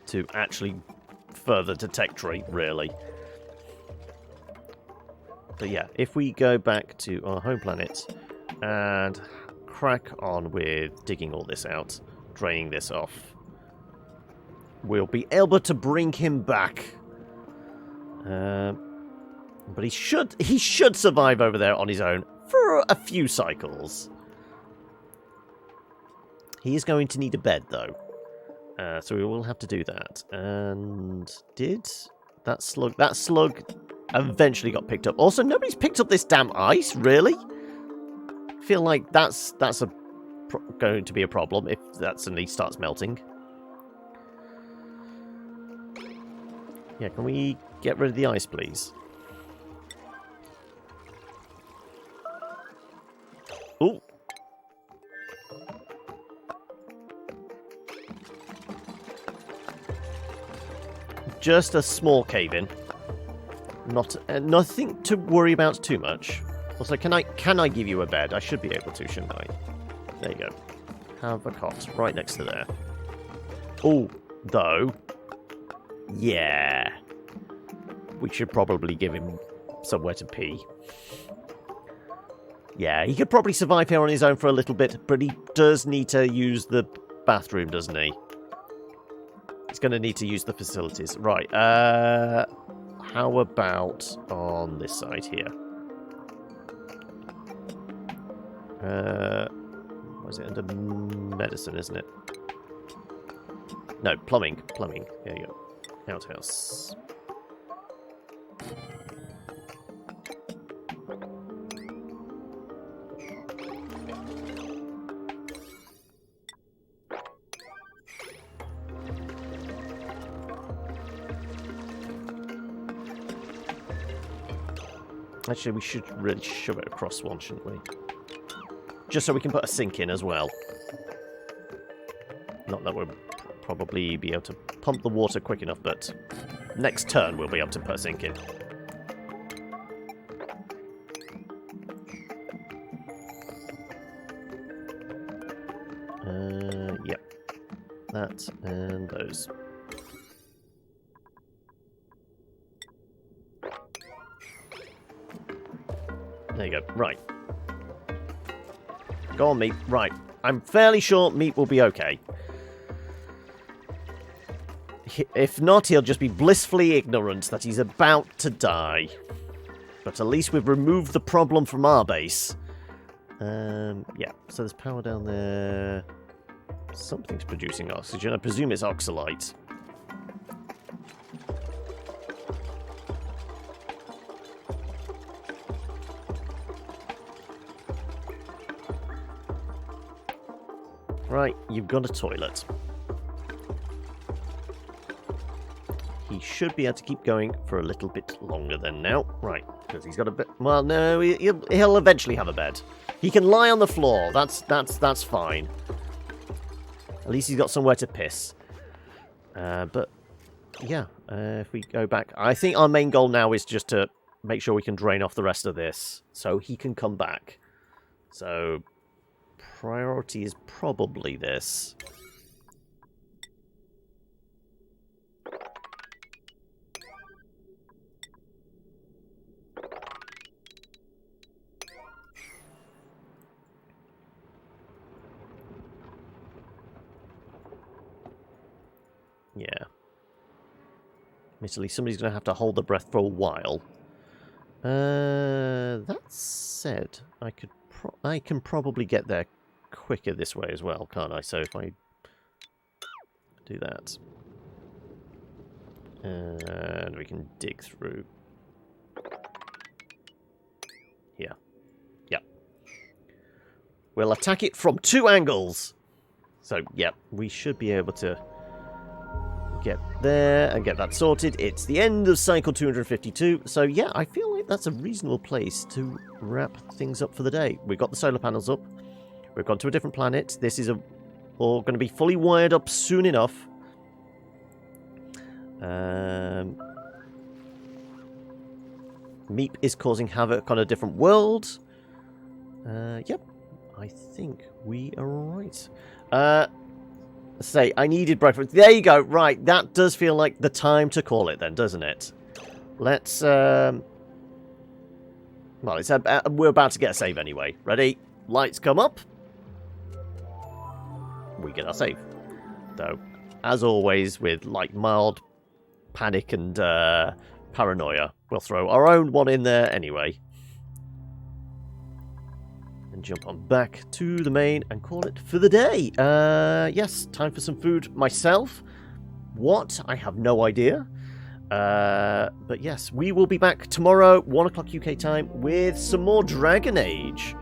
Speaker 1: to actually further detect rate, really. But yeah, if we go back to our home planet and crack on with digging all this out, draining this off, we'll be able to bring him back. But he should survive over there on his own for a few cycles. He is going to need a bed, though. So we will have to do that. And did that slug eventually got picked up. Also, nobody's picked up this damn ice, really? I feel like that's going to be a problem if that suddenly starts melting. Yeah, can we get rid of the ice, please? Ooh. Just a small cave-in. Nothing to worry about too much. Also, can I give you a bed? I should be able to, shouldn't I? There you go. Have a cot right next to there. Oh, though. Yeah. We should probably give him somewhere to pee. Yeah, he could probably survive here on his own for a little bit, but he does need to use the bathroom, doesn't he? He's going to need to use the facilities. Right, how about on this side here? Was it under medicine, isn't it? No, plumbing. Plumbing. There you go. Outhouse. Actually, we should really shove it across one, shouldn't we? Just so we can put a sink in as well. Not that we'll probably be able to pump the water quick enough, but next turn we'll be able to put a sink in. Yep. That and those. There you go. Right. Go on, Meep. Right. I'm fairly sure Meep will be okay. If not, he'll just be blissfully ignorant that he's about to die. But at least we've removed the problem from our base. Yeah. So there's power down there. Something's producing oxygen. I presume it's oxalite. Right, you've got a toilet. He should be able to keep going for a little bit longer than now. Right, because he's got a bit... Well, no, he'll eventually have a bed. He can lie on the floor. That's fine. At least he's got somewhere to piss. But, yeah, if we go back... I think our main goal now is just to make sure we can drain off the rest of this so he can come back. So... priority is probably this. Yeah. Admittedly, somebody's going to have to hold their breath for a while. That said, I can probably get there quicker this way as well, can't I? So if I do that, and we can dig through here. Yeah, we'll attack it from 2 angles. So yeah, we should be able to get there and get that sorted. It's the end of cycle 252. So yeah, I feel like that's a reasonable place to wrap things up for the day. We've got the solar panels up. We've gone to a different planet. This is all going to be fully wired up soon enough. Meep is causing havoc on a different world. Yep, I think we are alright. Say, I needed breakfast. There you go. Right, that does feel like the time to call it then, doesn't it? Let's, well, we're about to get a save anyway. Ready? Lights come up. We get our save. Though, as always, with, like, mild panic and paranoia, we'll throw our own one in there anyway. And jump on back to the main and call it for the day. Yes, time for some food myself. What? I have no idea. But yes, we will be back tomorrow, 1 o'clock UK time, with some more Dragon Age.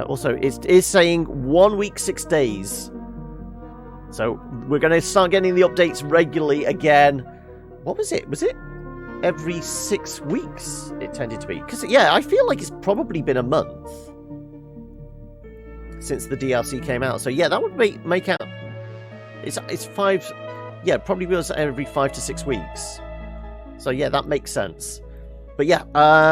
Speaker 1: Also, it is saying 1 week, 6 days. So we're going to start getting the updates regularly again. What was it? Was it every 6 weeks it tended to be? Because, yeah, I feel like it's probably been a month since the DLC came out. So, yeah, that would make out... It's 5... Yeah, probably was every 5 to 6 weeks. So, yeah, that makes sense. But, yeah,